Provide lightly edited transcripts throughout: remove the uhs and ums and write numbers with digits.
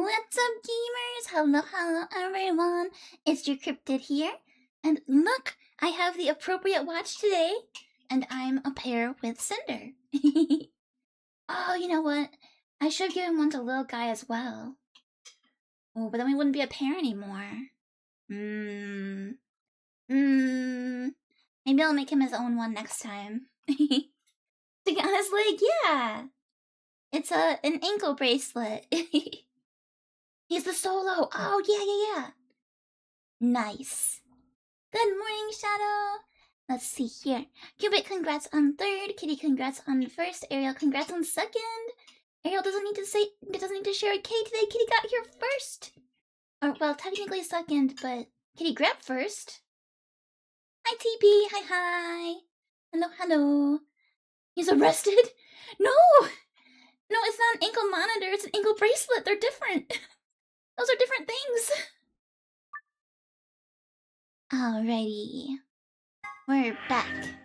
What's up, gamers? Hello, hello, everyone. It's your Cryptid here. And look, I have the appropriate watch today. And I'm a pair with Cinder. Oh, you know what? I should have given one to little guy as well. Oh, but then we wouldn't be a pair anymore. Maybe I'll make him his own one next time. To get on his leg, yeah. It's an ankle bracelet. He's the solo. Oh, yeah. Nice. Good morning, Shadow. Let's see here. Cubit, congrats on 3rd. Kitty, congrats on 1st. Ariel, congrats on 2nd. Ariel doesn't need to share a K today. Kitty got here 1st. Or, well, technically 2nd, but Kitty grabbed 1st. Hi, TP. Hi. Hello. He's arrested? No, it's not an ankle monitor. It's an ankle bracelet. They're different. Those are different things. Alrighty. We're back.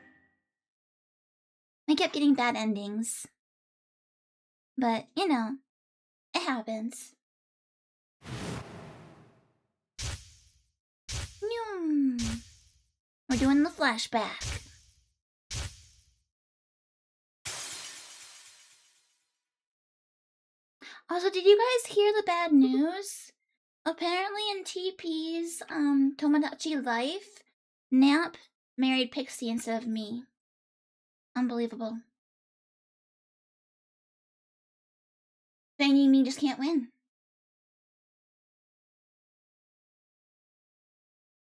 I kept getting bad endings. But, you know, it happens. We're doing the flashback. Also, did you guys hear the bad news? Apparently in TP's Tomodachi Life, Nap married Pixie instead of me. Unbelievable. Fangy and me just can't win.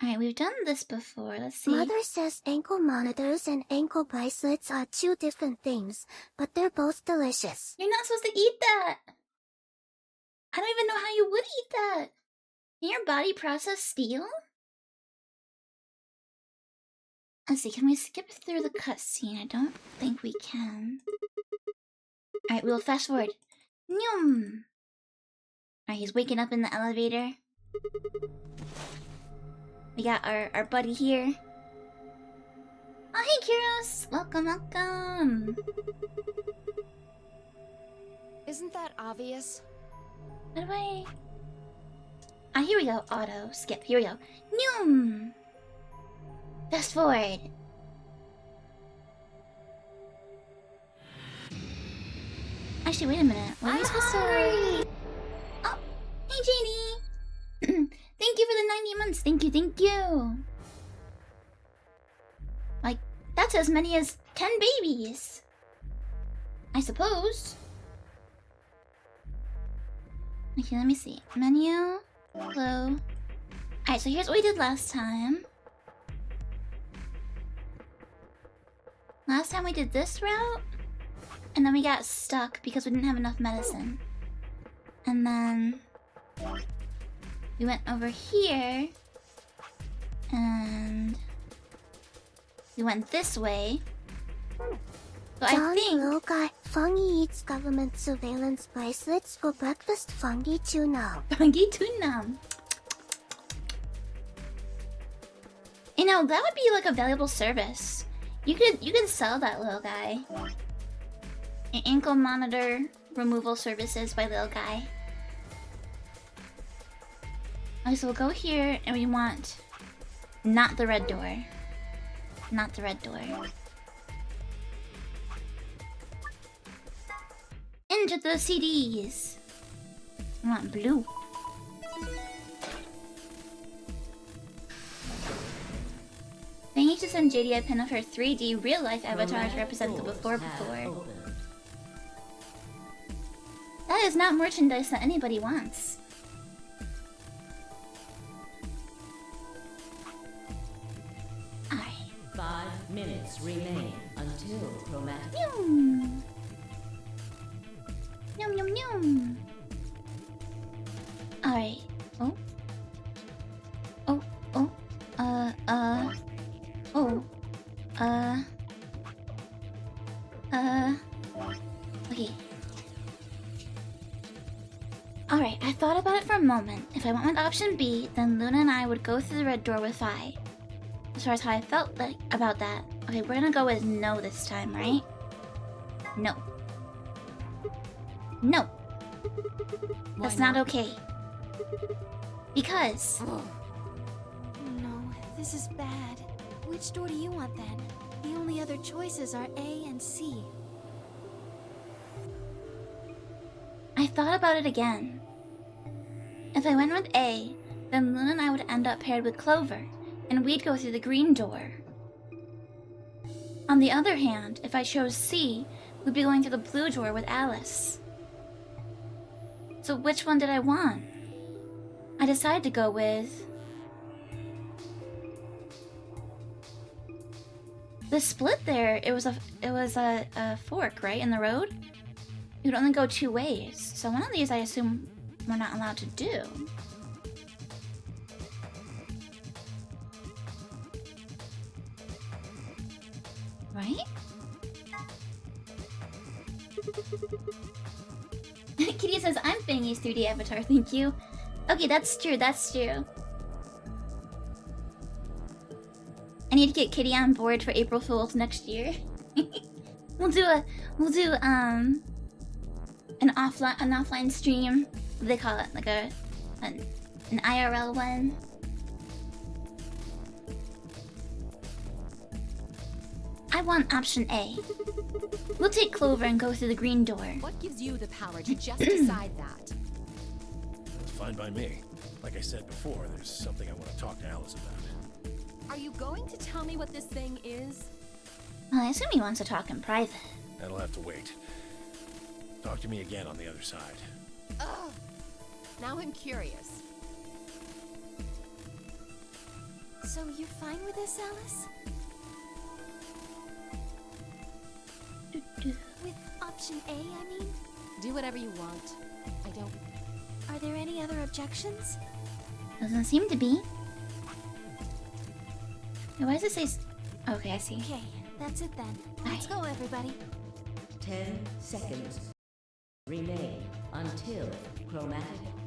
Alright, we've done this before. Let's see. Mother says ankle monitors and ankle bracelets are 2 different things, but they're both delicious. You're not supposed to eat that! I don't even know how you would eat that! Can your body process steel? Let's see, can we skip through the cutscene? I don't think we can. Alright, we'll fast forward. Alright, he's waking up in the elevator. We got our buddy here. Oh, hey, Kyros! Welcome. Isn't that obvious? How do I... Ah, here we go. Auto. Skip. Here we go. Fast forward. Actually, wait a minute. What are we supposed to... Oh, hey, Janie! Thank you for the 90 months. Thank you. Like, that's as many as 10 babies. I suppose. Okay, let me see. Menu. Hello. Alright, so here's what we did last time. Last time we did this route. And then we got stuck because we didn't have enough medicine. And then... we went over here. And... we went this way. So I think... little guy, Fangy eats government surveillance bracelets for breakfast. Fangy tuna. Fangy tuna. You know, that would be like a valuable service. You could sell that, little guy. Ankle monitor removal services by little guy. Okay, so we'll go here and we want not the red door. Not the red door. Into the CDs. I want blue. They need to send JD a pin of her 3D real-life avatar to represent the before. That is not merchandise that anybody wants. Alright. 5 minutes remain until chromatic. Yum. Alright. Okay. Alright, I thought about it for a moment. If I went with option B, then Luna and I would go through the red door with Vi. As far as how I felt about that. Okay, we're gonna go with no this time, right? No. That's not okay. Because Oh no, this is bad. Which door do you want then? The only other choices are A and C. I thought about it again. If I went with A, then Luna and I would end up paired with Clover, and we'd go through the green door. On the other hand, if I chose C, we'd be going through the blue door with Alice. So which one did I want? I decided to go with... the split there, it was a fork, right, in the road? You would only go two ways, so one of these I assume we're not allowed to do. Right? Kitty says, I'm Fangy's 3D avatar, thank you. Okay, that's true, that's true. I need to get Kitty on board for April Fool's next year. we'll do an offline stream. What do they call it? Like an IRL one. I want option A. We'll take Clover and go through the green door. What gives you the power to just decide that? That's fine by me. Like I said before, there's something I want to talk to Alice about. Are you going to tell me what this thing is? Well, I assume he wants to talk in private. That'll have to wait. Talk to me again on the other side. Ugh. Now I'm curious. So you're fine with this, Alice? With option A, I mean? Do whatever you want. I don't... Are there any other objections? Doesn't seem to be. Why does it say... Okay, I see. Okay, that's it then. Let's go, everybody. 10 seconds remain until chromatic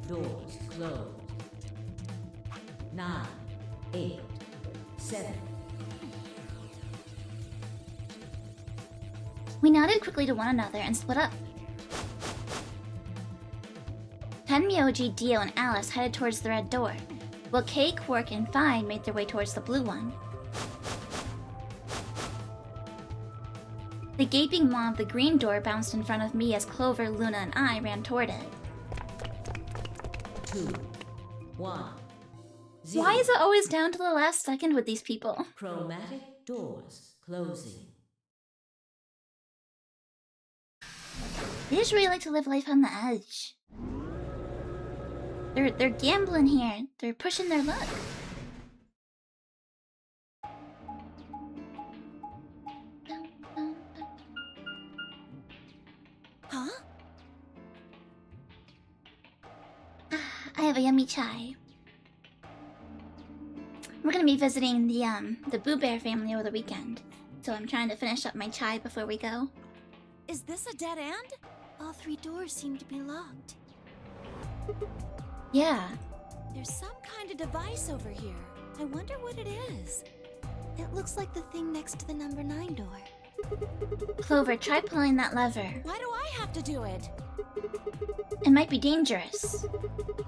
doors close. 9, 8, 7. We nodded quickly to one another and split up. Tenmyoji, Dio, and Alice headed towards the red door, while Kay, Quark, and Fine made their way towards the blue one. The gaping maw of the green door bounced in front of me as Clover, Luna, and I ran toward it. 2, 1, 0. Why is it always down to the last second with these people? Chromatic doors closing. They just really like to live life on the edge. They're gambling here. They're pushing their luck. Huh? I have a yummy chai. We're gonna be visiting the Boo Bear family over the weekend, so I'm trying to finish up my chai before we go. Is this a dead end? All three doors seem to be locked. Yeah. There's some kind of device over here. I wonder what it is. It looks like the thing next to the number 9 door. Clover, try pulling that lever. Why do I have to do it? It might be dangerous.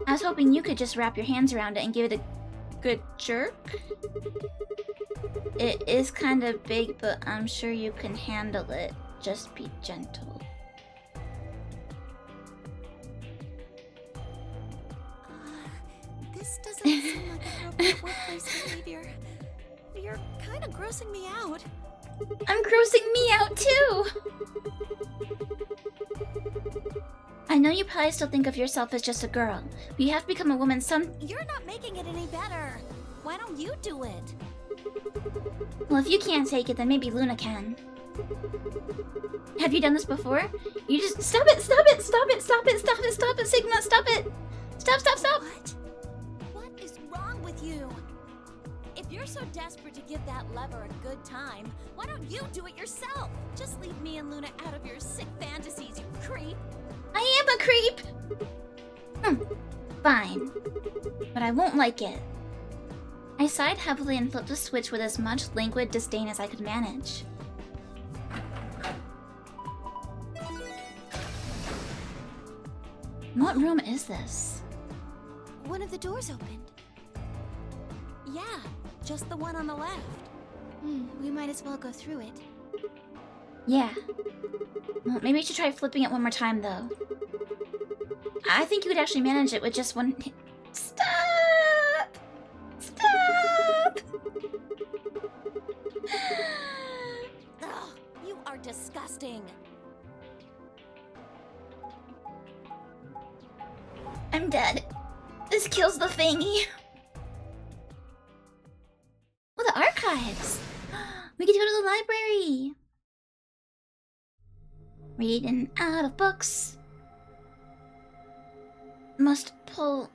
I was hoping you could just wrap your hands around it and give it a good jerk. It is kind of big, but I'm sure you can handle it. Just be gentle. This doesn't seem like appropriate workplace behavior. You're kind of grossing me out. I'm grossing me out too! I know you probably still think of yourself as just a girl, but you have to become a woman You're not making it any better. Why don't you do it? Well, if you can't take it, then maybe Luna can. Have you done this before? You just... Stop it! Stop it! Stop it! Stop it! Stop it! Stop it! Sigma! Stop it! Stop! Stop! Stop! What? What is wrong with you? If you're so desperate to give that lever a good time, why don't you do it yourself? Just leave me and Luna out of your sick fantasies, you creep. I am a creep! Fine. But I won't like it. I sighed heavily and flipped the switch with as much languid disdain as I could manage. What room is this? One of the doors opened. Yeah, just the one on the left. We might as well go through it. Yeah. Well, maybe we should try flipping it one more time, though. I think you could actually manage it with just one... Stop! Stop! Ugh, you are disgusting. I'm dead. This kills the Fangy. Oh, the archives! We can go to the library! Reading out of books. Must pull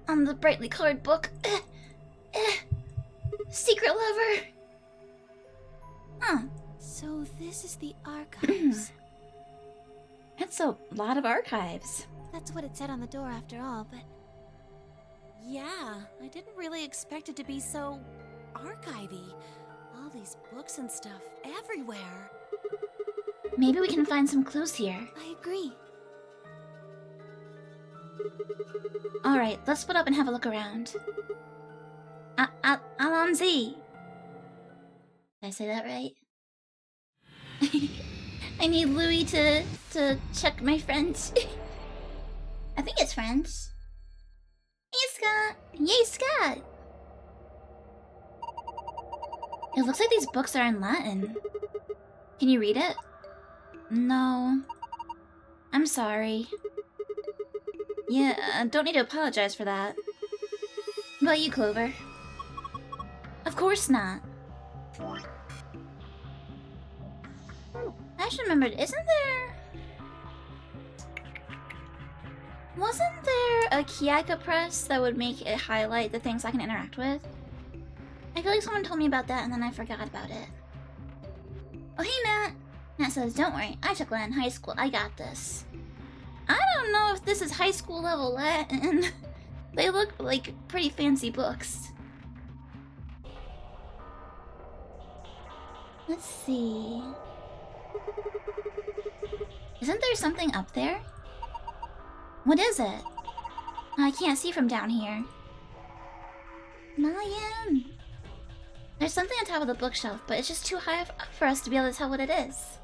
on the brightly colored book. Secret lever! Huh. So this is the archives. That's a lot of archives. That's what it said on the door after all, but... Yeah, I didn't really expect it to be so... archivy. All these books and stuff everywhere. Maybe we can find some clues here. I agree. Alright, let's split up and have a look around. Alonzi! Did I say that right? I need Louis to check my friends. I think it's friends. Hey, Scott! Yay, Scott! It looks like these books are in Latin. Can you read it? No. I'm sorry. Yeah, don't need to apologize for that. What about you, Clover? Of course not. I should remember, isn't there... Wasn't there a Kiaka press that would make it highlight the things I can interact with? I feel like someone told me about that and then I forgot about it. Oh, hey, Matt! Matt says, don't worry, I took Latin in high school, I got this. I don't know if this is high school level Latin. They look like pretty fancy books. Let's see... Isn't there something up there? What is it? I can't see from down here. Mayan! There's something on top of the bookshelf, but it's just too high for us to be able to tell what it is.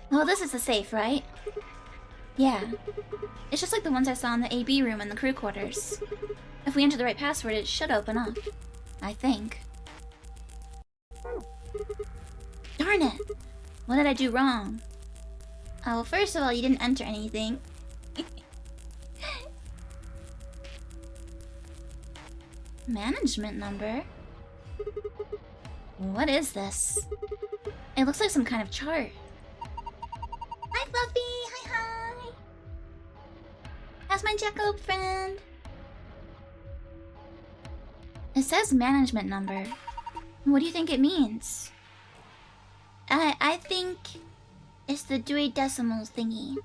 Well, this is the safe, right? Yeah. It's just like the ones I saw in the AB room in the crew quarters. If we enter the right password, it should open up. I think. Darn it! What did I do wrong? Oh, well, first of all, you didn't enter anything. Management number? What is this? It looks like some kind of chart. Hi, Fluffy! Hi, hi! How's my jackalope friend? It says management number. What do you think it means? I think it's the Dewey Decimals thingy.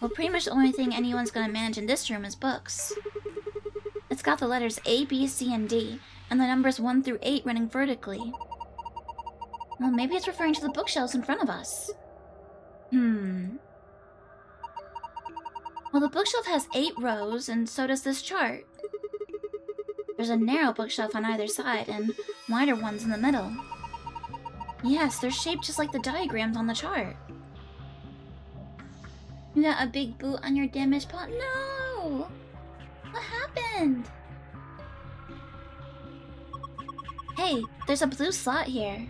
Well, pretty much the only thing anyone's gonna manage in this room is books. It's got the letters A, B, C, and D, and the numbers 1 through 8 running vertically. Well, maybe it's referring to the bookshelves in front of us. Well, the bookshelf has 8 rows, and so does this chart. There's a narrow bookshelf on either side, and wider ones in the middle. Yes, they're shaped just like the diagrams on the chart. You got a big boot on your damaged paw? No! What happened? Hey, there's a blue slot here.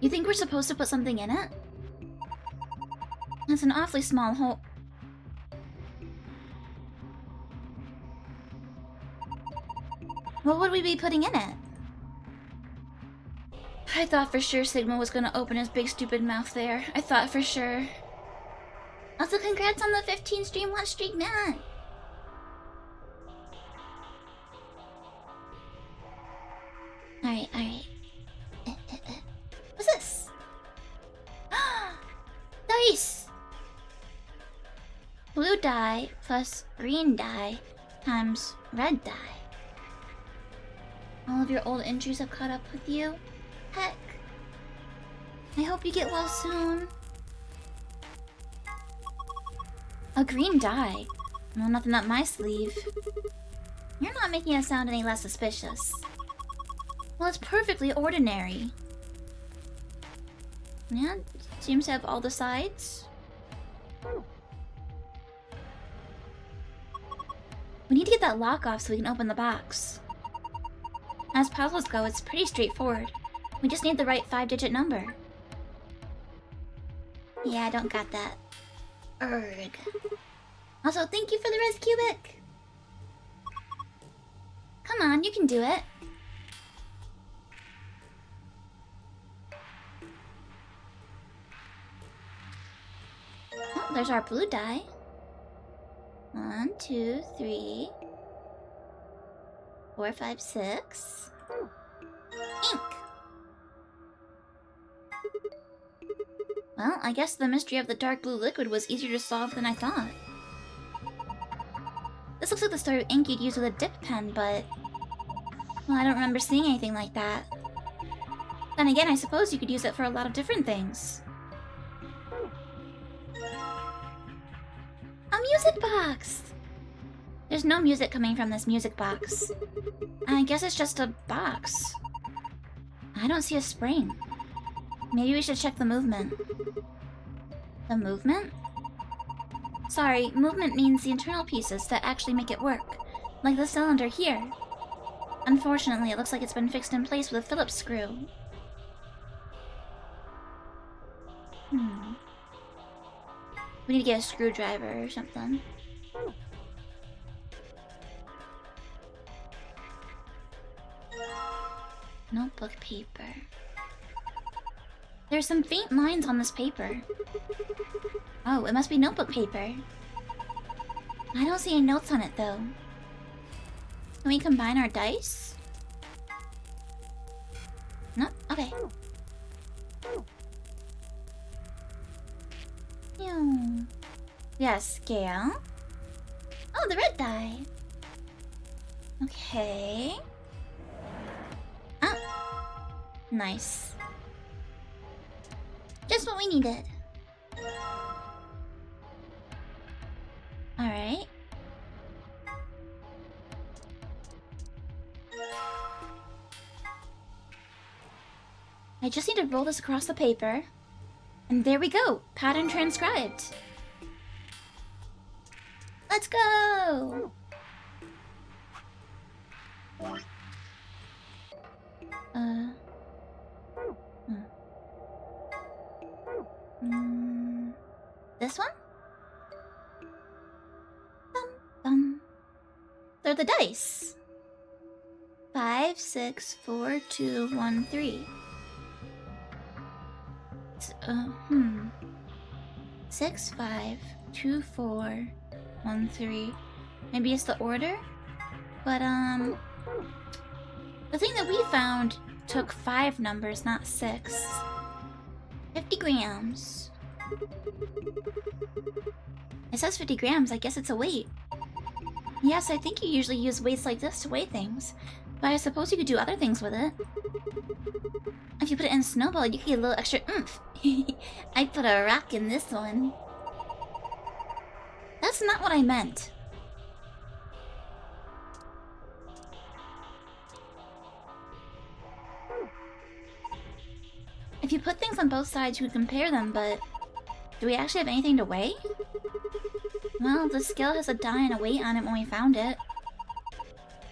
You think we're supposed to put something in it? That's an awfully small hole. What would we be putting in it? I thought for sure Sigma was gonna open his big stupid mouth there. I thought for sure. Also, congrats on the 15 stream watch streak, Matt! Alright, alright. What's this? Dice! Blue die plus green die times red die. All of your old entries have caught up with you? Heck, I hope you get well soon. A green dye? Well, nothing up my sleeve. You're not making it sound any less suspicious. Well, it's perfectly ordinary. Yeah, seems to have all the sides. We need to get that lock off so we can open the box. As puzzles go, it's pretty straightforward. We just need the right 5-digit number. Yeah, I don't got that. Erg. Also, thank you for the res cubic. Come on, you can do it. Oh, there's our blue die. 1, 2, 3, 4, 5, 6. Ink. Well, I guess the mystery of the dark blue liquid was easier to solve than I thought. This looks like the sort of ink you'd use with a dip pen, but... well, I don't remember seeing anything like that. Then again, I suppose you could use it for a lot of different things. A music box! There's no music coming from this music box. I guess it's just a box. I don't see a spring. Maybe we should check the movement. The movement? Sorry, movement means the internal pieces that actually make it work. Like the cylinder here. Unfortunately, it looks like it's been fixed in place with a Phillips screw. We need to get a screwdriver or something. Notebook paper. There's some faint lines on this paper. Oh, it must be notebook paper. I don't see any notes on it though. Can we combine our dice? No? Okay. Yeah, scale. Oh, the red die. Okay. Ah. Nice. Just what we needed. Alright. I just need to roll this across the paper. And there we go! Pattern transcribed! Let's go! This one? Bum, bum. They're the dice. 5, 6, 4, 2, 1, 3. 6, 5, 2, 4, 1, 3. Maybe it's the order? But, the thing that we found took 5 numbers, not 6. 50 grams. It says 50 grams, I guess it's a weight. Yes, I think you usually use weights like this to weigh things. But I suppose you could do other things with it. If you put it in a snowball, you could get a little extra oomph. I put a rock in this one. That's not what I meant. If you put things on both sides, you could compare them, but... do we actually have anything to weigh? Well, the scale has a die and a weight on it when we found it.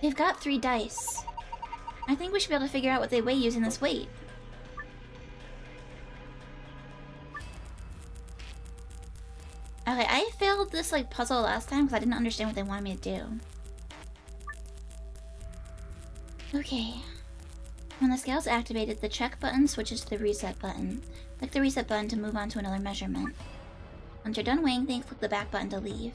We've got 3 dice. I think we should be able to figure out what they weigh using this weight. Okay, I failed this like puzzle last time because I didn't understand what they wanted me to do. Okay. When the scale's activated, the check button switches to the reset button. Click the reset button to move on to another measurement. Once you're done weighing things, click the back button to leave.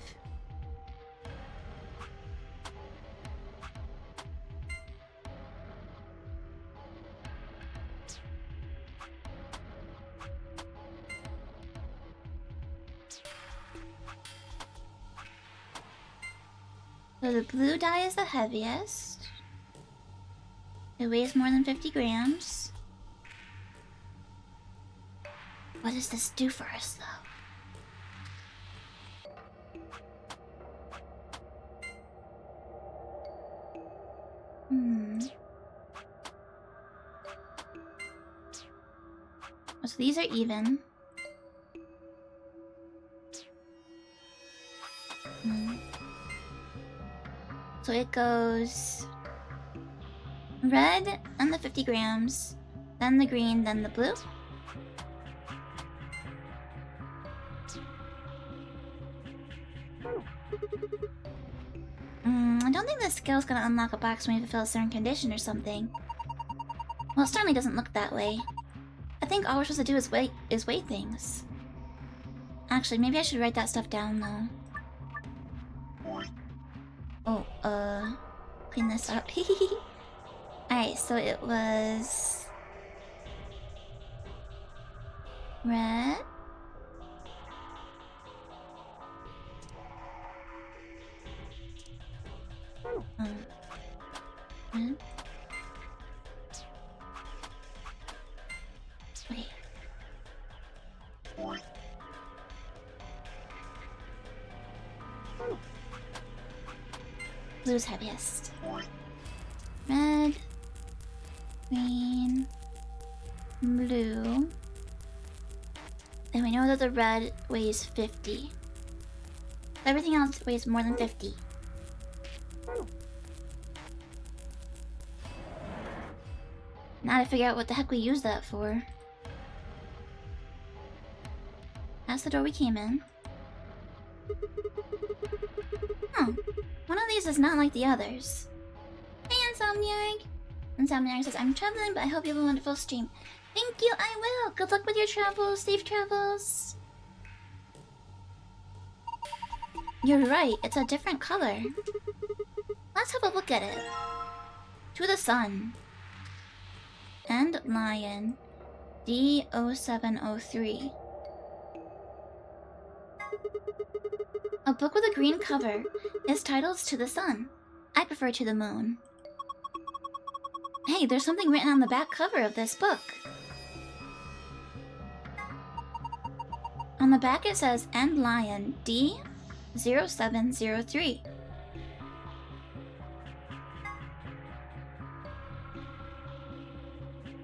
So the blue die is the heaviest. It weighs more than 50 grams. What does this do for us, though? So these are even. So it goes red and the 50 grams, then the green, then the blue. I don't think this skill's gonna unlock a box when you fulfill a certain condition or something. Well, it certainly doesn't look that way. I think all we're supposed to do is weigh things. Actually, maybe I should write that stuff down though. Oh, clean this up. Alright, so it was red. Red. Wait. Blue's heaviest. Red, green, blue. And we know that the red weighs 50. Everything else weighs more than 50. Now to figure out what the heck we use that for. That's the door we came in. Huh. One of these is not like the others. Hey, Insomniac! Insomniac says, I'm traveling, but I hope you have a wonderful stream. Thank you, I will! Good luck with your travels, safe travels! You're right, it's a different color. Let's have a look at it. To the sun. And lion. D0703. A book with a green cover is titled To the Sun. I prefer To the Moon. Hey, there's something written on the back cover of this book. On the back it says End Lion D0703.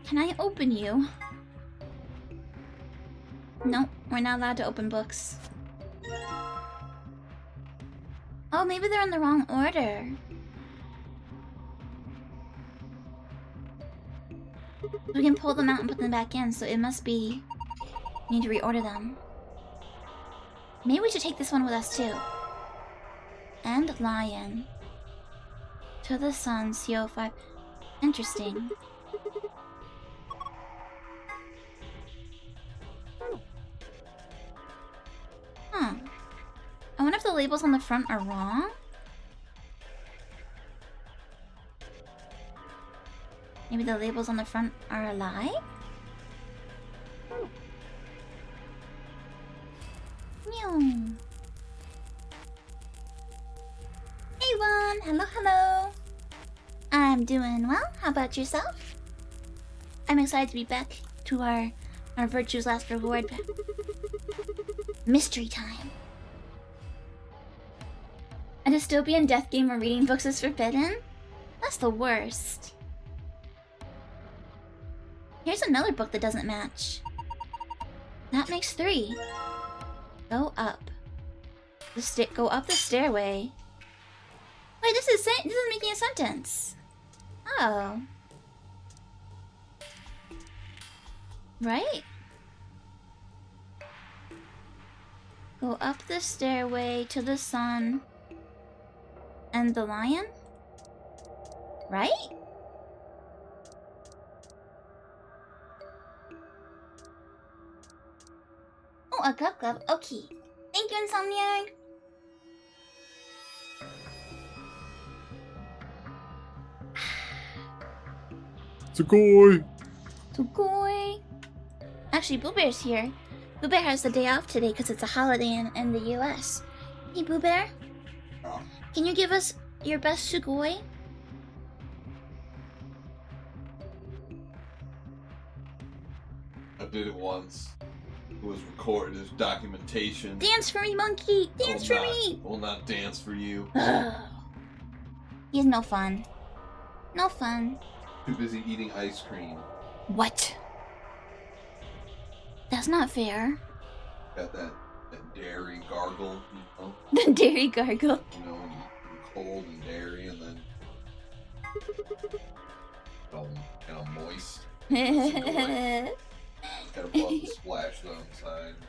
Can I open you? Nope, we're not allowed to open books. Oh, maybe they're in the wrong order. We can pull them out and put them back in, so it must be... We need to reorder them. Maybe we should take this one with us too. And Lion. To the Sun, CO5. Interesting. Huh. I wonder if the labels on the front are wrong? Maybe the labels on the front are a lie? Meow. Hey Juan! Hello, hello! I'm doing well. How about yourself? I'm excited to be back to our Virtue's Last Reward mystery time. A dystopian death game where reading books is forbidden? That's the worst. Here's another book that doesn't match. That makes 3. Go up. Go up the stairway. Wait, this isn't making a sentence. Oh. Right? Go up the stairway to the sun. And the lion? Right? Oh, a glove. Okay. Thank you, Insomniac. Sugoi! Sugoi! Actually, Boo Bear's here. Boo Bear has the day off today because it's a holiday in the US. Hey, Boo Bear. Can you give us your best Sugoi? I did it once. was recorded. There's documentation. Dance for me, monkey! Dance for me! Will not dance for you. He's no fun. No fun. Too busy eating ice cream. What? That's not fair. Got that dairy gargle, you know? The dairy gargle. You know, when you're cold and dairy and then all kind of moist. Gotta pull out the splash on the sides.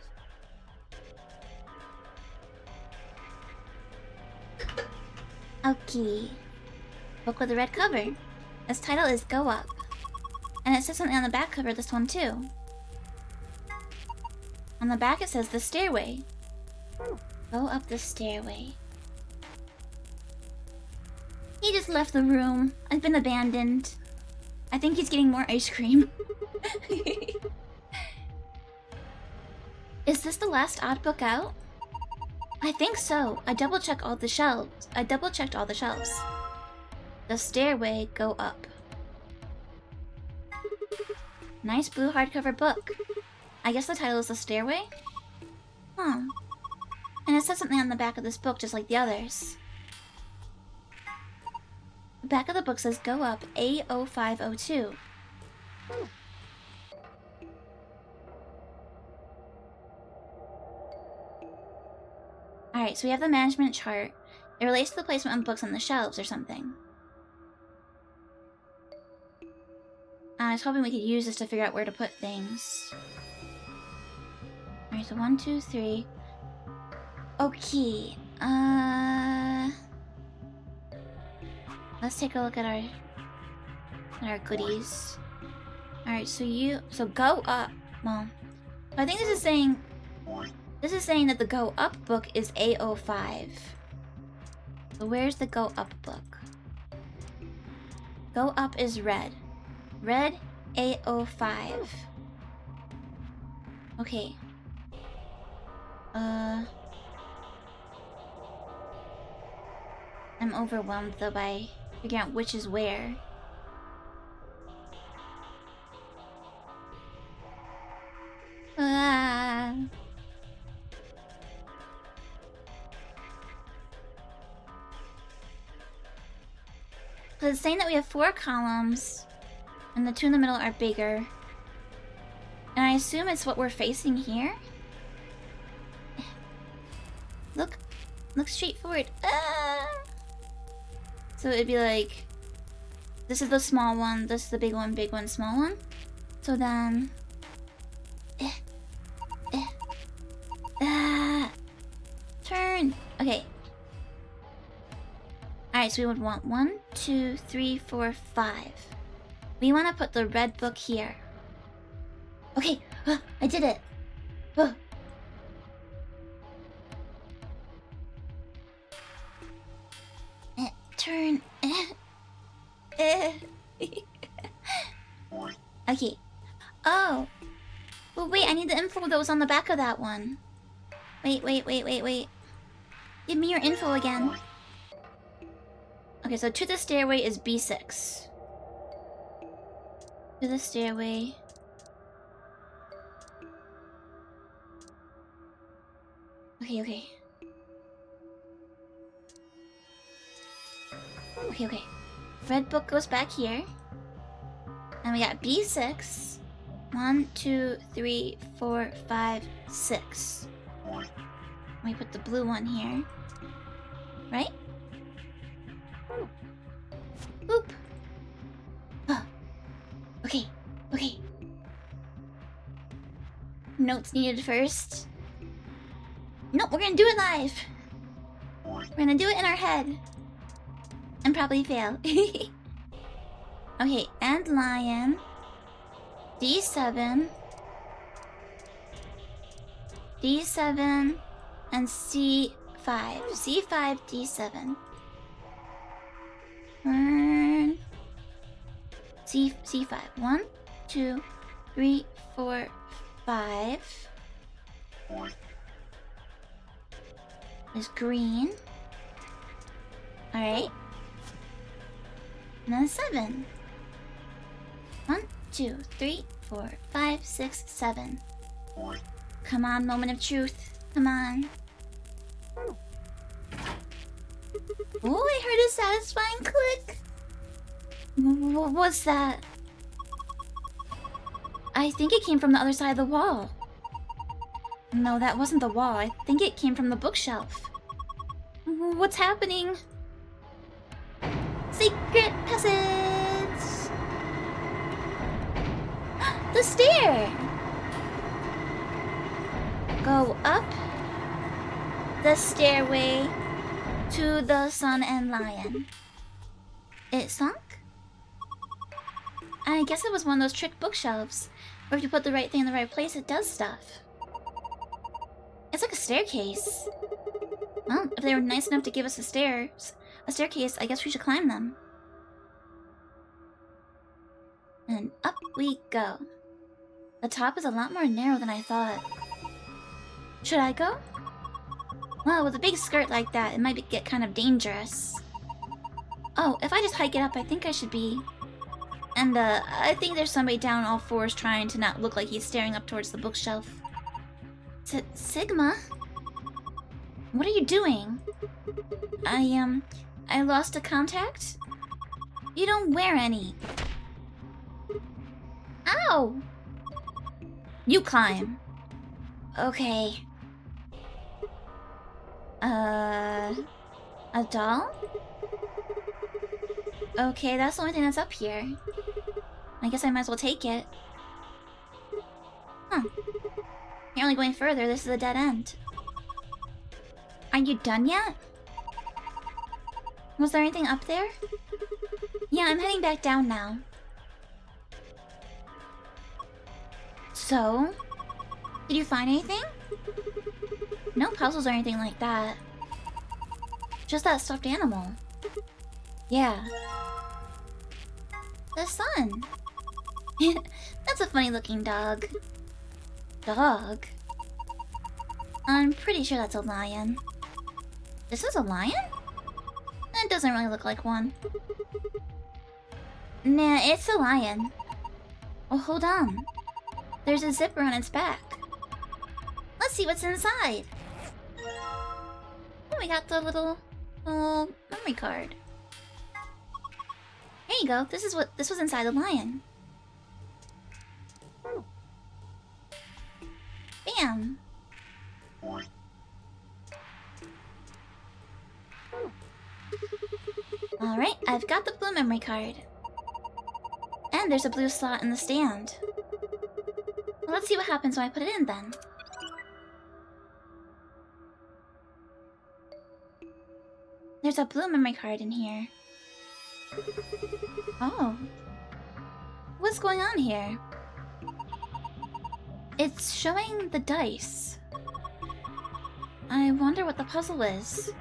Okay. Book with a red cover. Its title is Go Up. And it says something on the back cover of this one too. On the back it says The Stairway. Go up the stairway. He just left the room. I've been abandoned. I think he's getting more ice cream. Is this the last odd book out? I think so. I double-checked all the shelves. The Stairway, Go Up. Nice blue hardcover book. I guess the title is The Stairway? Huh. And it says something on the back of this book just like the others. The back of the book says Go Up A0502. Alright, so we have the management chart. It relates to the placement of books on the shelves or something. I was hoping we could use this to figure out where to put things. Alright, so 1, 2, 3. Okay. Let's take a look at our goodies. Alright, so Go Up. Well, I think this is saying that the Go Up book is A05. So where's the Go Up book? Go Up is red. Red A05. Okay. I'm overwhelmed though by figuring out which is where. Because it's saying that we have 4 columns, and the 2 in the middle are bigger. And I assume it's what we're facing here? Look straight forward. So it'd be like, this is the small one, this is the big one, small one. So then... turn! Okay. Alright, so we would want 1, 2, 3, 4, 5. We want to put the red book here. Okay, I did it! Turn. Okay. Oh. Well, wait, I need the info that was on the back of that one. Wait. Give me your info again. Okay, so To the Stairway is B6. To the Stairway. Okay. Okay. Red book goes back here. And we got B6. 1, 2, 3, 4, 5, 6. We put the blue one here. Right? Boop. Okay. Notes needed first. Nope, we're gonna do it live. We're gonna do it in our head. And probably fail. Okay, and lion. D7. D7 and C5. C5, D7. Turn. C5. 1, 2, 3, 4, 5. There's green. Alright. And then 7. 1, 2, 3, 4, 5, 6, 7. Come on, moment of truth. Come on. Oh, I heard a satisfying click. What's that? I think it came from the other side of the wall. No, that wasn't the wall. I think it came from the bookshelf. What's happening? Secret passage! The stair! Go up the stairway to the Sun and Lion. It sunk? I guess it was one of those trick bookshelves, where if you put the right thing in the right place, it does stuff. It's like a staircase. Well, if they were nice enough to give us a staircase, I guess we should climb them. And up we go. The top is a lot more narrow than I thought. Should I go? Well, with a big skirt like that, it might get kind of dangerous. Oh, if I just hike it up, I think I should be... And, I think there's somebody down all fours trying to not look like he's staring up towards the bookshelf. Sigma? What are you doing? I lost a contact? You don't wear any. Ow! You climb. Okay. A doll? Okay, that's the only thing that's up here. I guess I might as well take it. Huh. You're only going further, this is a dead end. Are you done yet? Was there anything up there? Yeah, I'm heading back down now. So? Did you find anything? No puzzles or anything like that. Just that stuffed animal. Yeah. The sun. That's a funny looking dog. Dog? I'm pretty sure that's a lion. This is a lion? It doesn't really look like one. Nah, it's a lion. Oh, hold on. There's a zipper on its back. Let's see what's inside. Oh, we got the little memory card. Here you go. This was inside the lion. Bam. Alright, I've got the blue memory card. And there's a blue slot in the stand. Well, let's see what happens when I put it in then. There's a blue memory card in here. Oh. What's going on here? It's showing the dice. I wonder what the puzzle is.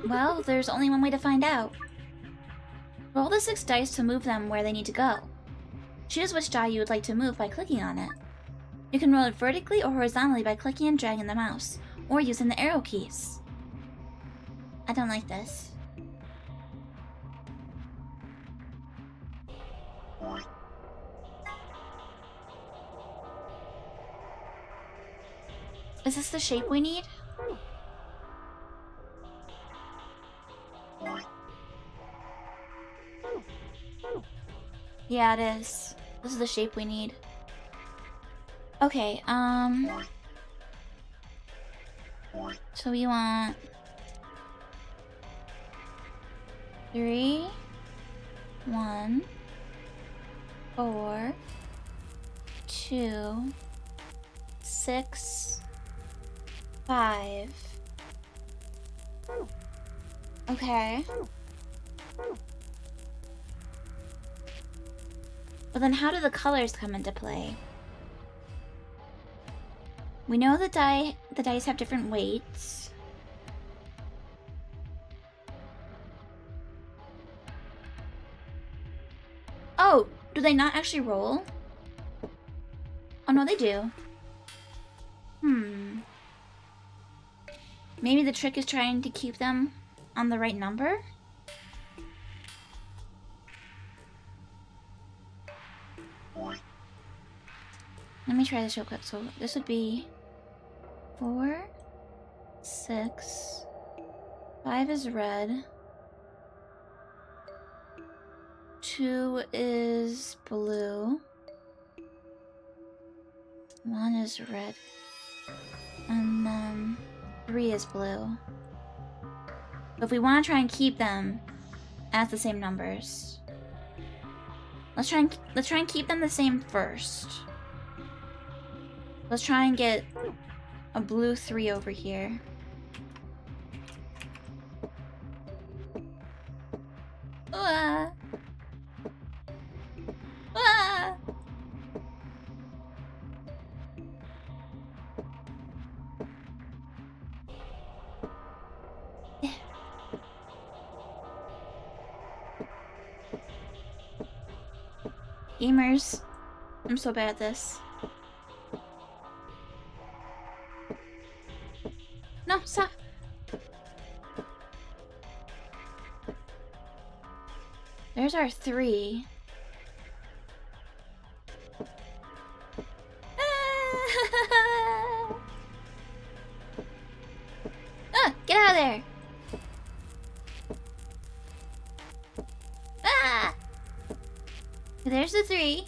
Well, there's only one way to find out. Roll the 6 dice to move them where they need to go. Choose which die you would like to move by clicking on it. You can roll it vertically or horizontally by clicking and dragging the mouse, or using the arrow keys. I don't like this. Is this the shape we need? Yeah, it is. This is the shape we need. Okay, so we want 3, 1, 4, 2, 6, 5. Okay. But then how do the colors come into play? We know the dice have different weights. Oh, do they not actually roll? Oh no, they do. Maybe the trick is trying to keep them on the right number? Let me try this real quick. So this would be 4, 6, 5 is red, 2 is blue, 1 is red, and then 3 is blue. But if we want to try and keep them as the same numbers, let's try and keep them the same first. Let's try and get a blue 3 over here. Ah. Ah. Gamers, I'm so bad at this. No, stop. There's our 3. Ah, get out of there. Ah! There's the 3.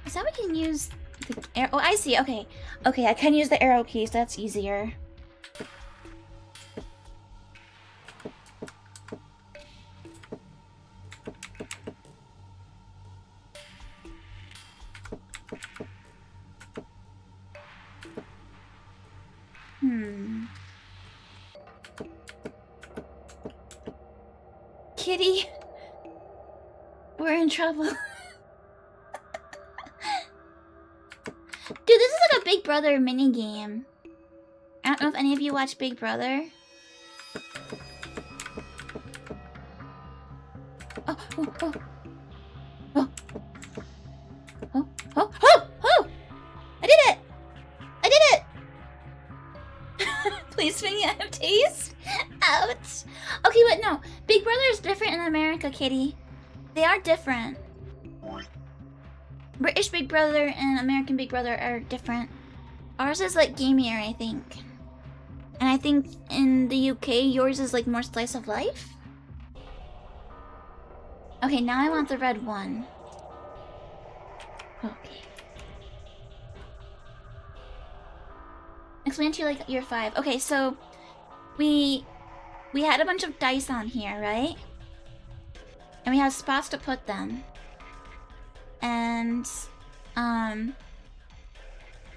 Is that we can use the arrow? Oh, I see. Okay. Okay, I can use the arrow keys. That's easier. Kitty, we're in trouble. Dude, this is like a Big Brother mini game. I don't know if any of you watch Big Brother. Oh, oh, oh. Oh. Oh, oh, oh, oh! I did it! I did it! Please, Fangy, I have taste. Ouch. Okay, but no. Big Brother is different in America, Kitty. They are different. British Big Brother and American Big Brother are different. Ours is like gamier, I think. And I think in the UK, yours is like more slice of life? Okay, now I want the red one. Okay. Explain to you like year 5. Okay, so we had a bunch of dice on here, right? And we have spots to put them. And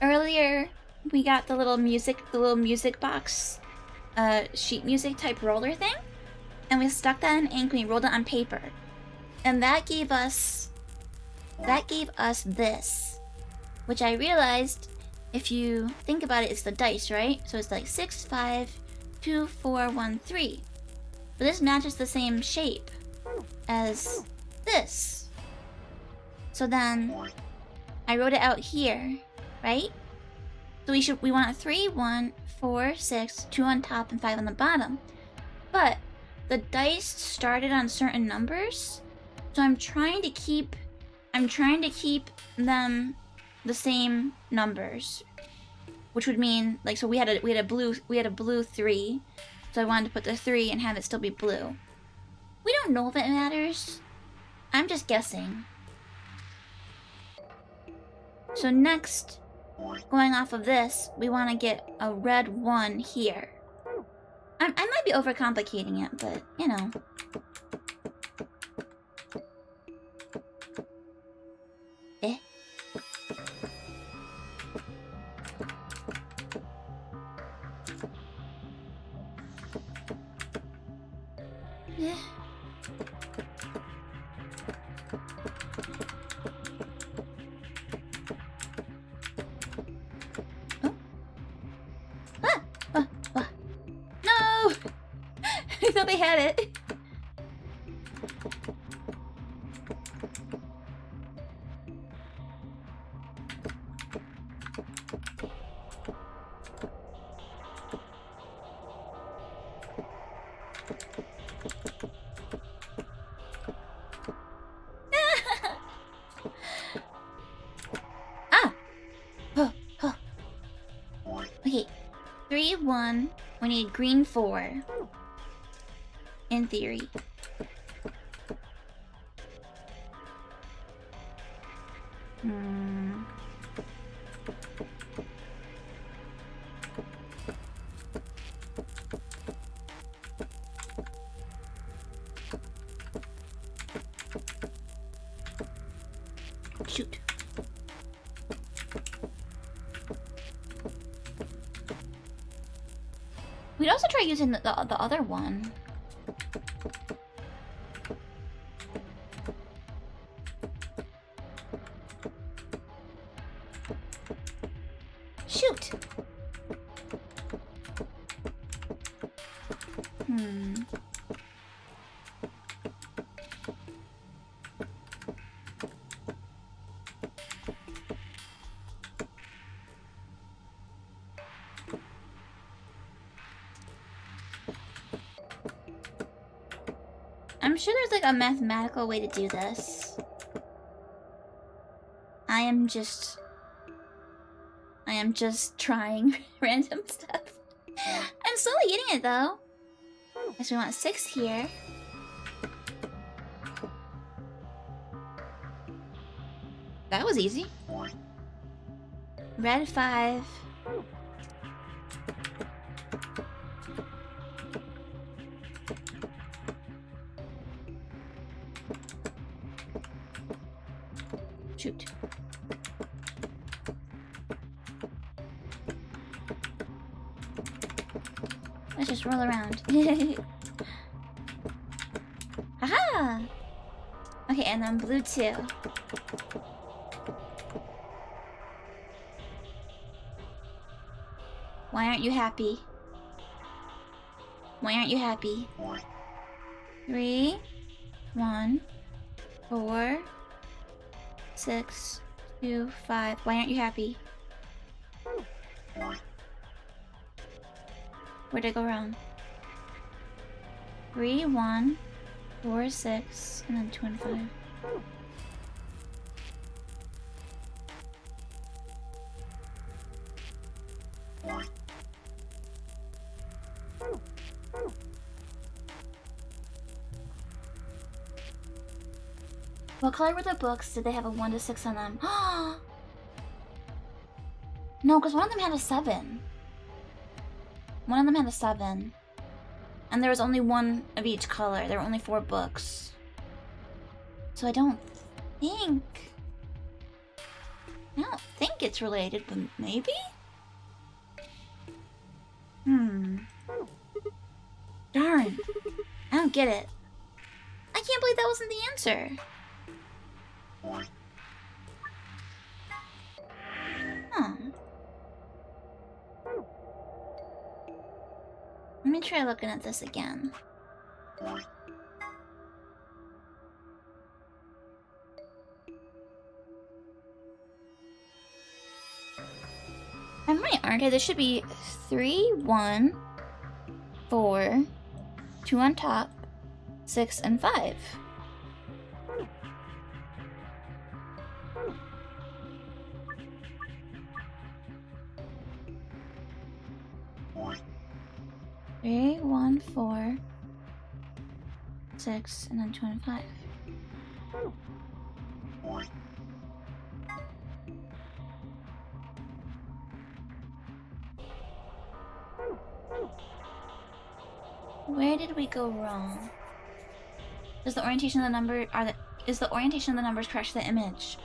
earlier we got the little music box, sheet music type roller thing, and we stuck that in ink and we rolled it on paper, and that gave us this, which I realized, if you think about it, it's the dice, right? So it's like 6, 5, 2, 4, 1, 3. But this matches the same shape as this. So then I wrote it out here, right? So we want 3, 1, 4, 6, 2 on top and 5 on the bottom. But the dice started on certain numbers, so I'm trying to keep them the same numbers, which would mean, like, so we had a blue 3, so I wanted to put the 3 and have it still be blue. We don't know if it matters. I'm just guessing. So next, going off of this, we want to get a red 1 here. I might be overcomplicating it, but you know. Eh. Yeah. No! I thought they had it. Ah! Oh, oh. Okay. 3, 1. We need green 4. In theory. Hmm. Shoot. We'd also try using the other one. Shoot. Hmm. I'm sure there's like a mathematical way to do this. I am just trying random stuff. I'm slowly getting it though. Guess we want 6 here. That was easy. Red 5. Shoot. Let's just roll around. Haha! Okay, and then blue 2. Why aren't you happy? Why aren't you happy? 3, 1, 4, 6, 2, 5. Why aren't you happy? Where'd I go wrong? 3, 1, 4, 6, and then 2 and 5. What color were the books? Did they have a 1 to 6 on them? No, because one of them had a 7. One of them had a 7. And there was only 1 of each color. There were only 4 books. So I don't think it's related, but maybe? Darn. I don't get it. I can't believe that wasn't the answer. Huh. Let me try looking at this again. I'm right, aren't I? This should be 3, 1, 4, 2 on top, 6, and 5. Three, 1, 4, 6, and then 2 and 5. Where did we go wrong? Is the orientation of the number is the orientation of the numbers correct to the image?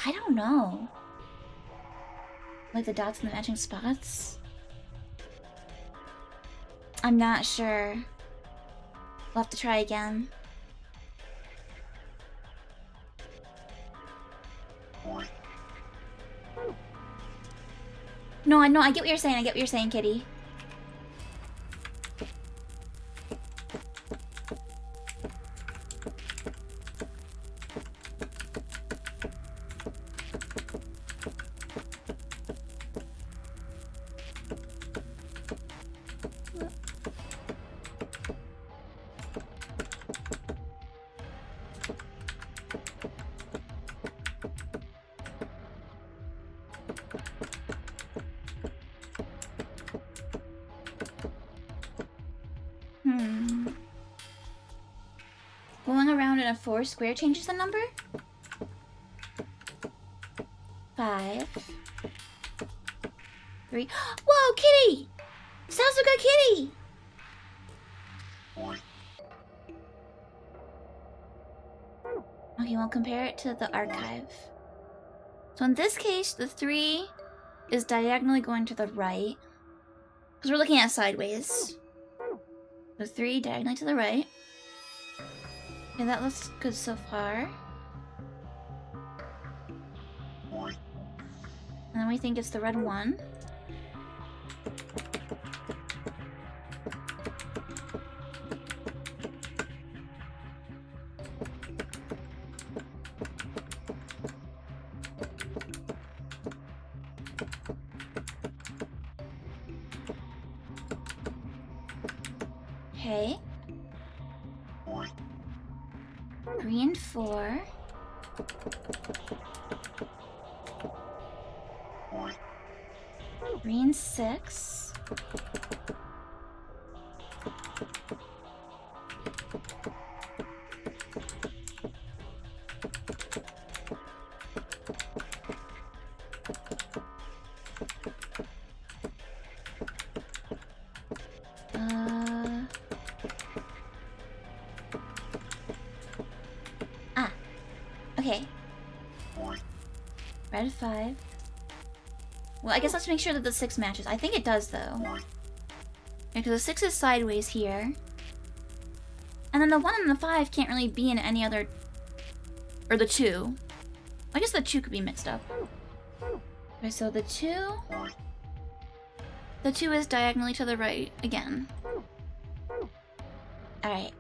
I don't know. Like the dots in the matching spots? I'm not sure. We'll have to try again. No, I get what you're saying. I get what you're saying, Kitty. Going around in a 4 square changes the number? 5. 3. Whoa, kitty! Sasuga kitty! Okay, we'll compare it to the archive. So in this case, the 3 is diagonally going to the right. Because we're looking at sideways. The 3 diagonally to the right. Okay, that looks good so far. And then we think it's the red 1. Okay. Green 4. Green 6. Okay. Red 5. Well, I guess let's make sure that the 6 matches. I think it does, though. Yeah, because the 6 is sideways here. And then the 1 and the 5 can't really be in any other... Or the 2. I guess the 2 could be mixed up. Okay, so the 2... The 2 is diagonally to the right again. Alright.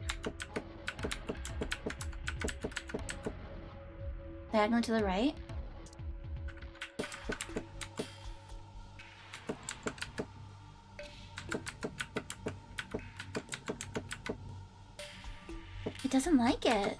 Diagonally to the right. It doesn't like it.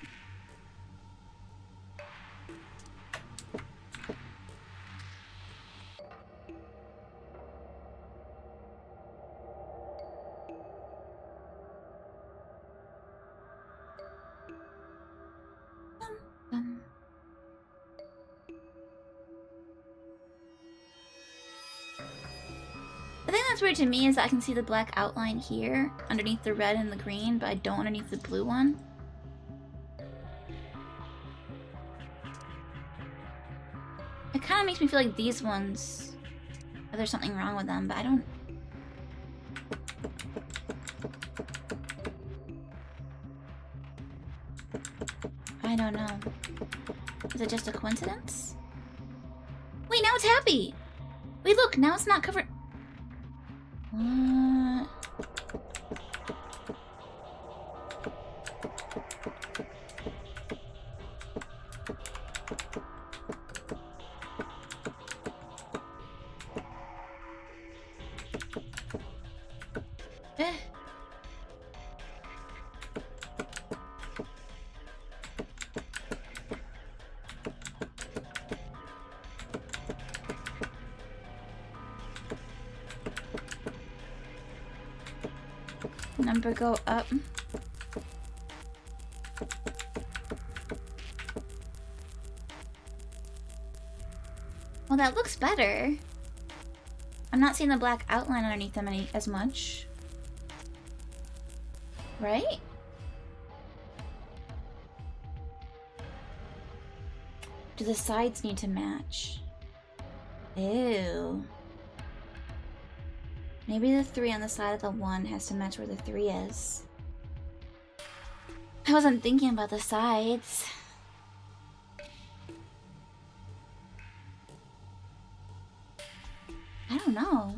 The thing that's weird to me is that I can see the black outline here underneath the red and the green, but I don't underneath the blue one. It kind of makes me feel like these ones, there's something wrong with them, but I don't... I don't know. Is it just a coincidence? Wait, now it's happy! Wait, look, now it's not covered... What? Eh. Number go up. Well, that looks better. I'm not seeing the black outline underneath them as much. Right? Do the sides need to match? Ew. Maybe the 3 on the side of the 1 has to match where the 3 is. I wasn't thinking about the sides. I don't know.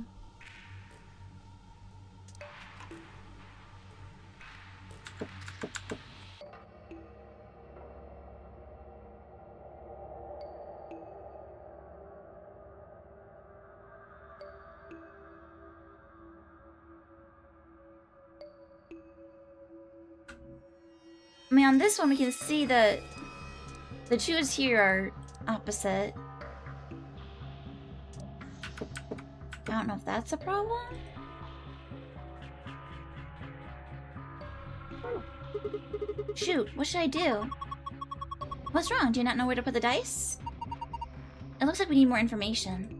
I mean, on this one, we can see that the 2s here are opposite. I don't know if that's a problem. Shoot, what should I do? What's wrong? Do you not know where to put the dice? It looks like we need more information.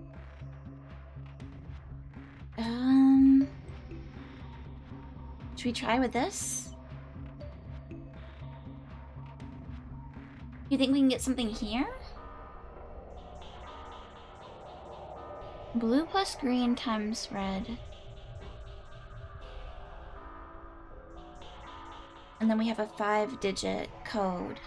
Should we try with this? You think we can get something here? Blue plus green times red. And then we have a 5-digit code.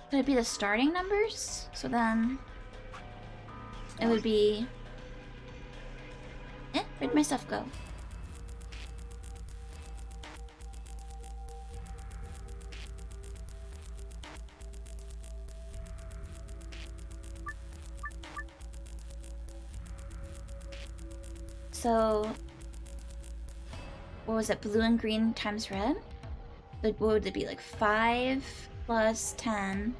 Could it be the starting numbers? So then it would be... where'd my stuff go? So, what was it? Blue and green times red? What would it be? Like 5 plus 10,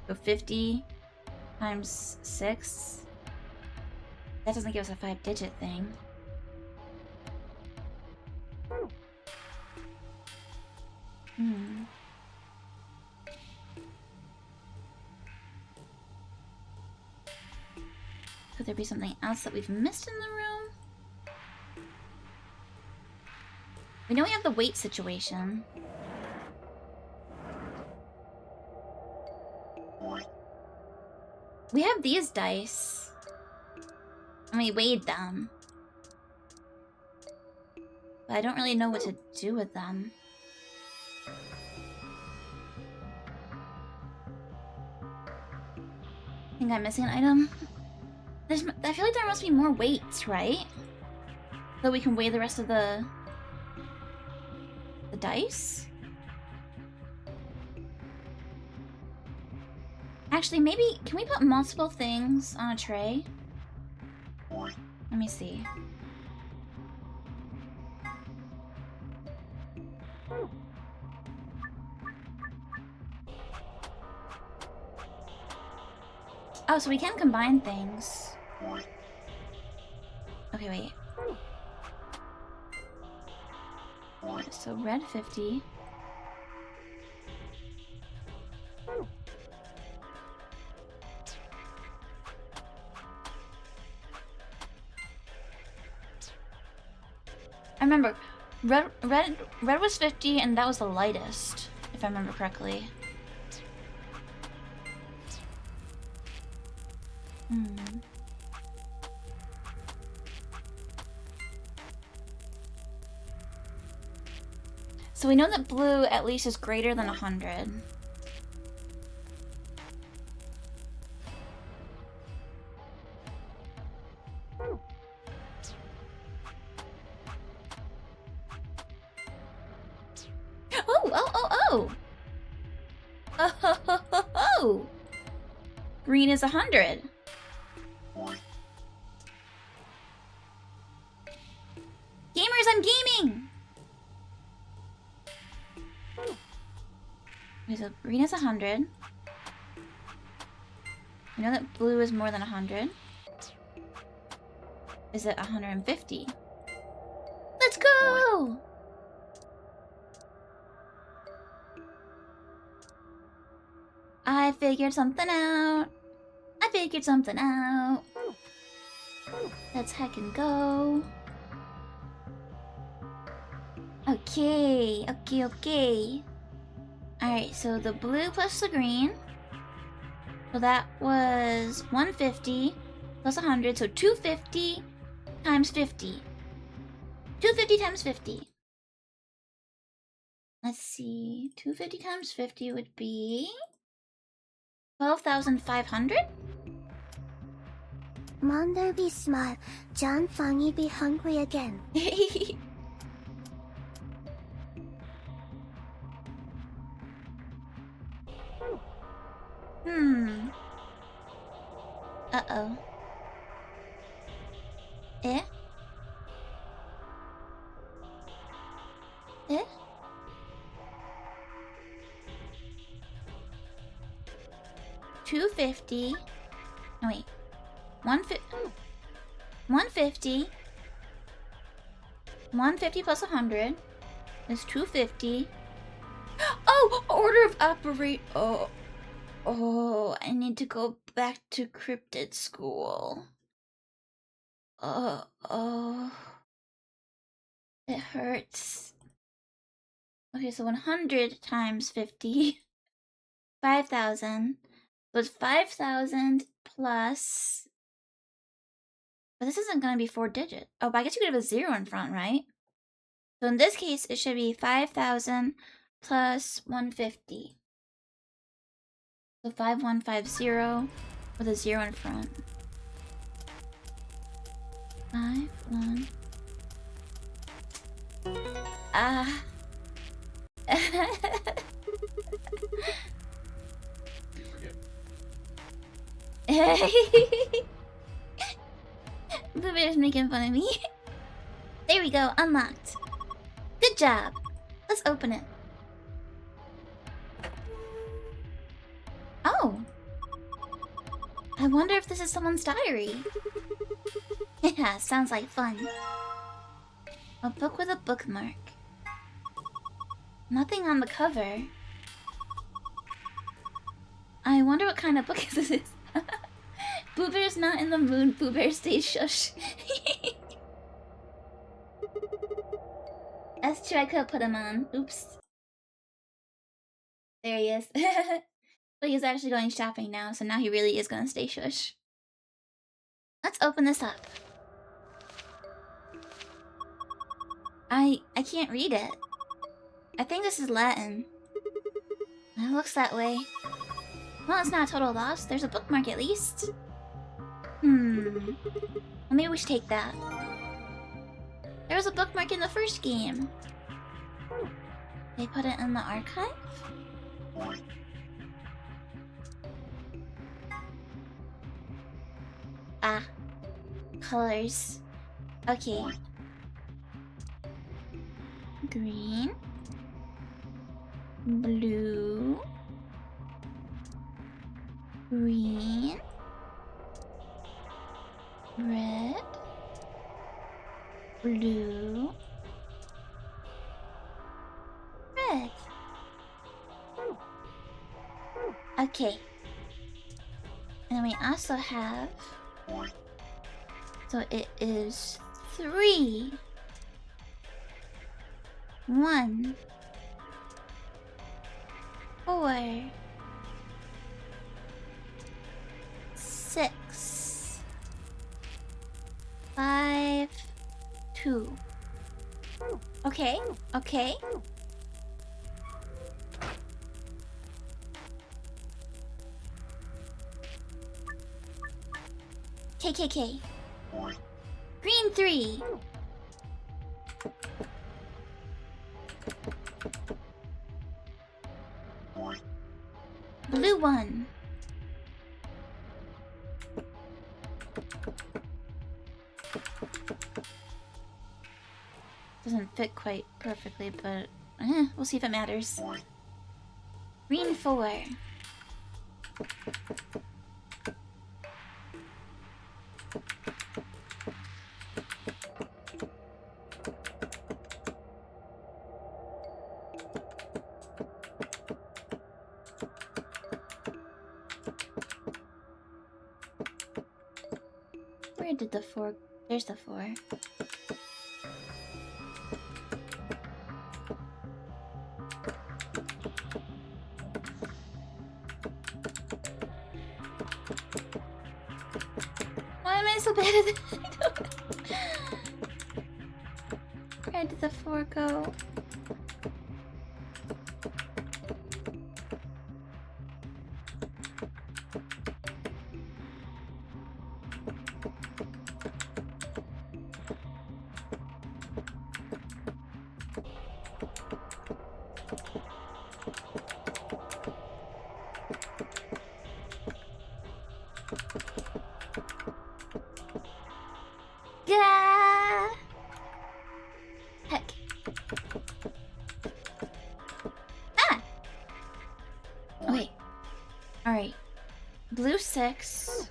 so 50 times 6. That doesn't give us a 5-digit thing. Could there be something else that we've missed in the room? We know we have the weight situation. We have these dice. And we weighed them. But I don't really know what to do with them. Think I'm missing an item? I feel like there must be more weights, right? So we can weigh the rest of the dice? Actually, maybe... Can we put multiple things on a tray? Let me see. Oh, so we can combine things. Okay, wait. So red 50. I remember, red was 50, and that was the lightest, if I remember correctly. So we know that blue at least is greater than 100. Oh! Green is 100. Gamers, I'm gaming! Okay, so green is 100. We know that blue is more than 100. Is it 150? Let's go! I figured something out. Let's heckin' go. Okay. Alright, so the blue plus the green. So that was 150 plus 100, so 250 times 50. 250 times 50. Let's see. 250 times 50 would be 12,500? Monder be smart, John Fangy be hungry again. Uh-oh. Eh? 250 Oh, wait. 150. 150 plus 100 is 250. Oh, order of operate. Oh, I need to go back to cryptid school. Oh, it hurts. Okay, so 100 times 50, 5,000. So it's 5,000 plus. But this isn't gonna be 4 digits. Oh, but I guess you could have a 0 in front, right? So in this case, it should be 5,000 plus 150. So 5150 with a 0 in front. 51. Ah. Blue Bear's making fun of me. There we go, unlocked. Good job. Let's open it. Oh. I wonder if this is someone's diary. Yeah, sounds like fun. A book with a bookmark. Nothing on the cover. I wonder what kind of book this is. Boo Bear's not in the mood. Boo Bear stays shush. That's true, I could have put him on. Oops. There he is. But he's actually going shopping now, so now he really is gonna stay shush. Let's open this up. I can't read it. I think this is Latin. It looks that way. Well, it's not a total loss. There's a bookmark at least. Well, maybe we should take that. There was a bookmark in the first game. They put it in the archive? Ah. Colors. Okay. Green. Blue. Green. Red. Blue. Red. Okay. And we also have... So it is 3. 1. 4. 6. 5. 2. Okay, okay. KKK. Green 3. Blue 1. Doesn't fit quite perfectly, but we'll see if it matters. Green 4. Where did the 4? There's the 4. Why am I so bad at this? Where did the 4 go? Yeah. Heck. Ah. Oh, wait. All right. Blue 6.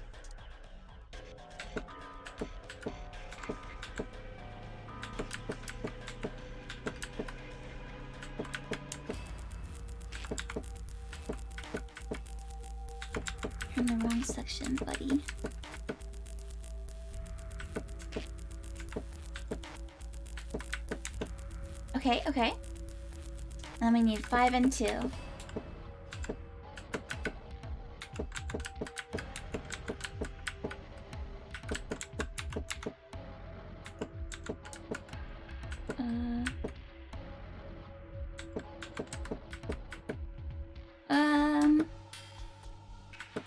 section, buddy. Okay, okay. Then we need 5 and 2.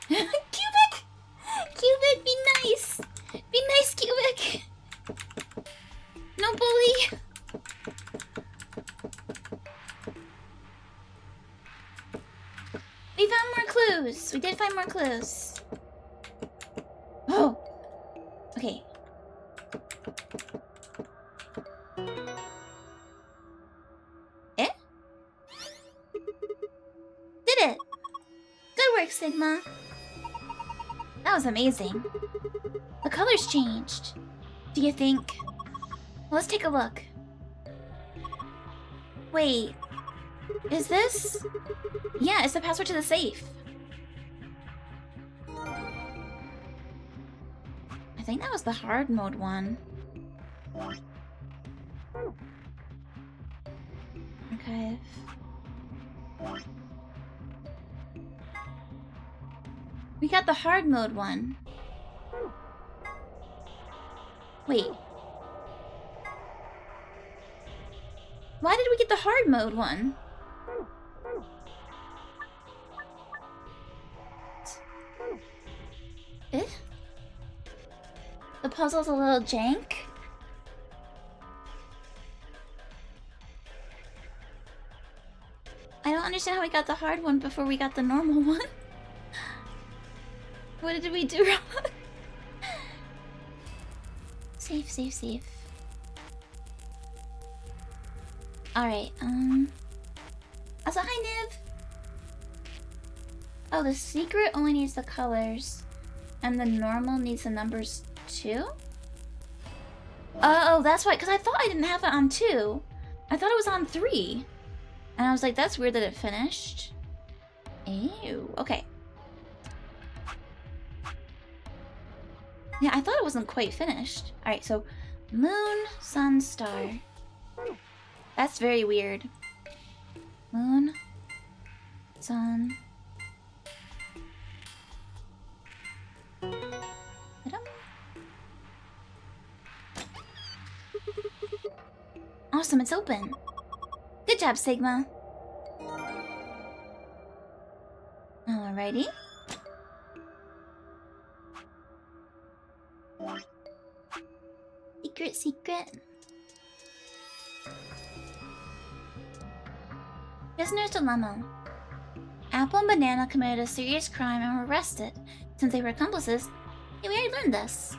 Cubic! Cubic, be nice! Be nice, Cubic! No bully! We found more clues! We did find more clues. Oh! Okay. Eh? Did it! Good work, Sigma. That was amazing. The colors changed. Do you think? Well, let's take a look. Wait. Is this? Yeah, it's the password to the safe. I think that was the hard mode one. Okay. We got the hard mode one. Wait. Why did we get the hard mode one? Eh? The puzzle's a little jank? I don't understand how we got the hard one before we got the normal one. What did we do wrong? Safe, safe, safe. Alright, also, hi, Niv! Oh, the secret only needs the colors. And the normal needs the numbers too? Oh, that's why, because I thought I didn't have it on 2. I thought it was on 3. And I was like, that's weird that it finished. Ew, okay. Yeah, I thought it wasn't quite finished. Alright, so moon, sun, star. That's very weird. Moon, sun. Awesome, it's open. Good job, Sigma. Alrighty. Secret, secret. Prisoner's dilemma. Apple and Banana committed a serious crime and were arrested. Since they were accomplices, we already learned this.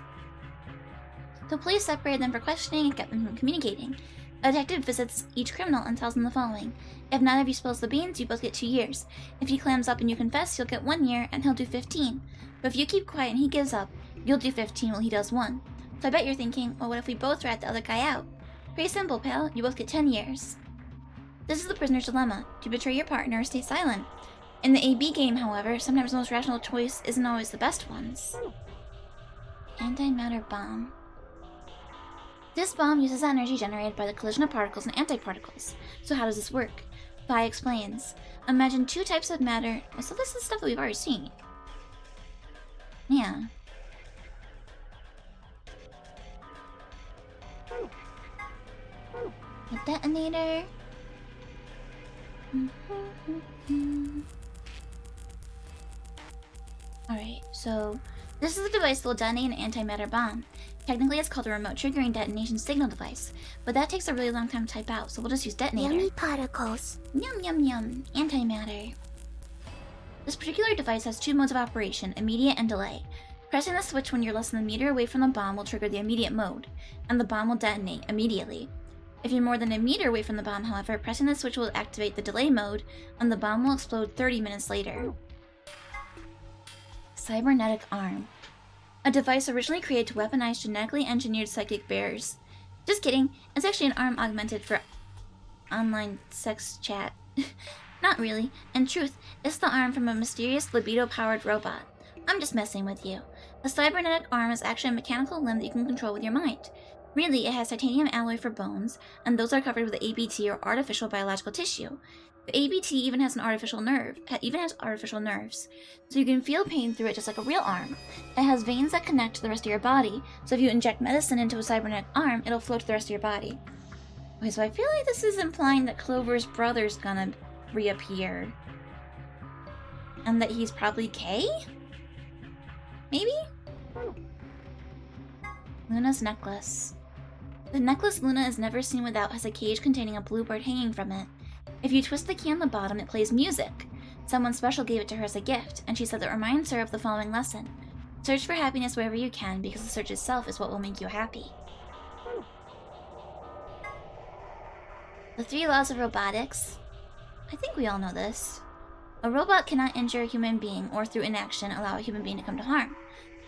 The police separated them for questioning and kept them from communicating. A detective visits each criminal and tells them the following. If neither of you spills the beans, you both get 2 years. If he clams up and you confess, you'll get 1 year and he'll do 15. But if you keep quiet and he gives up, you'll do 15 while he does 1. So I bet you're thinking, well, what if we both rat the other guy out? Pretty simple, pal. You both get 10 years. This is the prisoner's dilemma. Do you betray your partner or stay silent? In the AB game, however, sometimes the most rational choice isn't always the best ones. Antimatter bomb. This bomb uses energy generated by the collision of particles and antiparticles. So how does this work? Pi explains. Imagine 2 types of matter. So this is stuff that we've already seen. Yeah. A detonator. Alright, so this is a device that will detonate an antimatter bomb. Technically, it's called a remote triggering detonation signal device, but that takes a really long time to type out, so we'll just use detonator. Yummy particles. Yum yum yum. Antimatter. This particular device has 2 modes of operation, immediate and delay. Pressing the switch when you're less than a meter away from the bomb will trigger the immediate mode, and the bomb will detonate immediately. If you're more than a meter away from the bomb, however, pressing the switch will activate the delay mode, and the bomb will explode 30 minutes later. Cybernetic arm. A device originally created to weaponize genetically engineered psychic bears. Just kidding, it's actually an arm augmented for online sex chat. Not really. In truth, it's the arm from a mysterious libido-powered robot. I'm just messing with you. A cybernetic arm is actually a mechanical limb that you can control with your mind. Really, it has titanium alloy for bones, and those are covered with ABT or artificial biological tissue. The ABT even has artificial nerves, so you can feel pain through it just like a real arm. It has veins that connect to the rest of your body, so if you inject medicine into a cybernetic arm, it'll flow to the rest of your body. Okay, so I feel like this is implying that Clover's brother's gonna reappear. And that he's probably Kay? Maybe? Luna's necklace. The necklace Luna is never seen without has a cage containing a bluebird hanging from it. If you twist the key on the bottom, it plays music. Someone special gave it to her as a gift, and she said that reminds her of the following lesson. Search for happiness wherever you can, because the search itself is what will make you happy. The 3 laws of robotics. I think we all know this. A robot cannot injure a human being or through inaction allow a human being to come to harm.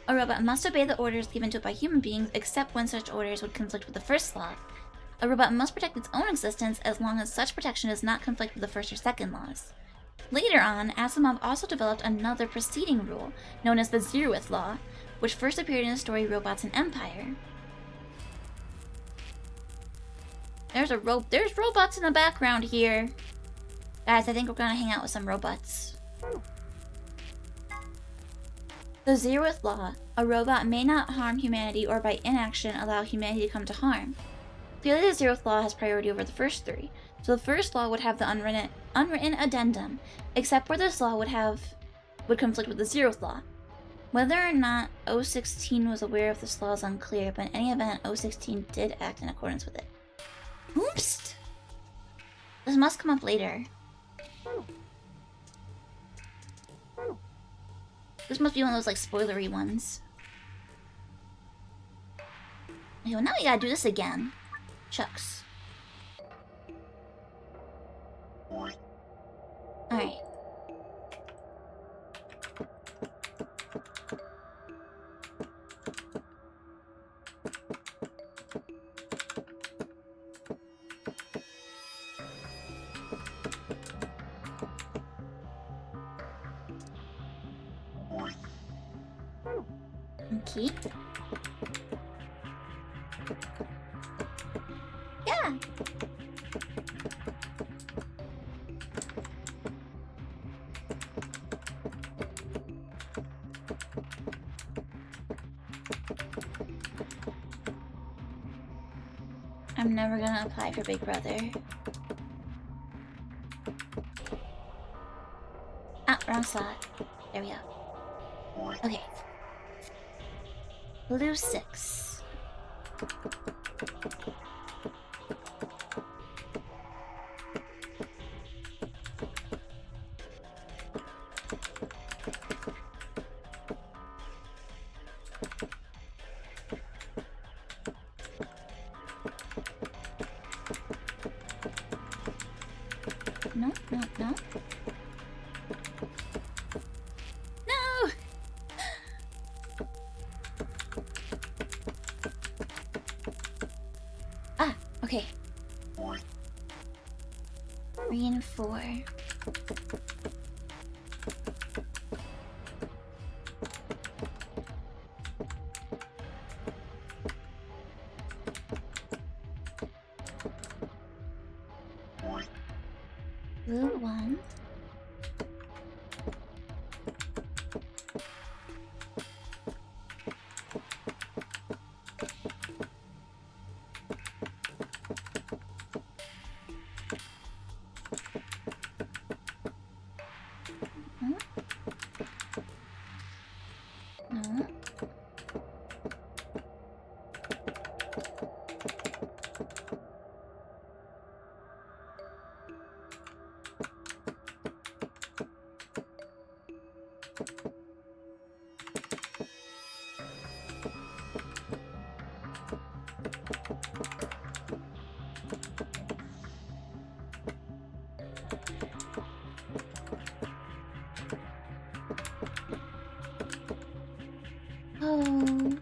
A robot must obey the orders given to it by human beings except when such orders would conflict with the first law. A robot must protect its own existence as long as such protection does not conflict with the first or second laws. Later on, Asimov also developed another preceding rule, known as the Zeroth Law, which first appeared in the story Robots and Empire. There's robots in the background here. Guys, I think we're gonna hang out with some robots. The Zeroth Law. A robot may not harm humanity or by inaction allow humanity to come to harm. Clearly the Zeroth Law has priority over the first 3, so the first law would have the unwritten addendum, except where this law would conflict with the Zeroth Law. Whether or not O16 was aware of this law is unclear, but in any event, O16 did act in accordance with it. Oops! This must come up later. This must be one of those, like, spoilery ones. Okay, well now we gotta do this again. Shucks. Alright. Okay. Yeah. I'm never gonna apply for Big Brother. Ah, wrong slot. There we go. Okay. Blue 6. No, no, no. No! Ah, okay. 3 and 4. Blue 1. No. Oh.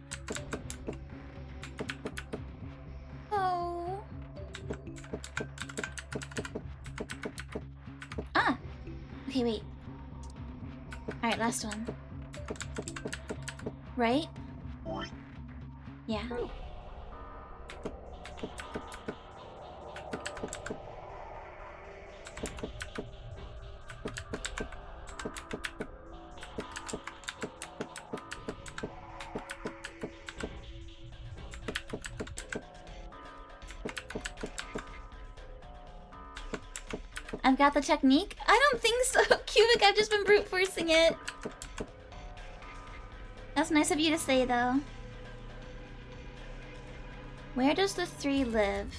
Oh. Ah. Okay, wait. Alright, last one. right? Yeah. I've got the technique? I don't think so, Cubic. I've just been brute forcing it. That's nice of you to say, though. Where does the 3 live?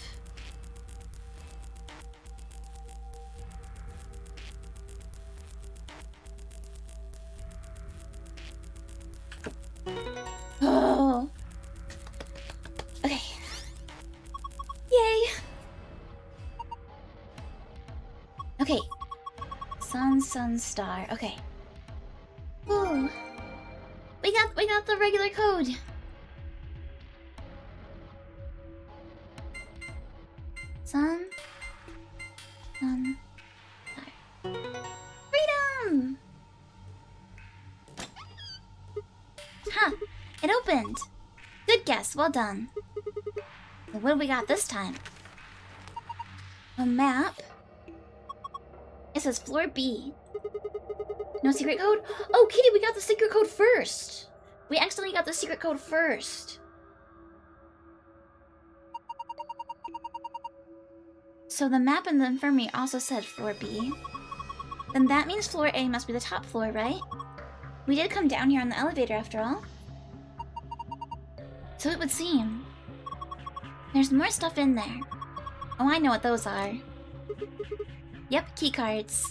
Oh. Okay. Yay. Okay. Sun, star. Okay. Ooh. We got the regular code. Sun, star. Freedom! Huh. It opened. Good guess. Well done. So what do we got this time? A map. It says floor B. No secret code? Okay, we got the secret code first. We accidentally got the secret code first. So the map in the infirmary also said floor B. Then that means floor A must be the top floor, right? We did come down here on the elevator after all. So it would seem. There's more stuff in there. Oh, I know what those are. Yep, keycards.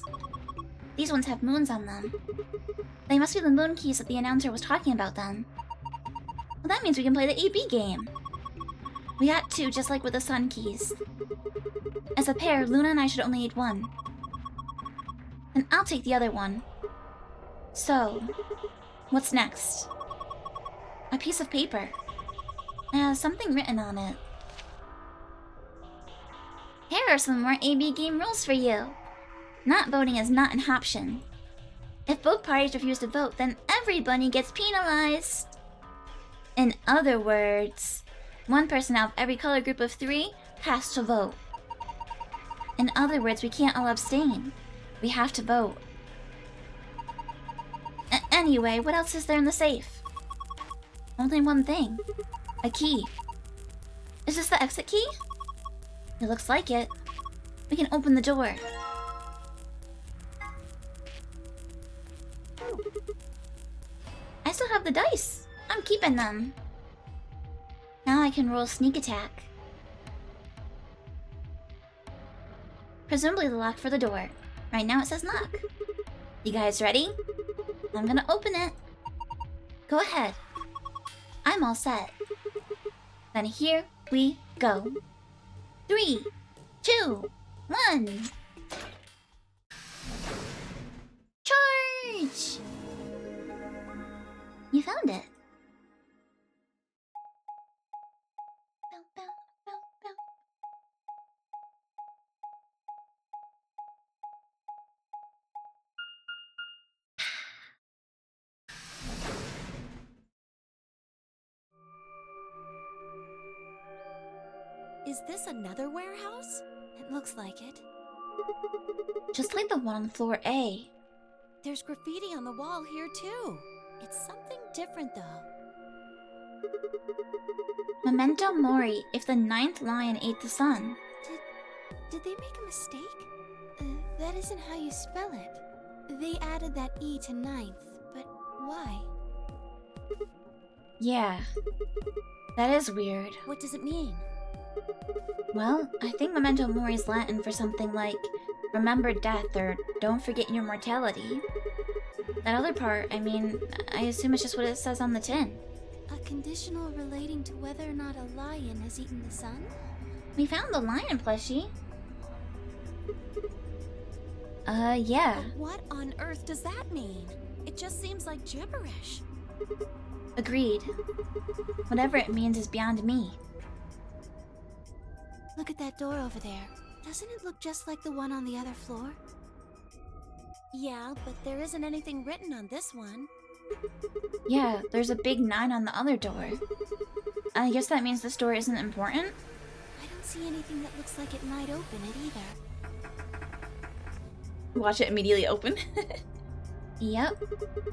These ones have moons on them. They must be the moon keys that the announcer was talking about then. Well, that means we can play the AB game. We got 2, just like with the sun keys. As a pair, Luna and I should only need 1. And I'll take the other one. So, what's next? A piece of paper. It has something written on it. Here are some more AB game rules for you. Not voting is not an option. If both parties refuse to vote, then everybody gets penalized. In other words, one person out of every color group of 3 has to vote. In other words, we can't all abstain. We have to vote. Anyway, what else is there in the safe? Only one thing. A key. Is this the exit key? It looks like it. We can open the door. I still have the dice. I'm keeping them. Now I can roll sneak attack. Presumably the lock for the door. Right now it says knock. You guys ready? I'm gonna open it. Go ahead. I'm all set. Then here we go. 3, 2, 1. Charge! You found it. Bow, bow, bow, bow. Is this another warehouse? It looks like it. Just like the one on floor A. There's graffiti on the wall here too. It's something different though. Memento mori, if the 9th lion ate the sun. Did they make a mistake? That isn't how you spell it. They added that E to 9th, but why? Yeah. That is weird. What does it mean? Well, I think memento mori is Latin for something like remember death or don't forget your mortality. That other part, I mean, I assume it's just what it says on the tin. A conditional relating to whether or not a lion has eaten the sun? We found the lion plushie. Yeah. But what on earth does that mean? It just seems like gibberish. Agreed. Whatever it means is beyond me. Look at that door over there. Doesn't it look just like the one on the other floor? Yeah, but there isn't anything written on this one. Yeah, there's a big 9 on the other door. I guess that means this door isn't important? I don't see anything that looks like it might open it either. Watch it immediately open. Yep.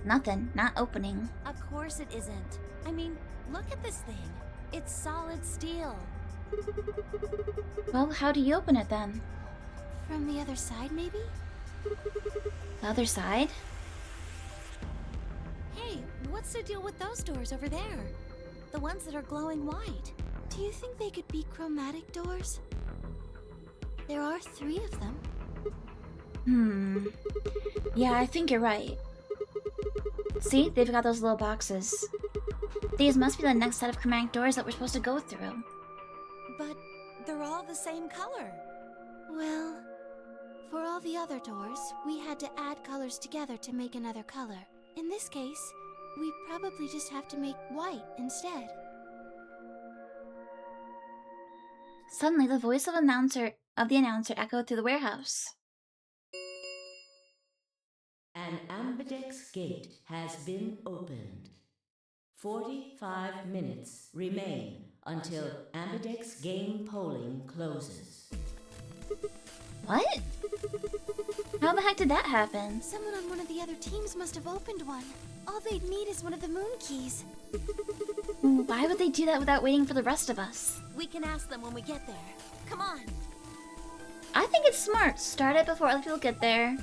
Nothing. Not opening. Of course it isn't. I mean, look at this thing. It's solid steel. Well, how do you open it then? From the other side, maybe? The other side? Hey, what's the deal with those doors over there? The ones that are glowing white. Do you think they could be chromatic doors? There are 3 of them. Yeah, I think you're right. See? They've got those little boxes. These must be the next set of chromatic doors that we're supposed to go through. But they're all the same color. Well, for all the other doors, we had to add colors together to make another color. In this case, we probably just have to make white instead. Suddenly, the voice of the announcer echoed through the warehouse. An ambidex gate has been opened. 45 minutes remain until ambidex game polling closes. What? How the heck did that happen? Someone on one of the other teams must have opened one. All they'd need is one of the moon keys. Why would they do that without waiting for the rest of us? We can ask them when we get there. Come on. I think it's smart. Start it before other people get there.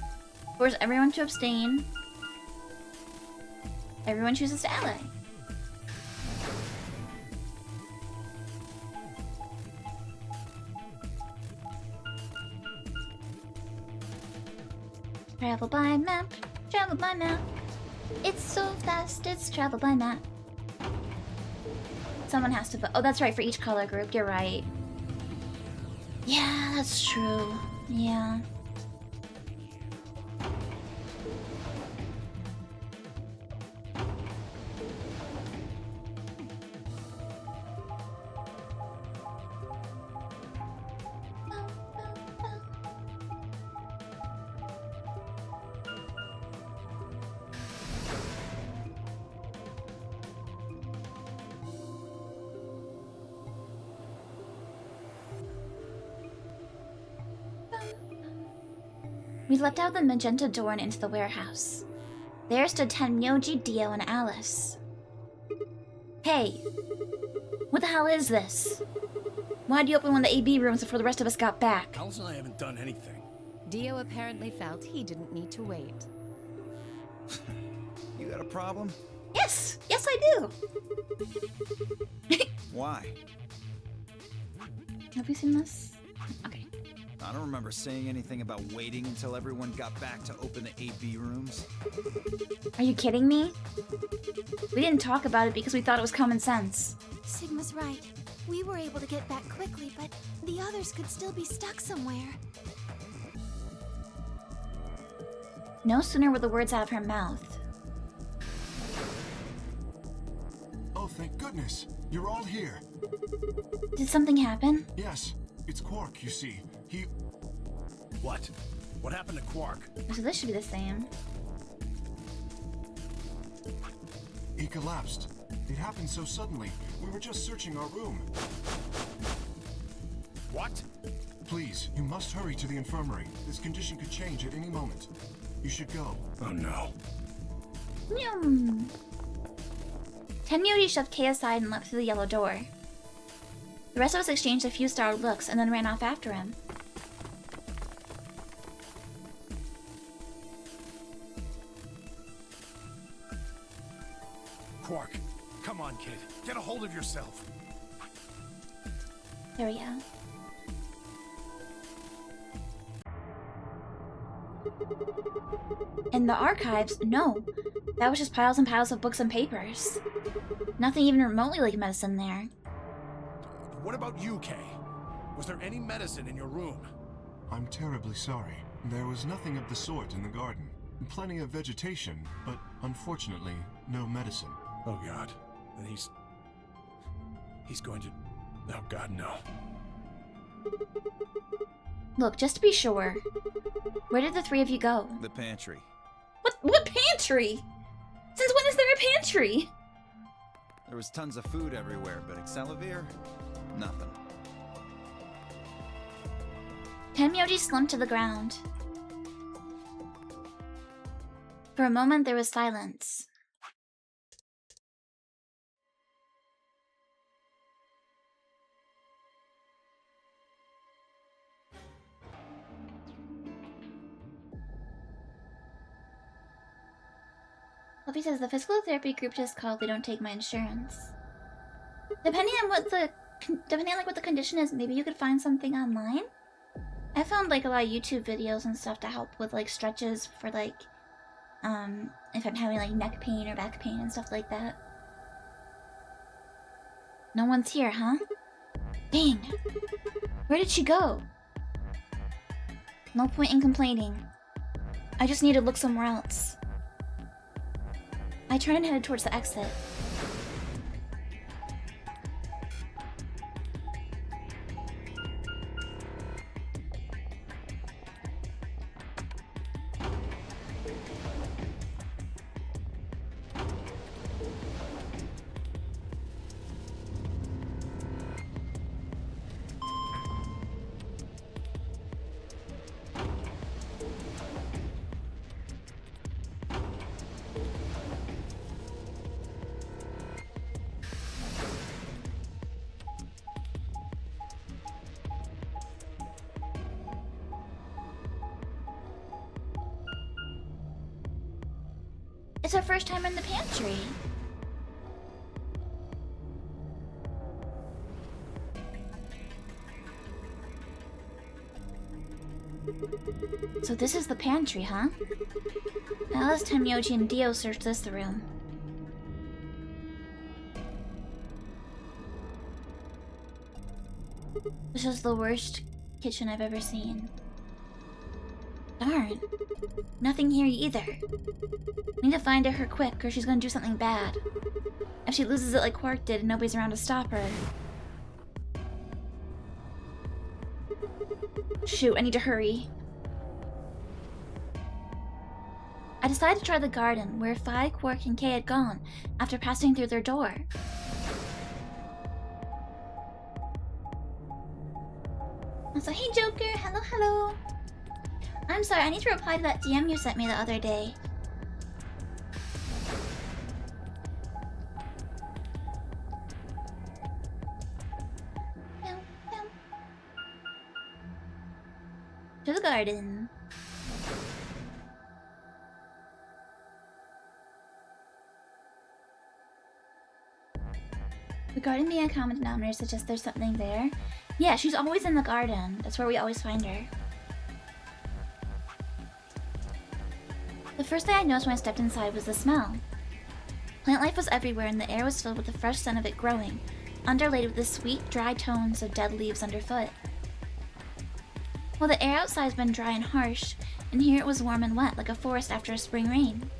Force everyone to abstain. Everyone chooses to ally. Travel by map, travel by map. It's so fast, it's travel by map. Someone has to vote. Oh, that's right, for each color group, you're right. Yeah, that's true. Yeah. We leapt out the magenta door and into the warehouse. There stood Tenmyoji, Dio, and Alice. Hey! What the hell is this? Why'd you open one of the AB rooms before the rest of us got back? Alice and I haven't done anything. Dio apparently felt he didn't need to wait. You got a problem? Yes! Yes, I do! Why? Have you seen this? Okay. I don't remember saying anything about waiting until everyone got back to open the AB rooms. Are you kidding me? We didn't talk about it because we thought it was common sense. Sigma's right. We were able to get back quickly, but the others could still be stuck somewhere. No sooner were the words out of her mouth. Oh, thank goodness. You're all here. Did something happen? Yes, it's Quark, you see. He... What? What happened to Quark? So this should be the same. He collapsed. It happened so suddenly. We were just searching our room. What? Please, you must hurry to the infirmary. This condition could change at any moment. You should go. Oh no. Yum. Tenmyoji shoved Kay aside and leapt through the yellow door. The rest of us exchanged a few startled looks and then ran off after him. Quark, come on, kid. Get a hold of yourself. There we go. In the archives, no. That was just piles and piles of books and papers. Nothing even remotely like medicine there. What about you, Kay? Was there any medicine in your room? I'm terribly sorry. There was nothing of the sort in the garden. Plenty of vegetation, but unfortunately, no medicine. Oh God. Then he's going to... Oh God, no. Look, just to be sure, where did the 3 of you go? The pantry. What pantry? Since when is there a pantry? There was tons of food everywhere, but Excelivir? Nothing. Tenmyoji slumped to the ground. For a moment, there was silence. Fluffy says the physical therapy group just called. They don't take my insurance. Depending on what the condition is, maybe you could find something online. I found like a lot of YouTube videos and stuff to help with like stretches for like if I'm having like neck pain or back pain and stuff like that. No one's here, huh? Dang. Where did she go? No point in complaining. I just need to look somewhere else. I turned and headed towards the exit. It's our first time in the pantry. So this is the pantry, huh? Now last time Yoji and Dio searched this room. This is the worst kitchen I've ever seen. Darn. Nothing here either. Need to find her quick or she's gonna do something bad. If she loses it like Quark did and nobody's around to stop her. Shoot, I need to hurry. I decided to try the garden, where Phi, Quark, and Kay had gone after passing through their door. So, hey Joker, hello, hello. I'm sorry, I need to reply to that DM you sent me the other day. To the garden. The garden being a common denominator suggests there's something there. Yeah, she's always in the garden. That's where we always find her. The first thing I noticed when I stepped inside was the smell. Plant life was everywhere and the air was filled with the fresh scent of it growing, underlaid with the sweet, dry tones of dead leaves underfoot. Well, the air outside has been dry and harsh, and here it was warm and wet, like a forest after a spring rain.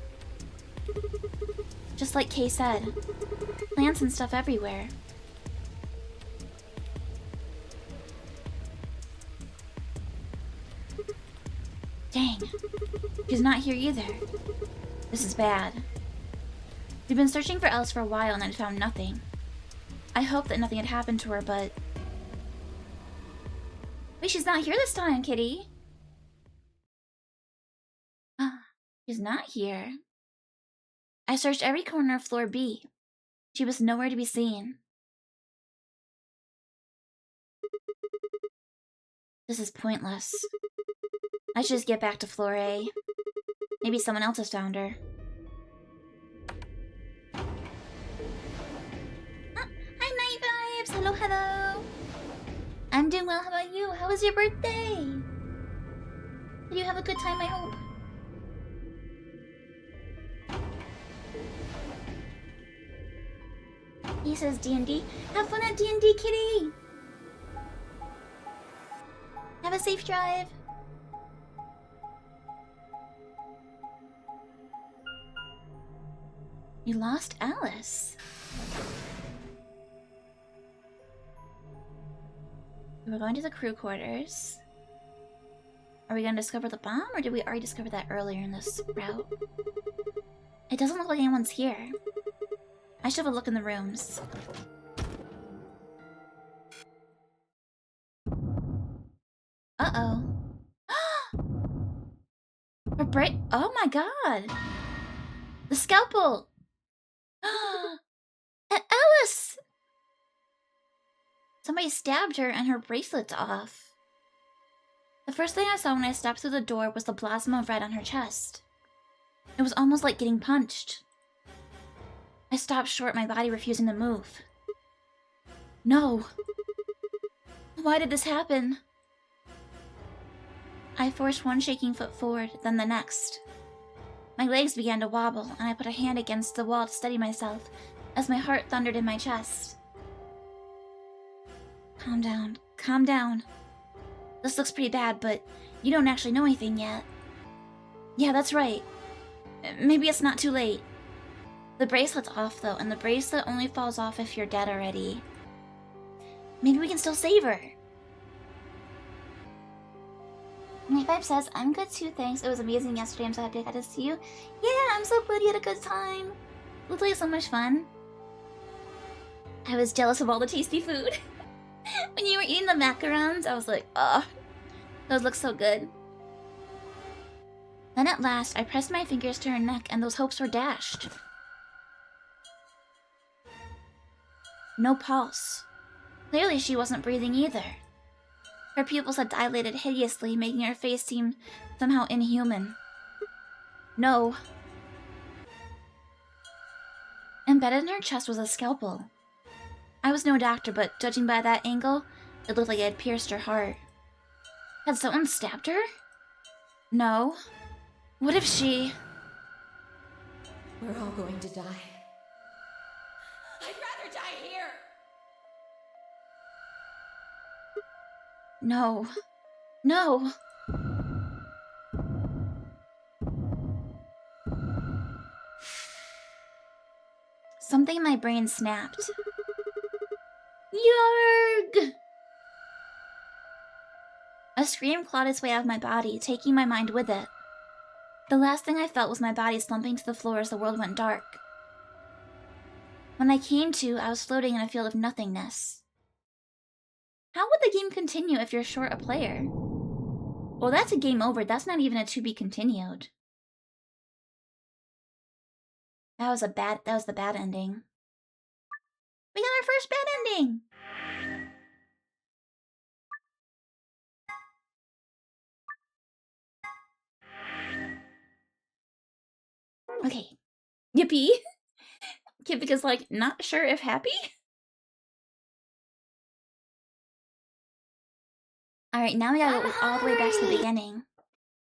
Just like Kay said, plants and stuff everywhere. Dang, she's not here either. This is bad. We've been searching for Alice for a while and had found nothing. I hoped that nothing had happened to her, but... Wait, she's not here this time, kitty. She's not here. I searched every corner of floor B. She was nowhere to be seen. This is pointless. I should just get back to floor A. Maybe someone else has found her. Hi, Night Vibes! Hello, hello! I'm doing well, how about you? How was your birthday? Did you have a good time, I hope? He says D&D. Have fun at D&D, kitty! Have a safe drive. You lost Alice. We're going to the crew quarters. Are we going to discover the bomb, or did we already discover that earlier in this route? It doesn't look like anyone's here. I should have a look in the rooms. Uh-oh. Her brain. Oh my god! The scalpel! Alice! Somebody stabbed her and her bracelet's off. The first thing I saw when I stepped through the door was the blossom of red on her chest. It was almost like getting punched. I stopped short, my body refusing to move. No! Why did this happen? I forced one shaking foot forward, then the next. My legs began to wobble, and I put a hand against the wall to steady myself as my heart thundered in my chest. Calm down, calm down. This looks pretty bad, but you don't actually know anything yet. Yeah, that's right. Maybe it's not too late. The bracelet's off, though, and the bracelet only falls off if you're dead already. Maybe we can still save her. My vibe says, I'm good too, thanks. It was amazing yesterday. I'm so happy I got to see you. Yeah, I'm so glad you had a good time. It looked like so much fun. I was jealous of all the tasty food. When you were eating the macarons, I was like, oh, those look so good. Then at last, I pressed my fingers to her neck and those hopes were dashed. No pulse. Clearly she wasn't breathing either. Her pupils had dilated hideously, making her face seem somehow inhuman. No. Embedded in her chest was a scalpel. I was no doctor, but judging by that angle, it looked like it had pierced her heart. Had someone stabbed her? No. What if she... We're all going to die. I'd rather die here! No. No. Something in my brain snapped. Yarg! A scream clawed its way out of my body, taking my mind with it. The last thing I felt was my body slumping to the floor as the world went dark. When I came to, I was floating in a field of nothingness. How would the game continue if you're short a player? Well, that's a game over. That's not even a to be continued. That was the bad ending. We got our first bad ending! Okay. Yippee! Kipika's like, not sure if happy? Alright, now we gotta go all the way back to the beginning.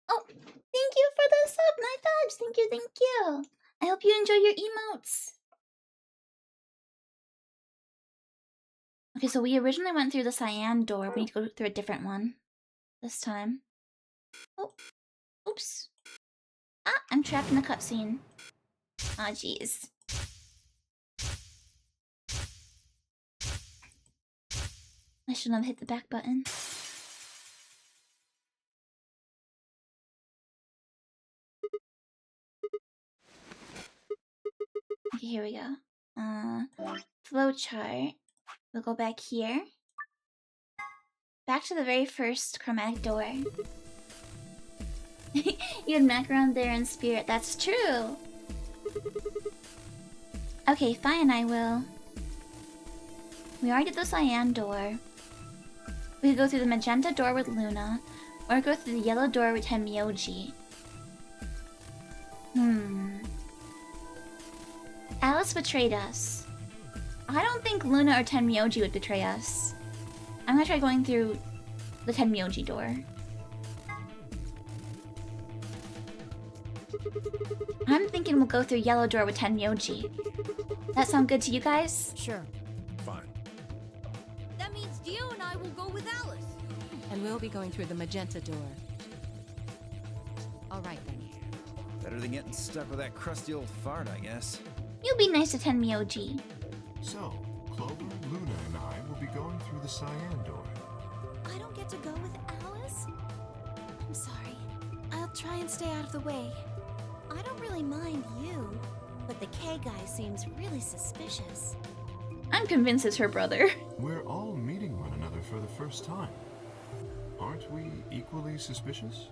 Oh, thank you for the sub, 9 vibes! Thank you, thank you! I hope you enjoy your emotes! Okay, so we originally went through the cyan door. We need to go through a different one. This time. Oh, oops. Ah, I'm trapped in the cutscene. Aw, jeez. I shouldn't have hit the back button. Okay, here we go. Flowchart. We'll go back here. Back to the very first chromatic door. You had macaron there in spirit. That's true. Okay, fine, I will. We already did the cyan door. We could go through the magenta door with Luna, or go through the yellow door with Tenmyoji. Alice betrayed us. I don't think Luna or Tenmyoji would betray us. I'm gonna try going through the Tenmyoji door. I'm thinking we'll go through yellow door with Tenmyoji. That sound good to you guys? Sure. Fine. That means you and I will go with Alice. And we'll be going through the magenta door. All right, then. Better than getting stuck with that crusty old fart, I guess. You be nice to Tenmyoji. So, Clover, Luna, and I will be going through the cyan door. I don't get to go with Alice? I'm sorry. I'll try and stay out of the way. I don't really mind you. But the K guy seems really suspicious. I'm convinced it's her brother. We're all meeting one another for the first time. Aren't we equally suspicious?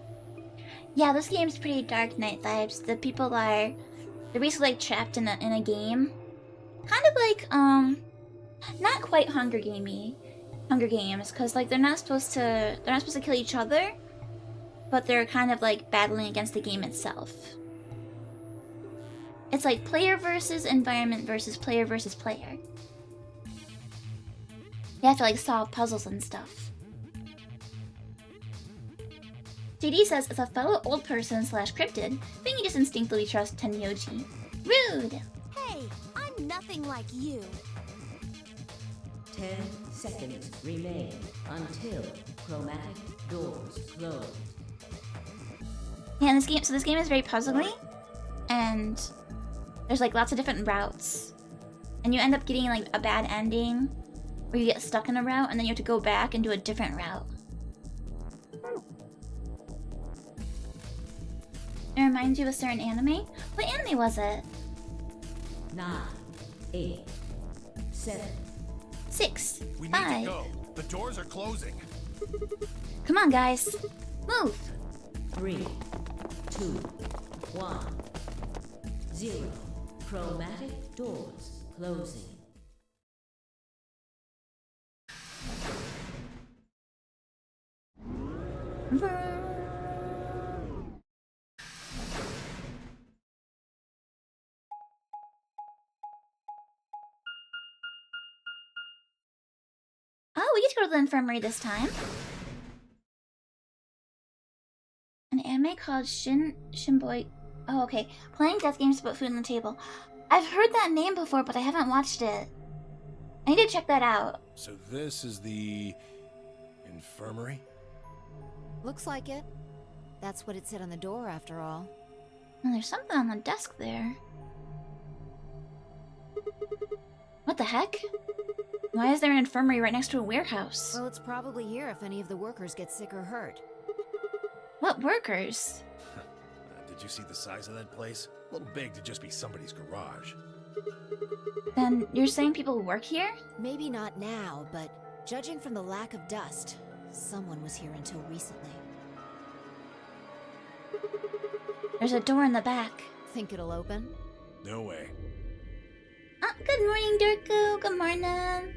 Yeah, this game's pretty Dark Knight vibes. The people are... They're basically like trapped in a game. Kind of like, not quite Hunger Games, because like they're not supposed to kill each other, but they're kind of like battling against the game itself. It's like player versus environment versus player versus player. You have to like solve puzzles and stuff. JD says, as a fellow old person / cryptid, Fangy just instinctively trusts Tenyoji. Rude! Hey, I'm nothing like you. 10 seconds remain until chromatic doors close. Yeah, and this game is very puzzly, and there's like lots of different routes, and you end up getting like a bad ending, where you get stuck in a route, and then you have to go back and do a different route. It reminds you of a certain anime? What anime was it? 9, 8, 7. 6, We need 5. to go. The doors are closing. Come on, guys. Move. 3, 2, 1, 0. Chromatic doors closing. Oh, we get to go to the infirmary this time. An anime called Shinboy. Oh, okay. Playing death games to put food on the table. I've heard that name before, but I haven't watched it. I need to check that out. So this is the infirmary? Looks like it. That's what it said on the door, after all. Oh, there's something on the desk there. What the heck? Why is there an infirmary right next to a warehouse? Well, it's probably here if any of the workers get sick or hurt. What workers? Did you see the size of that place? A little big to just be somebody's garage. Then you're saying people work here? Maybe not now, but judging from the lack of dust, someone was here until recently. There's a door in the back. Think it'll open? No way. Oh, good morning, Durko. Good morning.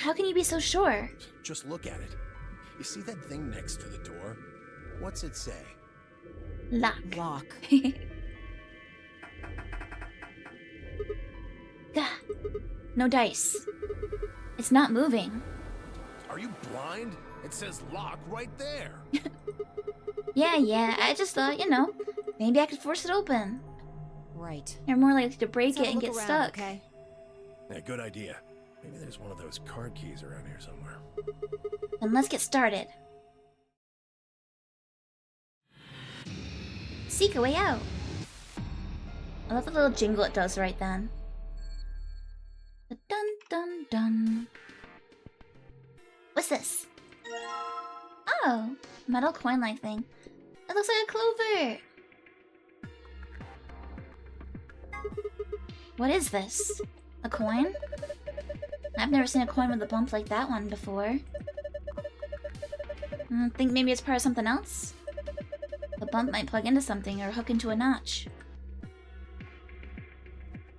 How can you be so sure? Just look at it. You see that thing next to the door? What's it say? Lock. Lock. Gah. No dice. It's not moving. Are you blind? It says lock right there. Yeah, I just thought, maybe I could force it open. Right. You're more likely to break Let's it have and a get look around, stuck. Okay. Yeah, good idea. Maybe there's one of those card keys around here somewhere. Then let's get started. Seek a way out. I love the little jingle it does right then. Dun dun dun. What's this? Oh, metal coin-like thing. It looks like a clover. What is this? A coin? I've never seen a coin with a bump like that one before. Think maybe it's part of something else? The bump might plug into something or hook into a notch.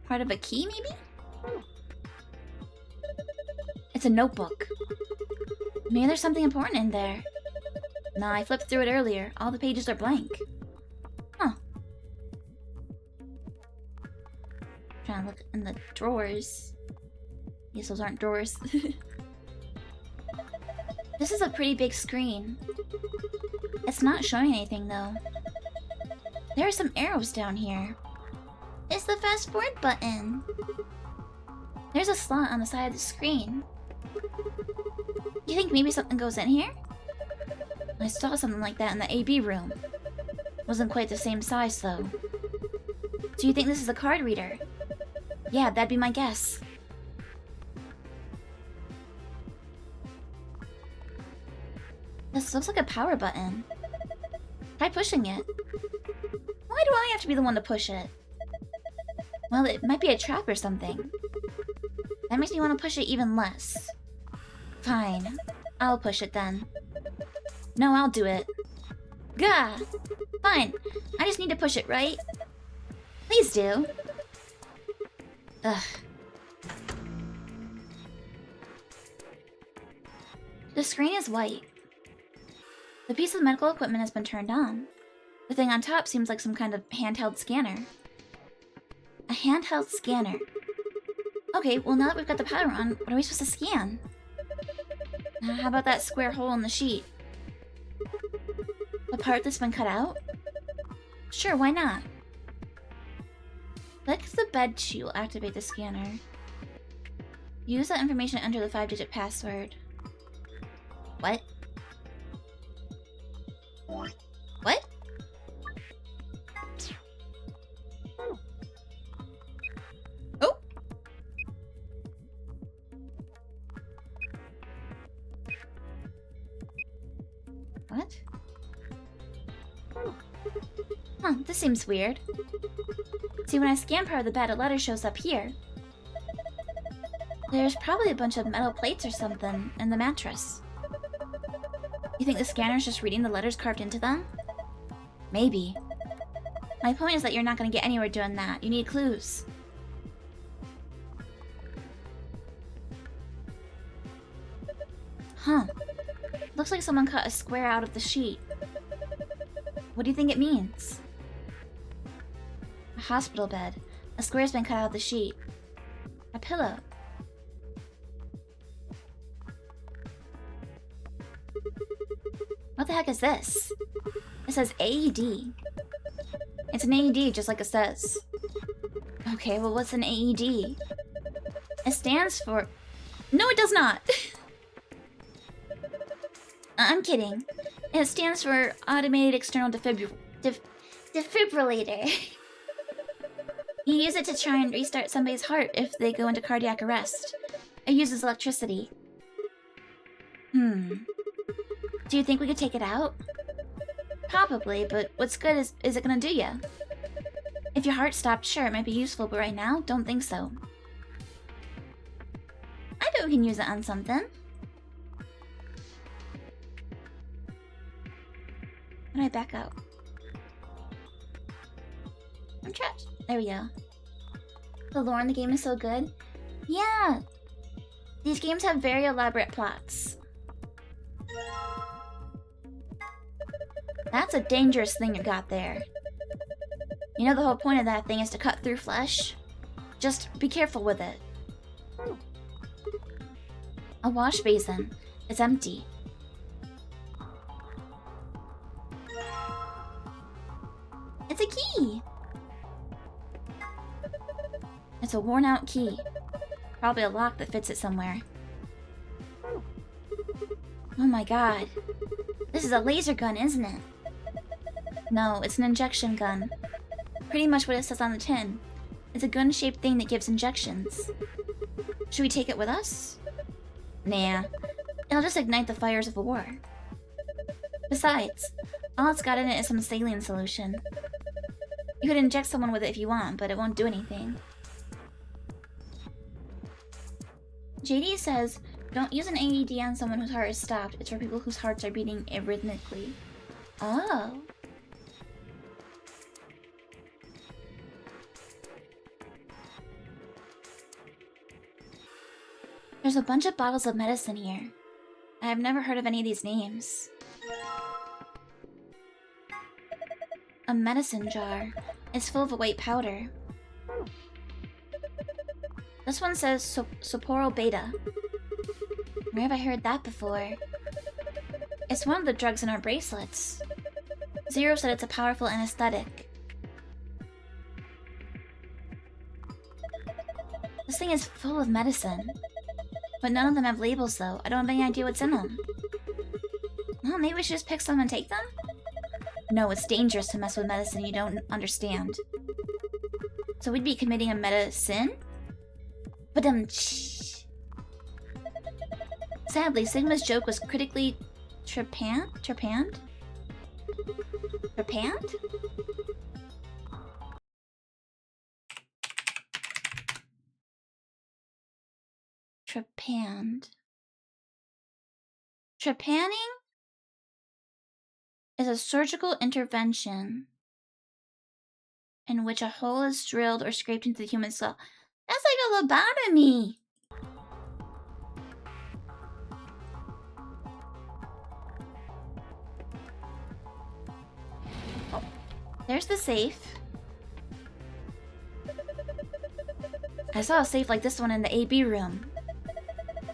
Part of a key, maybe? It's a notebook. Maybe there's something important in there. Nah, I flipped through it earlier. All the pages are blank. Huh. Trying to look in the drawers. Yes, those aren't drawers. This is a pretty big screen. It's not showing anything, though. There are some arrows down here. It's the fast forward button. There's a slot on the side of the screen. Do you think maybe something goes in here? I saw something like that in the AB room. Wasn't quite the same size, though. Do you think this is a card reader? Yeah, that'd be my guess. This looks like a power button. Try pushing it. Why do I have to be the one to push it? Well, it might be a trap or something. That makes me want to push it even less. Fine. I'll push it then. No, I'll do it. Gah! Fine. I just need to push it, right? Please do. Ugh. The screen is white. The piece of medical equipment has been turned on. The thing on top seems like some kind of handheld scanner. A handheld scanner. Okay, well now that we've got the power on, what are we supposed to scan? How about that square hole in the sheet? The part that's been cut out? Sure, why not? Click the bed sheet will activate the scanner. Use that information to enter the 5-digit password. What? What? Oh! What? Huh, this seems weird. See, when I scan part of the bed, a letter shows up here. There's probably a bunch of metal plates or something in the mattress. You think the scanner's just reading the letters carved into them? Maybe. My point is that you're not going to get anywhere doing that. You need clues. Huh. Looks like someone cut a square out of the sheet. What do you think it means? A hospital bed. A square's been cut out of the sheet. A pillow. What the heck is this? It says AED. It's an AED, just like it says. Okay, well, what's an AED? It stands for... No, it does not! I'm kidding. It stands for Automated External Defibrillator. You use it to try and restart somebody's heart if they go into cardiac arrest. It uses electricity. Do you think we could take it out? Probably, but what's good is it gonna do ya? If your heart stopped, sure, it might be useful, but right now, don't think so. I bet we can use it on something. How do I back out? I'm trapped. There we go. The lore in the game is so good. Yeah! These games have very elaborate plots. That's a dangerous thing you got there. You know the whole point of that thing is to cut through flesh? Just be careful with it. A wash basin. It's empty. It's a key! It's a worn-out key. Probably a lock that fits it somewhere. Oh my god. This is a laser gun, isn't it? No, it's an injection gun. Pretty much what it says on the tin. It's a gun-shaped thing that gives injections. Should we take it with us? Nah. It'll just ignite the fires of a war. Besides, all it's got in it is some saline solution. You could inject someone with it if you want, but it won't do anything. JD says, don't use an AED on someone whose heart is stopped. It's for people whose hearts are beating arrhythmically. Oh. There's a bunch of bottles of medicine here. I've never heard of any of these names. A medicine jar. It's full of a white powder. This one says Sapporo Beta. Where have I heard that before? It's one of the drugs in our bracelets. Zero said it's a powerful anesthetic. This thing is full of medicine. But none of them have labels though. I don't have any idea what's in them. Well, maybe we should just pick some and take them? No, it's dangerous to mess with medicine you don't understand. So we'd be committing a meta-sin? But sadly, Sigma's joke was critically trepanned? Trepanned? Trepanned. Trepanning is a surgical intervention in which a hole is drilled or scraped into the human skull. That's like a lobotomy! Oh, there's the safe. I saw a safe like this one in the AB room.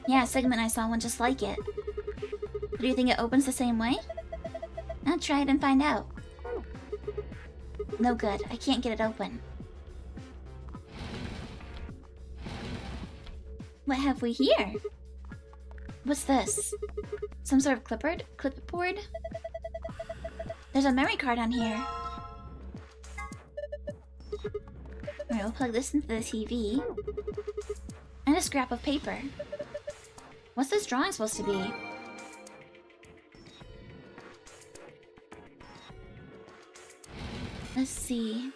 Yeah, Segment, I saw one just like it. Do you think it opens the same way? I'll try it and find out. No good. I can't get it open. What have we here? What's this? Some sort of clipboard? There's a memory card on here. Alright, we'll plug this into the TV. And a scrap of paper. What's this drawing supposed to be? Let's see.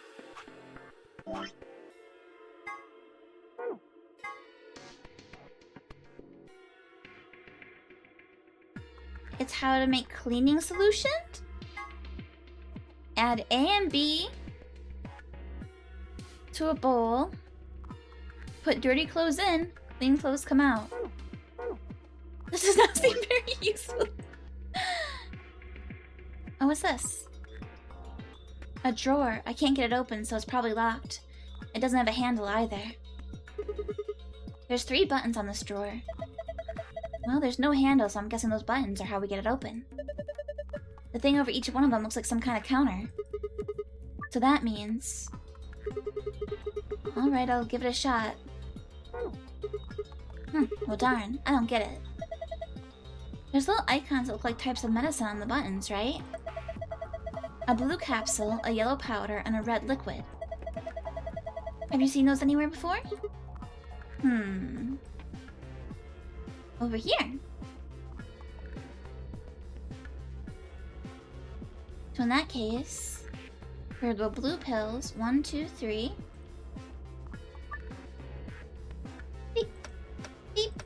It's how to make cleaning solution? Add A and B to a bowl. Put dirty clothes in, clean clothes come out. This does not seem very useful. Oh, what's this? A drawer. I can't get it open, so it's probably locked. It doesn't have a handle either. There's 3 buttons on this drawer. Well, there's no handle, so I'm guessing those buttons are how we get it open. The thing over each one of them looks like some kind of counter. So that means... Alright, I'll give it a shot. Well darn, I don't get it. There's little icons that look like types of medicine on the buttons, right? A blue capsule, a yellow powder, and a red liquid. Have you seen those anywhere before? Over here. So in that case, for the blue pills, 1, 2, 3. Beep. Beep.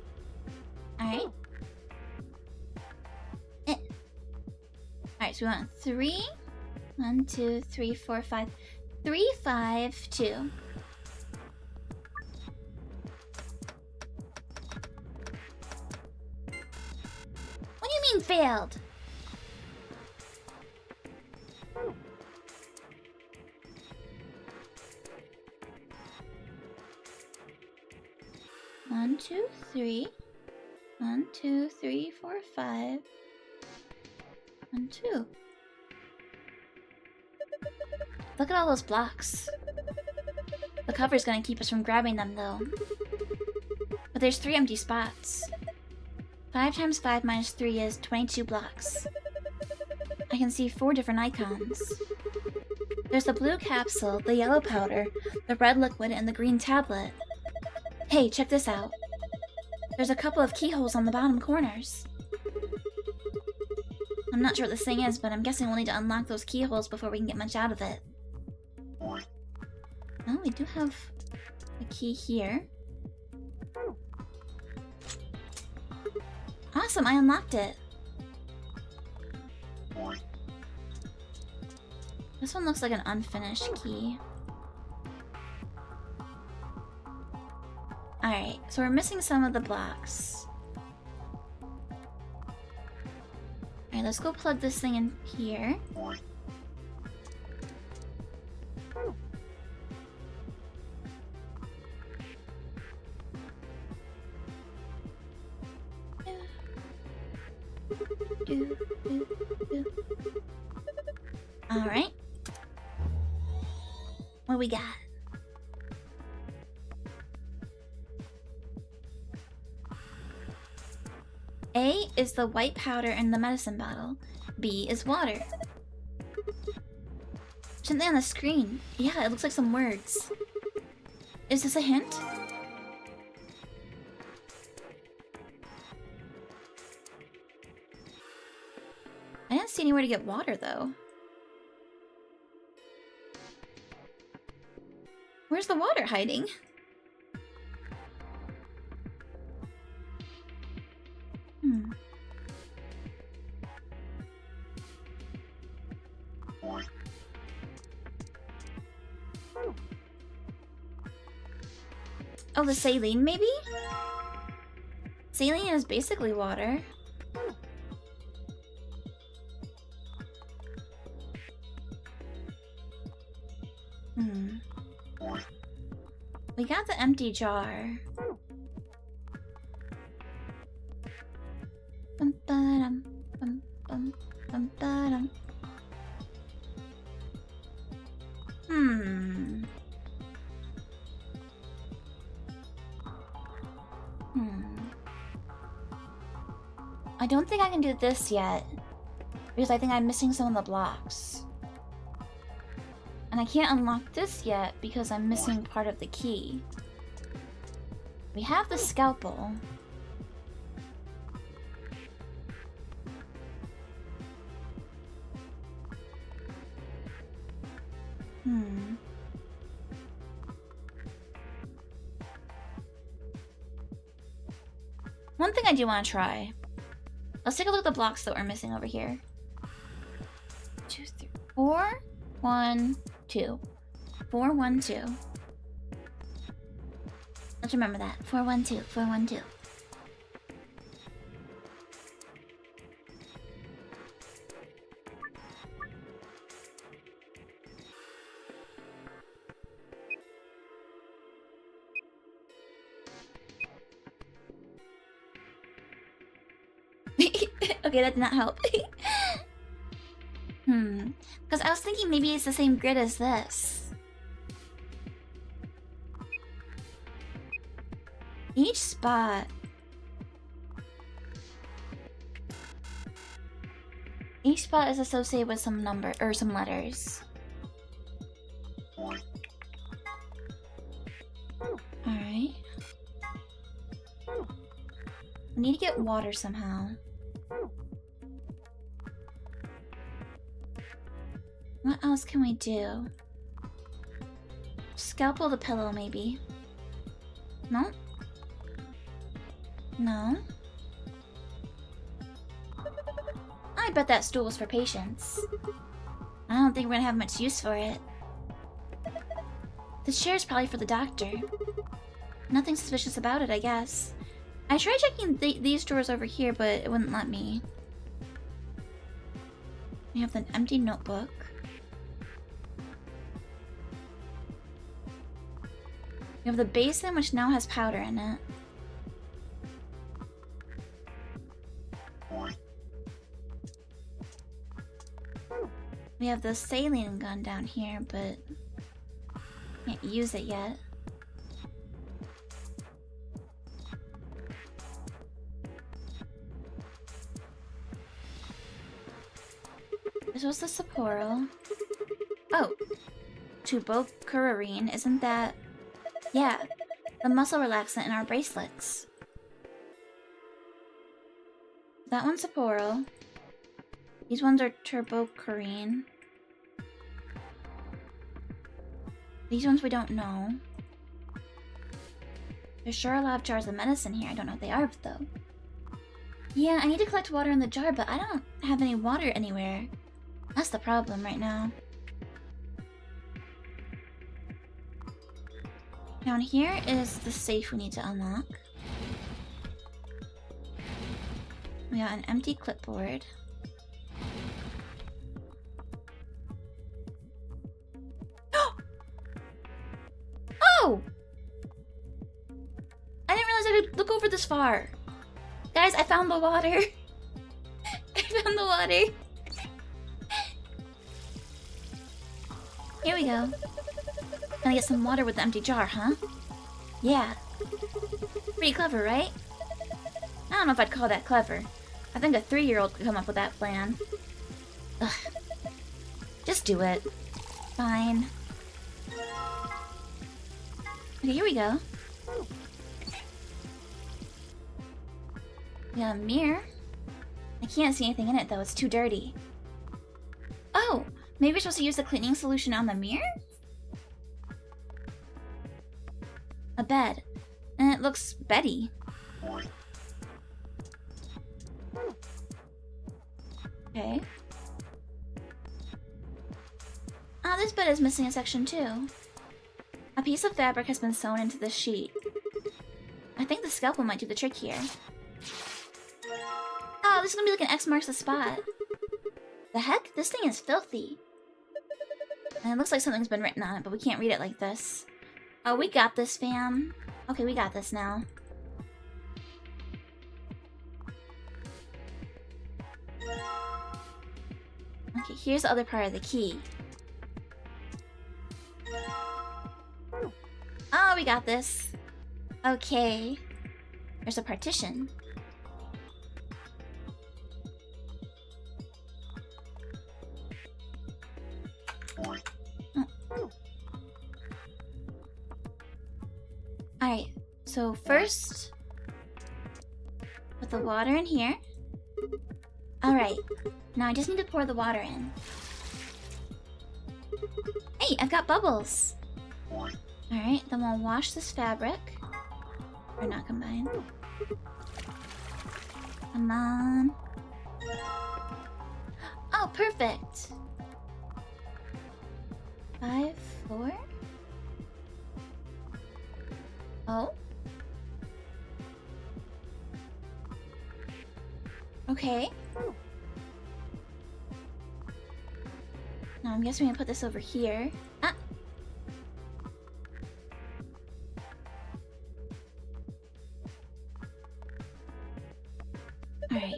Alright. Alright, so we want 3. 1, 2, 3, 4, 5. 3, 5, 2. What do you mean failed? One, 2, 3. 1, 2, 3, 4, 5. 1, 2. Look at all those blocks. The cover's gonna keep us from grabbing them, though. But there's 3 empty spots. 5 times 5 minus 3 is 22 blocks. I can see 4 different icons. There's the blue capsule, the yellow powder, the red liquid, and the green tablet. Hey, check this out. There's a couple of keyholes on the bottom corners. I'm not sure what this thing is, but I'm guessing we'll need to unlock those keyholes before we can get much out of it. Oh, we do have a key here. Awesome, I unlocked it. This one looks like an unfinished key. Alright, so we're missing some of the blocks. Alright, let's go plug this thing in here. Alright. What we got? A is the white powder in the medicine bottle. B is water. Something on the screen. Yeah, it looks like some words. Is this a hint? I didn't see anywhere to get water, though. Where's the water hiding? Oh, the saline, maybe? Saline is basically water. We got the empty jar. Bum, ba-dum, bum, bum, bum, ba-dum. I don't think I can do this yet, because I think I'm missing some of the blocks. And I can't unlock this yet because I'm missing part of the key. We have the scalpel. One thing I do want to try. Let's take a look at the blocks that we're missing over here. 2, 3, 4, 1, 2. 4, 1, 2. Let's remember that. 4, 1, 2. 4, 1, 2. Okay, that did not help. Because I was thinking maybe it's the same grid as this. Each spot is associated with some number or some letters. Alright. We need to get water somehow. What else can we do? Scalpel the pillow, maybe. No? No? I bet that stool was for patients. I don't think we're gonna have much use for it. The chair's probably for the doctor. Nothing suspicious about it, I guess. I tried checking these drawers over here, but it wouldn't let me. We have an empty notebook. We have the basin, which now has powder in it. We have the saline gun down here, but can't use it yet. This was the Sapporo. Oh, tubocurarine, isn't that? Yeah, the muscle relaxant in our bracelets. That one's Sapporo. These ones are turbocarine. These ones we don't know. There's sure a lot of jars of medicine here. I don't know what they are, though. Yeah, I need to collect water in the jar, but I don't have any water anywhere. That's the problem right now. Down here is the safe we need to unlock. We got an empty clipboard. Oh! I didn't realize I could look over this far. Guys, I found the water. I found the water. Here we go. Gonna get some water with the empty jar, huh? Yeah. Pretty clever, right? I don't know if I'd call that clever. I think a 3-year-old could come up with that plan. Ugh. Just do it. Fine. Okay, here we go. We got a mirror. I can't see anything in it though, it's too dirty. Oh! Maybe we're supposed to use the cleaning solution on the mirror? A bed. And it looks beddy. Okay. Ah, this bed is missing a section too. A piece of fabric has been sewn into the sheet. I think the scalpel might do the trick here. Oh, this is gonna be like an X marks the spot. The heck? This thing is filthy. And it looks like something's been written on it, but we can't read it like this. Oh, we got this, fam. Okay, we got this now. Okay, here's the other part of the key. Oh, we got this. Okay. There's a partition. Alright, so first, put the water in here. Alright, now I just need to pour the water in. Hey, I've got bubbles! Alright, then we'll wash this fabric. Or not combine. Come on. Oh, perfect! 5, 4. Oh? Okay. Now I'm guessing we can put this over here. Ah! Alright.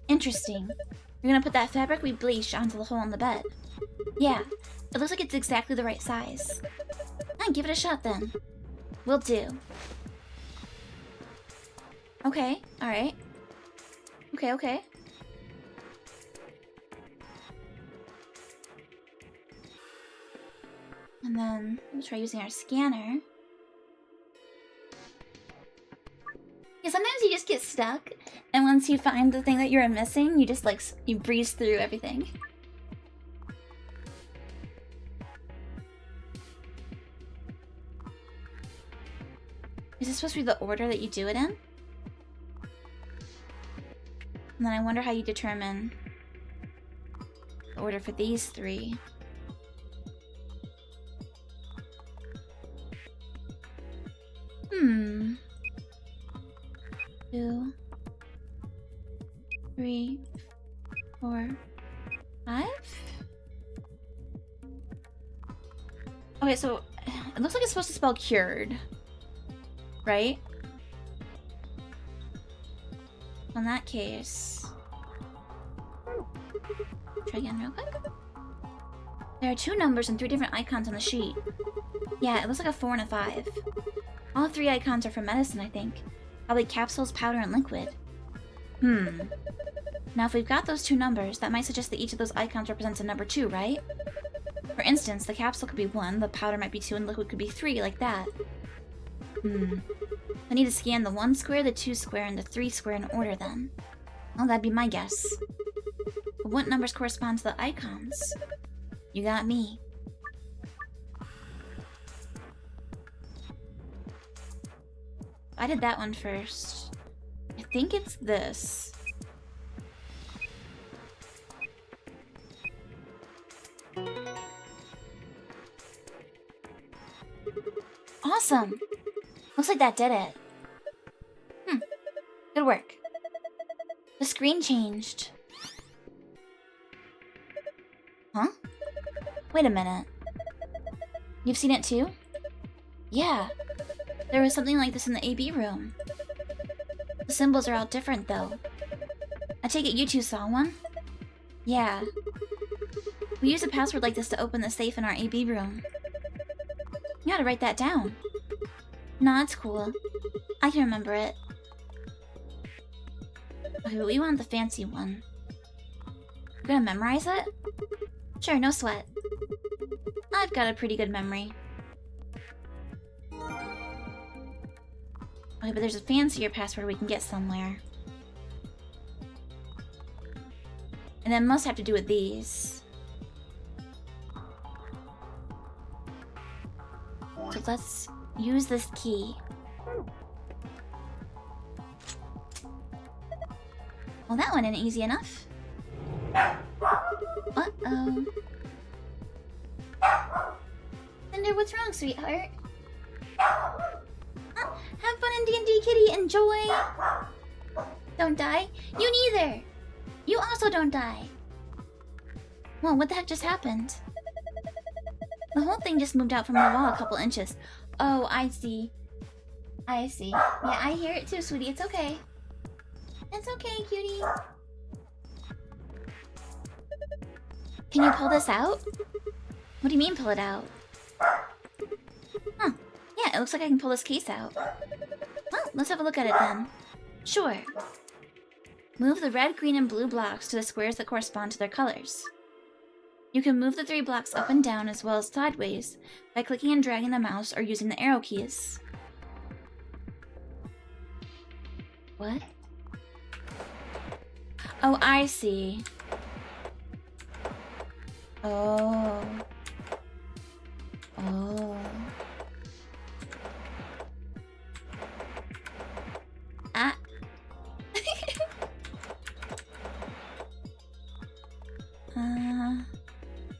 Interesting. We're gonna put that fabric we bleached onto the hole in the bed. Yeah. It looks like it's exactly the right size. Fine, give it a shot then. Will do. Okay, alright. Okay, okay. And then we'll try using our scanner. Yeah, sometimes you just get stuck, and once you find the thing that you're missing, you just like, you breeze through everything. Is this supposed to be the order that you do it in? And then I wonder how you determine the order for these 3. Hmm. 2, 3, 4, 5? Okay, so it looks like it's supposed to spell cured. Right? In that case... Try again real quick. There are 2 numbers and 3 different icons on the sheet. Yeah, it looks like a 4 and a 5. All 3 icons are for medicine, I think. Probably capsules, powder, and liquid. Now if we've got those 2 numbers, that might suggest that each of those icons represents a number 2, right? For instance, the capsule could be 1, the powder might be 2, and liquid could be 3, like that. I need to scan the 1 square, the 2 square, and the 3 square in order then. Well, that'd be my guess. But what numbers correspond to the icons? You got me. I did that one first. I think it's this. Awesome! Looks like that did it. Good work. The screen changed. Huh? Wait a minute. You've seen it too? Yeah. There was something like this in the AB room. The symbols are all different though. I take it you 2 saw one? Yeah. We used a password like this to open the safe in our AB room. You gotta write that down. Nah, it's cool. I can remember it. Okay, but we want the fancy one. We're gonna memorize it? Sure, no sweat. I've got a pretty good memory. Okay, but there's a fancier password we can get somewhere. And it must have to do with these. So let's use this key. Well, that went in easy enough. Uh-oh. Cinder, what's wrong, sweetheart? Have fun D&D, kitty. Enjoy. Don't die. You neither. You also don't die. Whoa, what the heck just happened? The whole thing just moved out from the wall a couple inches. Oh, I see. I see. Yeah, I hear it too, sweetie. It's okay. It's okay, cutie. Can you pull this out? What do you mean, pull it out? Huh. Yeah, it looks like I can pull this case out. Well, let's have a look at it then. Sure. Move the red, green, and blue blocks to the squares that correspond to their colors. You can move the 3 blocks up and down as well as sideways by clicking and dragging the mouse or using the arrow keys. What? Oh, I see. Oh. Oh. Ah.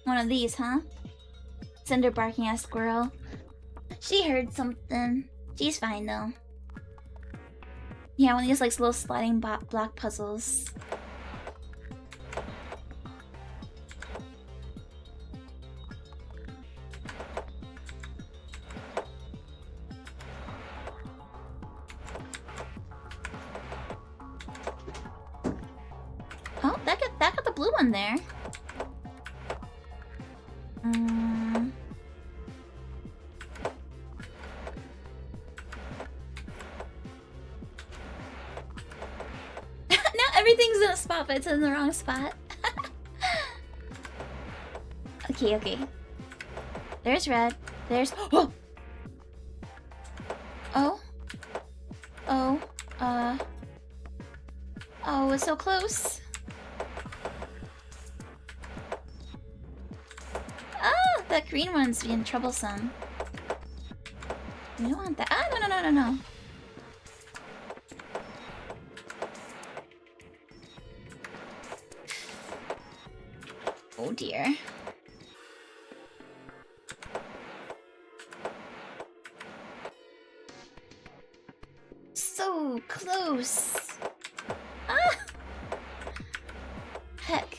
One of these, huh? Cinder barking at a squirrel. She heard something. She's fine though. Yeah, one of these like little sliding block puzzles. Oh, that got the blue one there. Now everything's in a spot, but it's in the wrong spot. Okay. There's red. There's oh. Oh, it's so close. Oh, that green one's being troublesome. We don't want that. Ah, no. Oh dear. So close. Ah! Heck.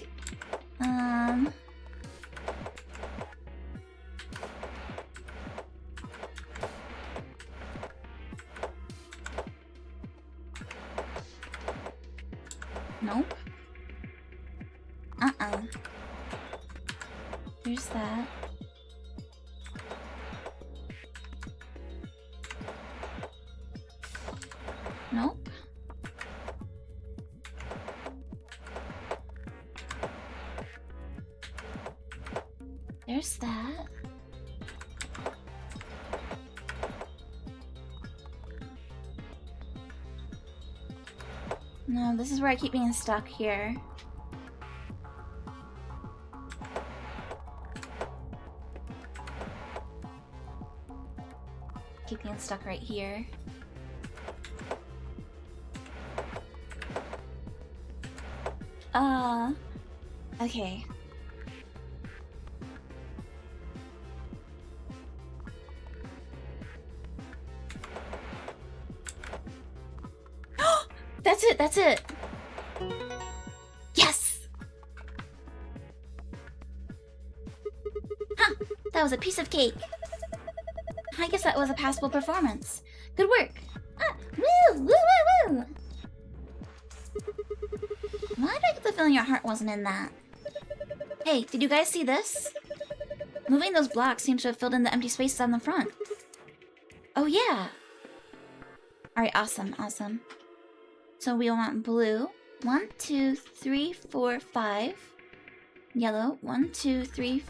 Nope. There's that. Nope. There's that. No, this is where I keep being stuck here. Keep being stuck right here. Okay. That's it. Yes! Huh, that was a piece of cake. I guess that was a passable performance. Good work. Woo! Why did I get the feeling your heart wasn't in that? Hey, did you guys see this? Moving those blocks seems to have filled in the empty spaces on the front. Oh yeah! Alright, awesome. So we want blue. 1, 2, 3, 4, 5. Yellow. 1, 2, 3,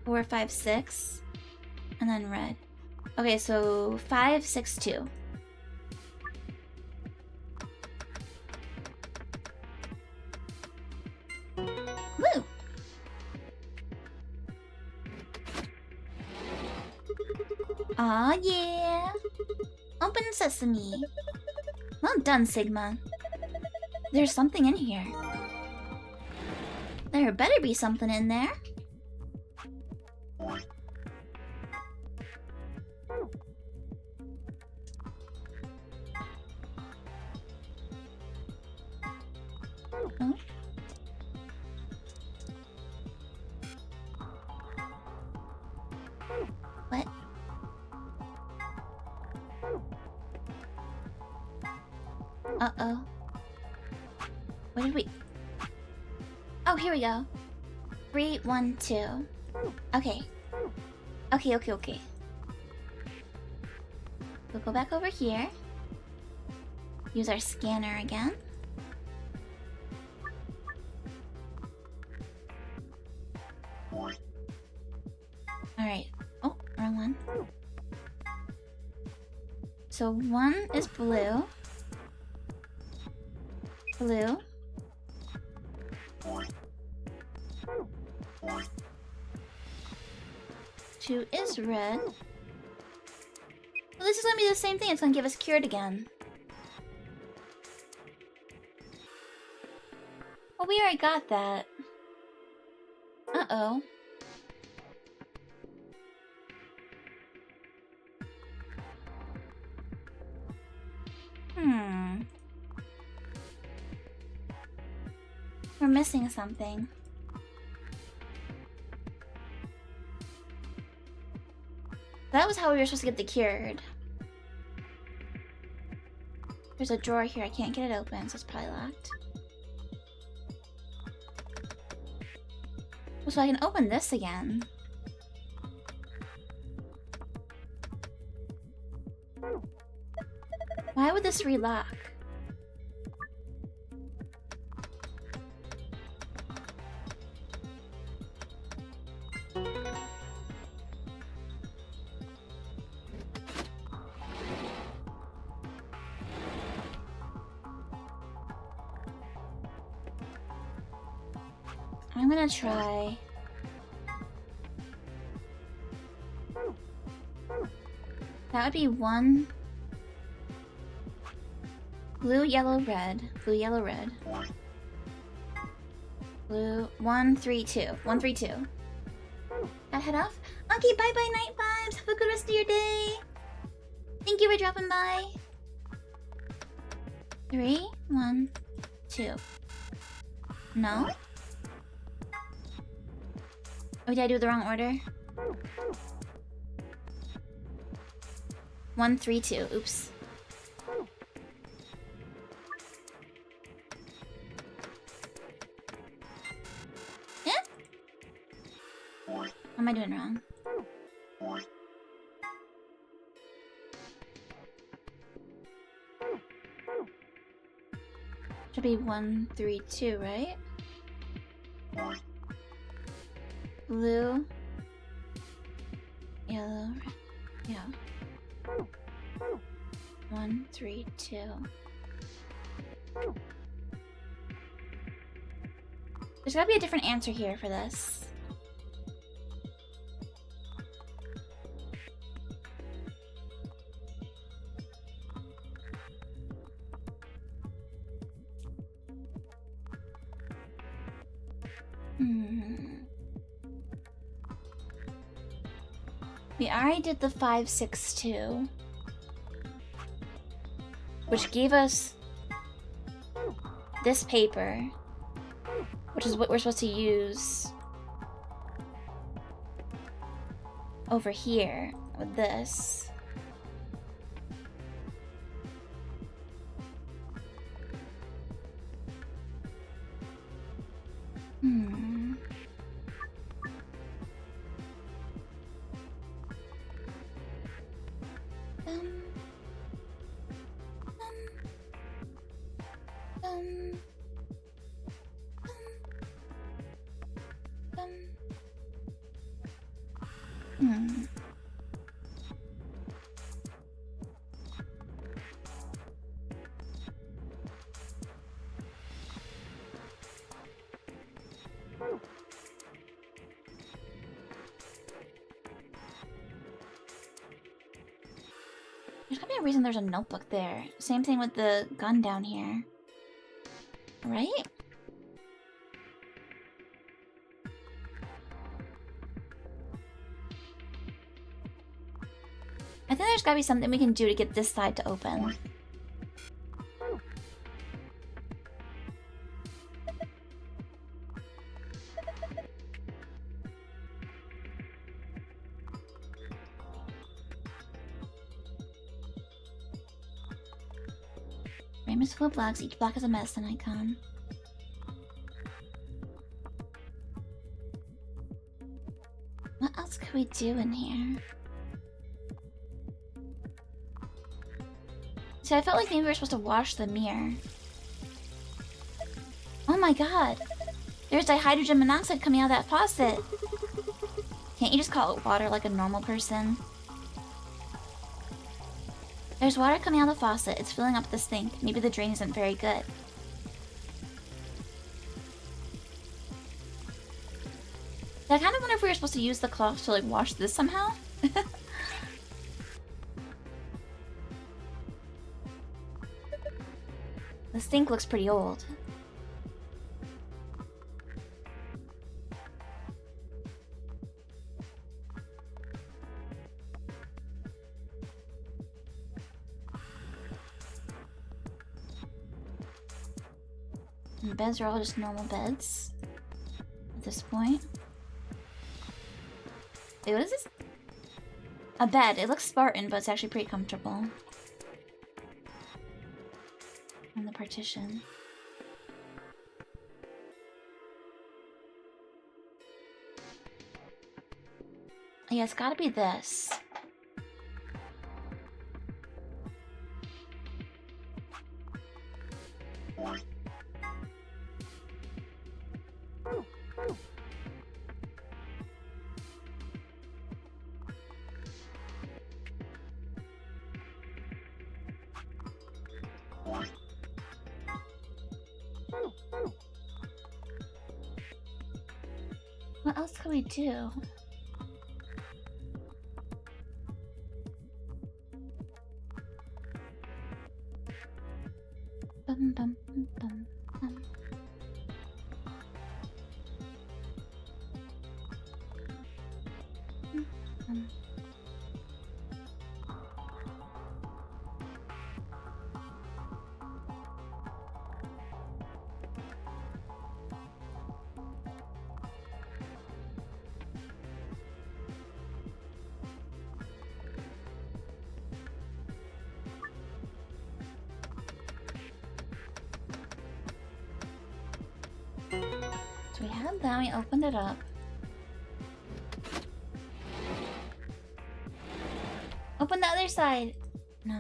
4, 5, 6. And then red. Okay, so 5, 6, 2. Woo! Aw, yeah! Open sesame. Well done, Sigma. There's something in here. There better be something in there. Uh-oh. What did we... Oh, here we go. 3, 1, 2. Okay. Okay. We'll go back over here. Use our scanner again. Alright. Oh, wrong one. So 1 is blue. Blue. 2 is red. Well, this is gonna be the same thing. It's gonna give us cured again. Oh, we already got that. Uh-oh. We're missing something. That was how we were supposed to get the cured. There's a drawer here. I can't get it open, so it's probably locked. Well, so I can open this again. Why would this relock? I'm gonna try... That would be 1... Blue, yellow, red. Blue, yellow, red. Blue... 1, 3, 2. 1, 3, 2. Gotta head off? Okay, bye-bye, Night Vibes! Have a good rest of your day! Thank you for dropping by! 3, 1, 2. No? Oh, did I do the wrong order? 1, 3, 2. Oops. Yeah? What am I doing wrong? Should be 1, 3, 2, right? Blue, yellow, red. Yeah. 1, 3, 2. There's gotta be a different answer here for this. We already did the 5, 6, 2, which gave us this paper, which is what we're supposed to use over here with this. There's gotta be a reason there's a notebook there. Same thing with the gun down here. Right? I think there's gotta be something we can do to get this side to open. Frame is full of blocks. Each block has a medicine icon. What else could we do in here? See, I felt like maybe we were supposed to wash the mirror. Oh my god! There's dihydrogen monoxide coming out of that faucet! Can't you just call it water like a normal person? There's water coming out of the faucet. It's filling up the sink. Maybe the drain isn't very good. I kind of wonder if we were supposed to use the cloth to like wash this somehow. The sink looks pretty old. And the beds are all just normal beds at this point. Wait, what is this? A bed. It looks Spartan, but it's actually pretty comfortable. And the partition. Yeah, it's gotta be this. What else could we do? Bum, bum, bum, bum, bum. So we had that, we opened it up. Open the other side! No.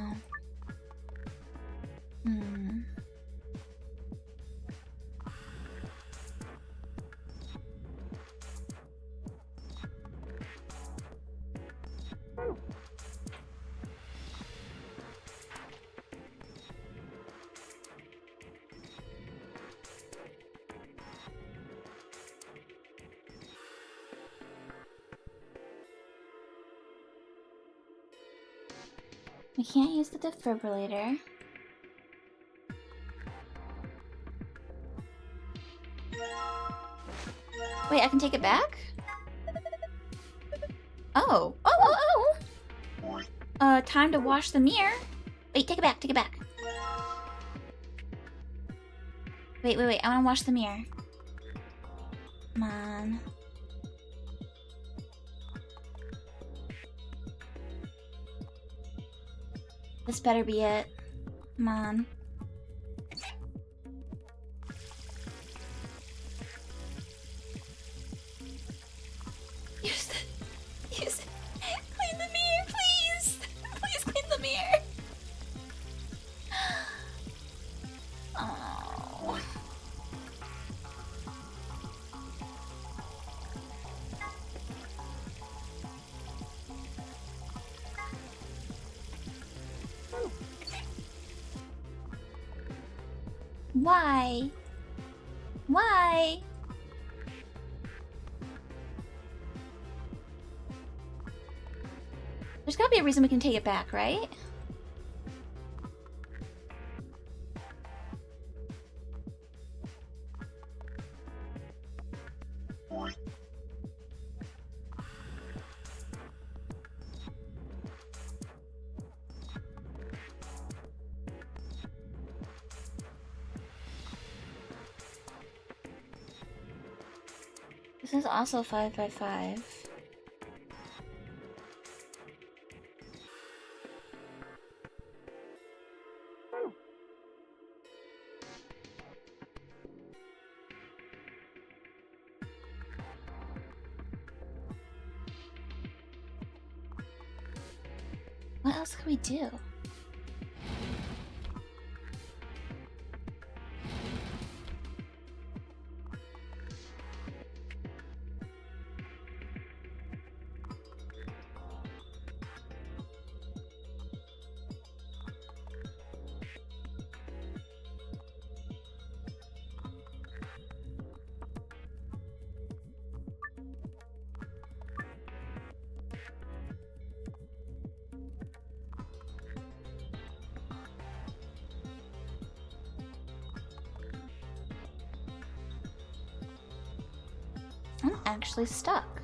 We can't use the defibrillator. Wait, I can take it back? Oh. Time to wash the mirror. Wait, take it back, take it back. Wait, I wanna wash the mirror. Come on. This better be it. Come on. Use it. Clean the mirror, please. Please clean the mirror. Oh. Why? Why? There's gotta be a reason we can take it back, right? This is also 5x5. else could we do? I'm actually stuck.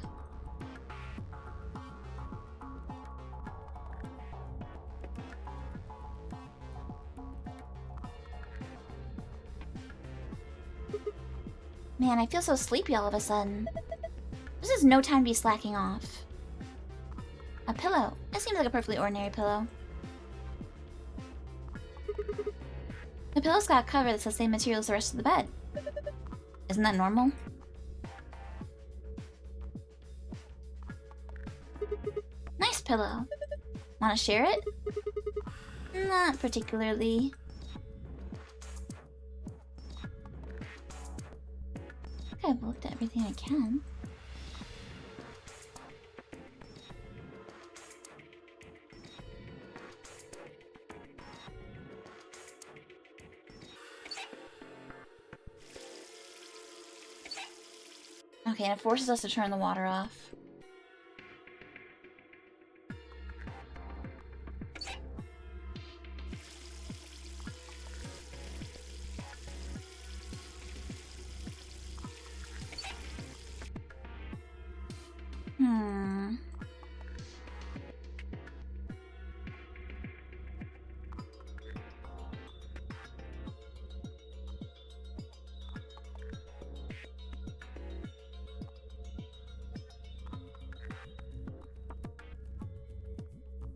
Man, I feel so sleepy all of a sudden. This is no time to be slacking off. A pillow. It seems like a perfectly ordinary pillow. The pillow's got a cover that's the same material as the rest of the bed. Isn't that normal? Nice pillow. Wanna share it? Not particularly. I think I've looked at everything I can. Okay, and it forces us to turn the water off.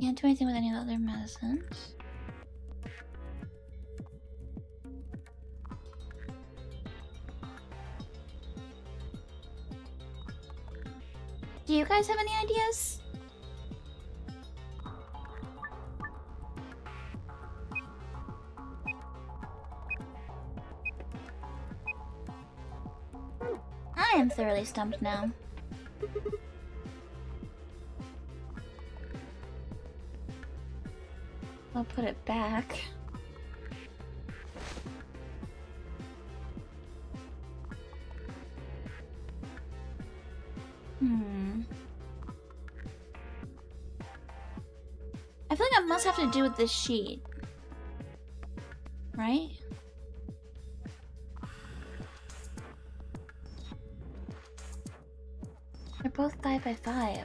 Can't do anything with any other medicines. Do you guys have any ideas? I am thoroughly stumped now. I'll put it back. I feel like it must have to do with this sheet. Right? They're both 5x5.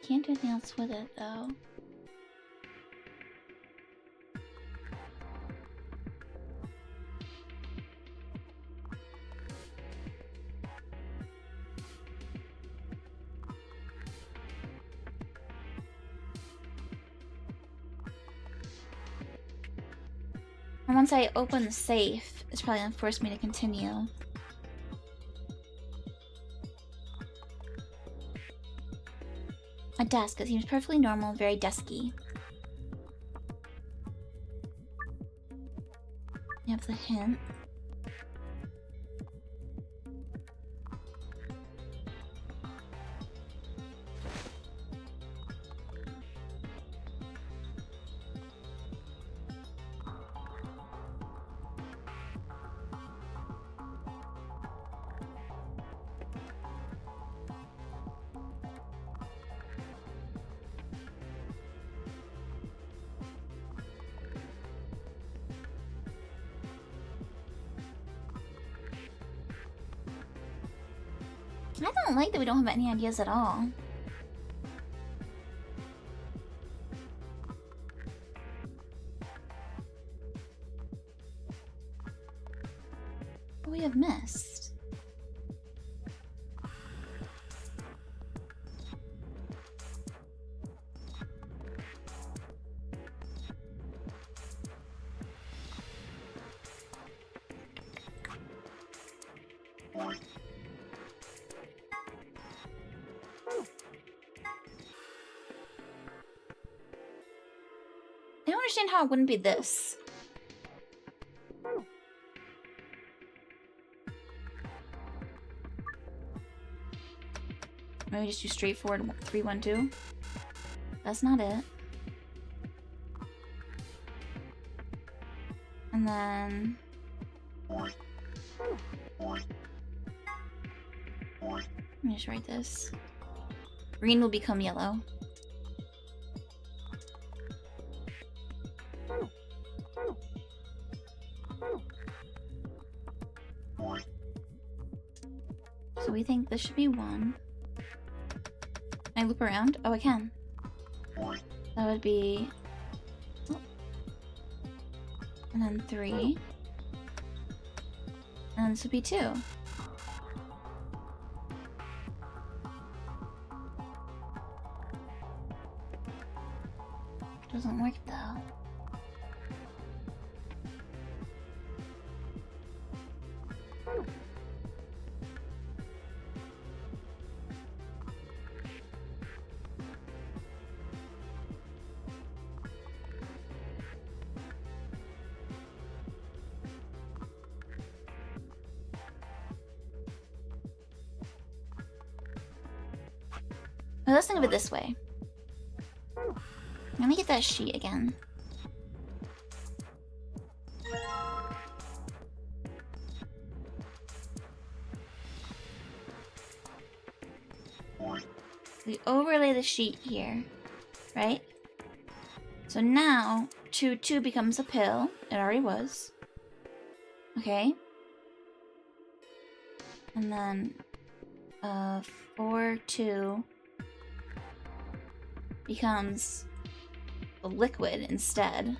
Can't do anything else with it though. And once I open the safe, it's probably gonna force me to continue. A desk. It seems perfectly normal, very desky. You have the hint. I don't like that we don't have any ideas at all. What we have missed? I don't understand how it wouldn't be this. Maybe just do straightforward 3, 1, 2. That's not it. And then let me just write this. Green will become yellow. So we think this should be 1. Can I loop around? Oh, I can. That would be... And then 3. And this would be 2. Doesn't work though. Well, let's think of it this way. Let me get that sheet again. We overlay the sheet here, right? So now 2, 2 becomes a pill. It already was. Okay. And then 4, 2 becomes a liquid instead.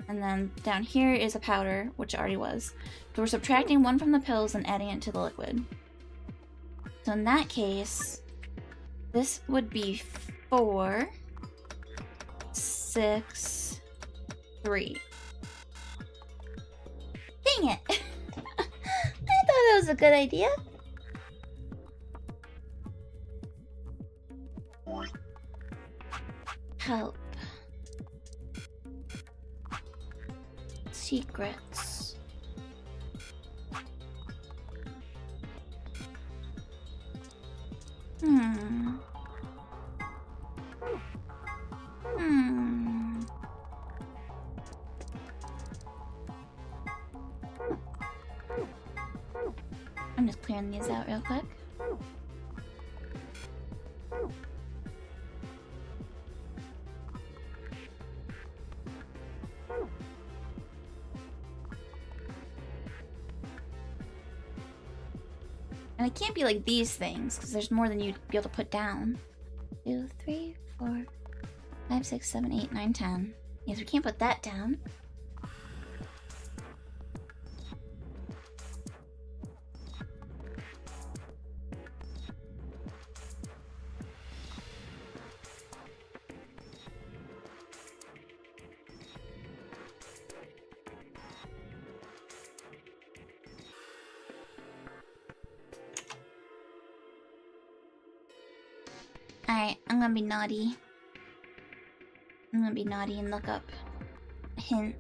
And then down here is a powder, which already was. So we're subtracting 1 from the pills and adding it to the liquid. So in that case, this would be 4, 6, 3. Dang it! I thought that was a good idea. Help. Secrets. Hmm. I'm just clearing these out real quick. And it can't be like these things, because there's more than you'd be able to put down. 2, 3, 4, 5, 6, 7, 8, 9, 10. Yes, we can't put that down. Alright, I'm gonna be naughty. I'm gonna be naughty and look up a hint.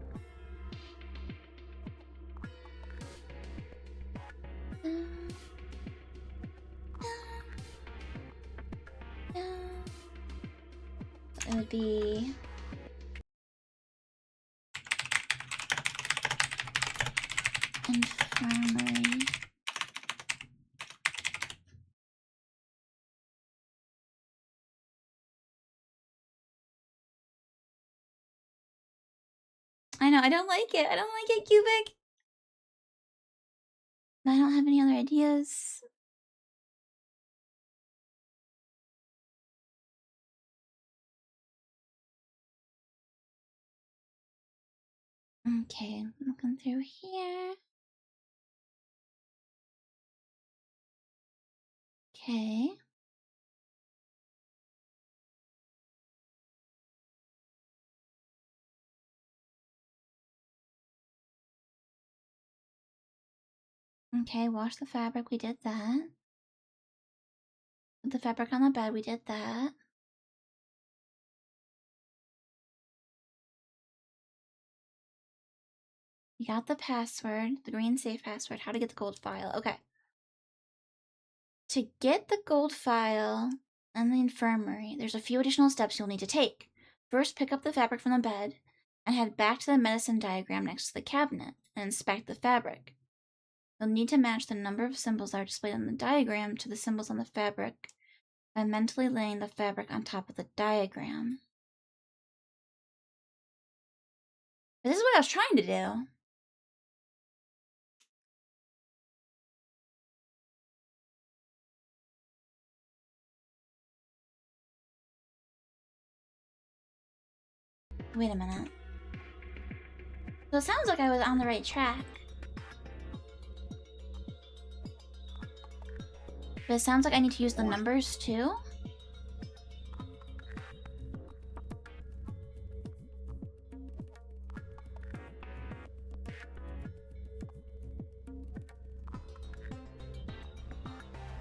It would be... infirmary. I know, I don't like it. I don't like it, Cubic. I don't have any other ideas. Okay, looking through here. Okay. Okay, wash the fabric, we did that. Put the fabric on the bed, we did that. We got the password, the green safe password, how to get the gold file. Okay. To get the gold file and the infirmary, there's a few additional steps you'll need to take. First, pick up the fabric from the bed and head back to the medicine diagram next to the cabinet and inspect the fabric. You'll need to match the number of symbols that are displayed on the diagram to the symbols on the fabric by mentally laying the fabric on top of the diagram. But this is what I was trying to do. Wait a minute. So it sounds like I was on the right track. But it sounds like I need to use the numbers too?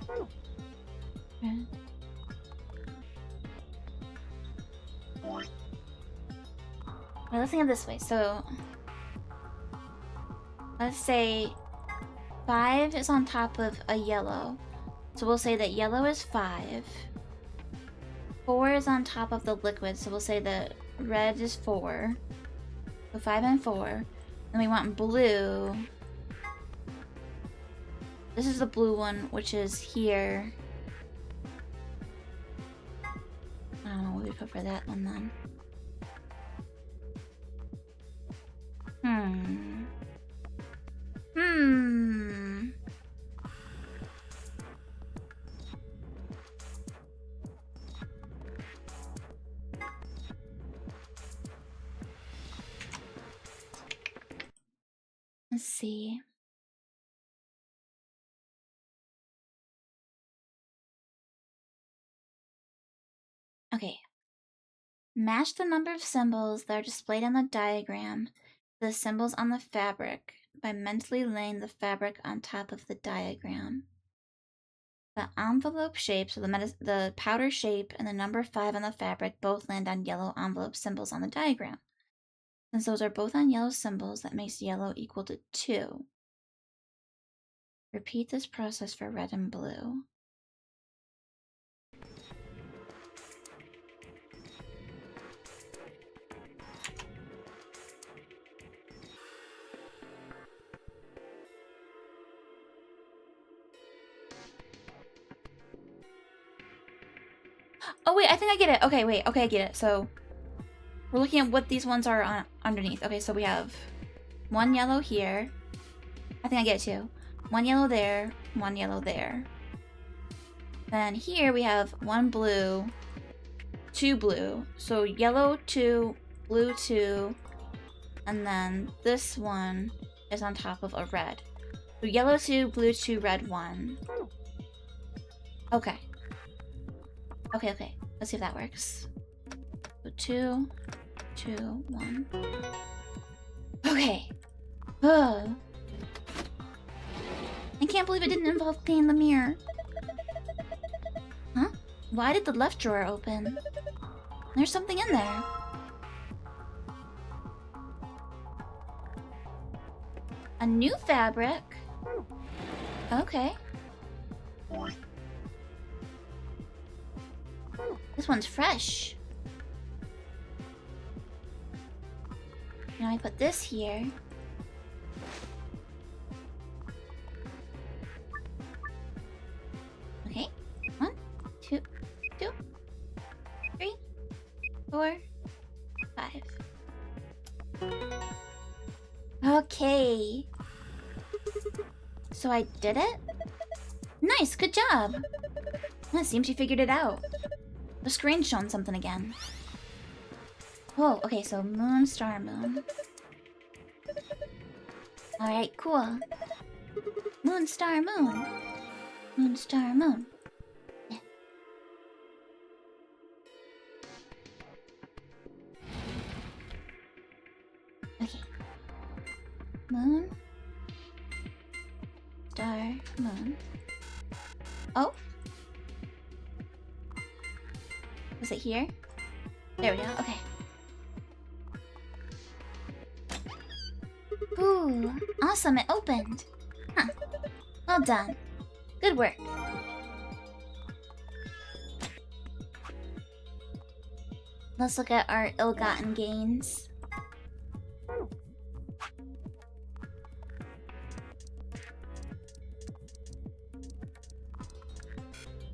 Okay. Well, let's think of it this way. So, let's say 5 is on top of a yellow. So we'll say that yellow is 5. 4 is on top of the liquid, so we'll say that red is 4. So 5 and 4. Then we want blue. This is the blue one, which is here. I don't know what we put for that one then. Let's see. Okay. Match the number of symbols that are displayed on the diagram to the symbols on the fabric by mentally laying the fabric on top of the diagram. The envelope shape, so the powder shape and the number 5 on the fabric both land on yellow envelope symbols on the diagram. Since those are both on yellow symbols, that makes yellow equal to 2. Repeat this process for red and blue. Oh wait, I think I get it. Okay, wait. Okay, I get it. So we're looking at what these ones are on underneath. Okay, so we have 1 yellow here. I think I get it too. 1 yellow there, 1 yellow there. Then here we have 1 blue, 2 blue. So yellow 2, blue 2, and then this one is on top of a red. So yellow 2, blue 2, red 1. Okay. Okay. Let's see if that works. So 2, 2, 1. Okay. Ugh. I can't believe it didn't involve cleaning the mirror. Huh? Why did the left drawer open? There's something in there. A new fabric? Okay. This one's fresh. Now I put this here. Okay. 1, 2, 3, 4, 5. Okay. So I did it? Nice, good job. It seems you figured it out. The screen's showing something again. Whoa, okay, so moon, star, moon. Alright, cool. Moon, star, moon. Moon, star, moon. Yeah. Okay. Moon. star, moon. Oh? Was it here? There we go, okay. Ooh, awesome, it opened. Huh. Well done. Good work. Let's look at our ill-gotten gains.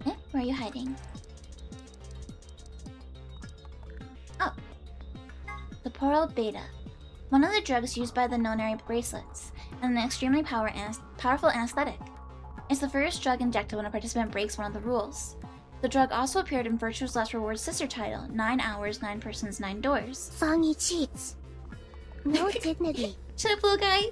Eh, where are you hiding? Oh. The Poral Beta. One of the drugs used by the Nonary bracelets, and an extremely powerful anesthetic. It's the first drug injected when a participant breaks one of the rules. The drug also appeared in Virtue's Last Reward's sister title, 9 Hours, 9 Persons, 9 Doors. Fangy cheats. No dignity. Shut up, little guy!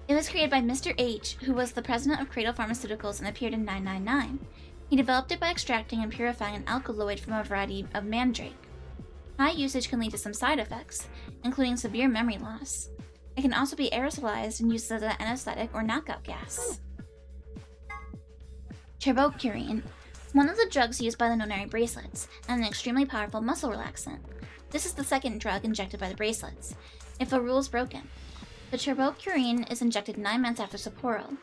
It was created by Mr. H, who was the president of Cradle Pharmaceuticals and appeared in 999. He developed it by extracting and purifying an alkaloid from a variety of mandrake. High usage can lead to some side effects, including severe memory loss. It can also be aerosolized and used as an anesthetic or knockout gas. Turbocurine, one of the drugs used by the Nonary bracelets, and an extremely powerful muscle relaxant. This is the second drug injected by the bracelets, if a rule is broken. The turbocurine is injected 9 months after Sapporo.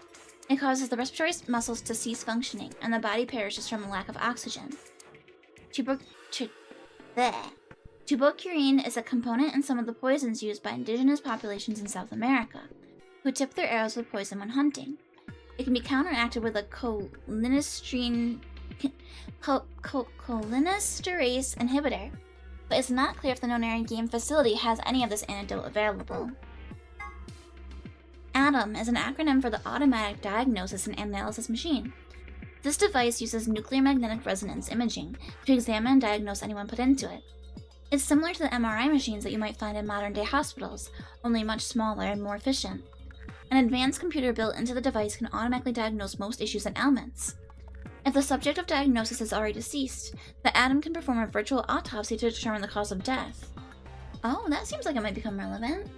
It causes the respiratory muscles to cease functioning, and the body perishes from a lack of oxygen. Turbocurine is a component in some of the poisons used by indigenous populations in South America, who tip their arrows with poison when hunting. It can be counteracted with a cholinesterase inhibitor, but it's not clear if the Nonary game facility has any of this antidote available. ADAM is an acronym for the Automatic Diagnosis and Analysis Machine. This device uses nuclear magnetic resonance imaging to examine and diagnose anyone put into it. It's similar to the MRI machines that you might find in modern-day hospitals, only much smaller and more efficient. An advanced computer built into the device can automatically diagnose most issues and ailments. If the subject of diagnosis is already deceased, the ADAM can perform a virtual autopsy to determine the cause of death. Oh, that seems like it might become relevant.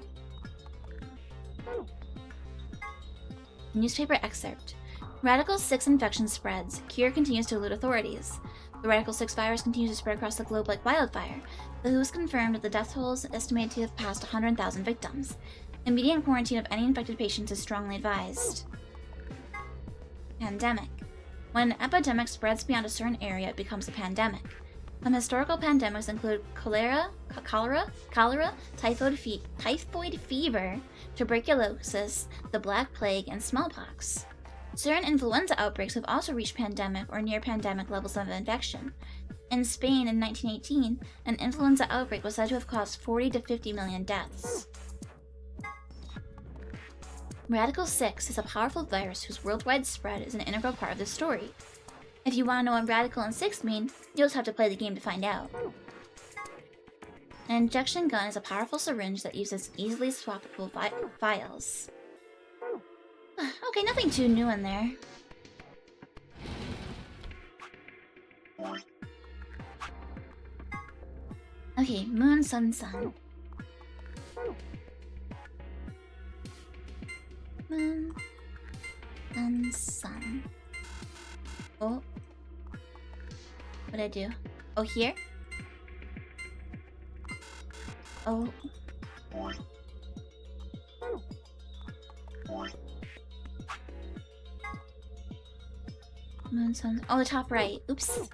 Newspaper excerpt. Radical 6 infection spreads. Cure continues to elude authorities. The Radical 6 virus continues to spread across the globe like wildfire. The WHO has confirmed that the death toll is estimated to have passed 100,000 victims. Immediate quarantine of any infected patients is strongly advised. Pandemic. When an epidemic spreads beyond a certain area, it becomes a pandemic. Some historical pandemics include cholera, typhoid fever, tuberculosis, the Black Plague, and smallpox. Certain influenza outbreaks have also reached pandemic or near-pandemic levels of infection. In Spain in 1918, an influenza outbreak was said to have caused 40 to 50 million deaths. Radical 6 is a powerful virus whose worldwide spread is an integral part of the story. If you want to know what Radical and 6 mean, you'll just have to play the game to find out. An injection gun is a powerful syringe that uses easily swappable vials. Okay, nothing too new in there. Okay, moon, sun, sun. Moon, sun, sun. Oh. What'd I do? Oh, here? Oh. Moon, sun. Oh, the top right. Oops.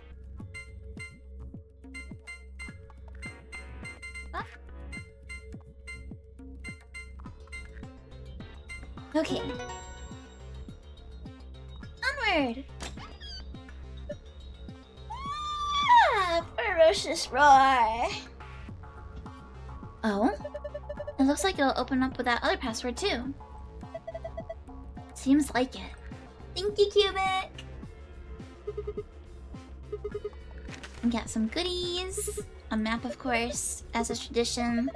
Ah. Okay. Onward! Ah, ferocious roar! Oh? It looks like it'll open up with that other password too. Seems like it. Thank you, Cubic! We got some goodies. A map, of course, as is tradition.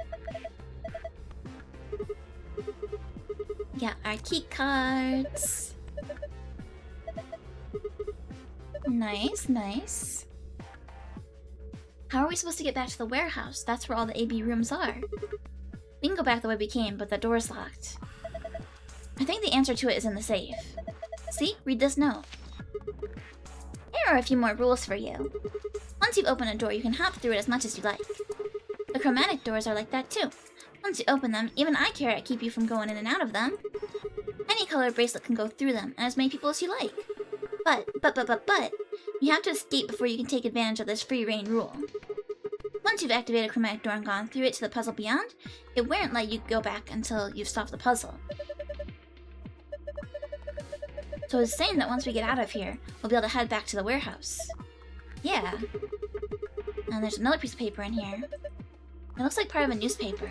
We got our key cards. Nice, nice. How are we supposed to get back to the warehouse? That's where all the AB rooms are. We can go back the way we came, but the door's locked. I think the answer to it is in the safe. See? Read this note. Here are a few more rules for you. Once you've opened a door, you can hop through it as much as you like. The chromatic doors are like that too. Once you open them, even I care to keep you from going in and out of them. Any color bracelet can go through them, and as many people as you like. But, you have to escape before you can take advantage of this free reign rule. Once you've activated a chromatic door and gone through it to the puzzle beyond, it won't let you go back until you've solved the puzzle. So it's saying that once we get out of here, we'll be able to head back to the warehouse. Yeah. And there's another piece of paper in here. It looks like part of a newspaper.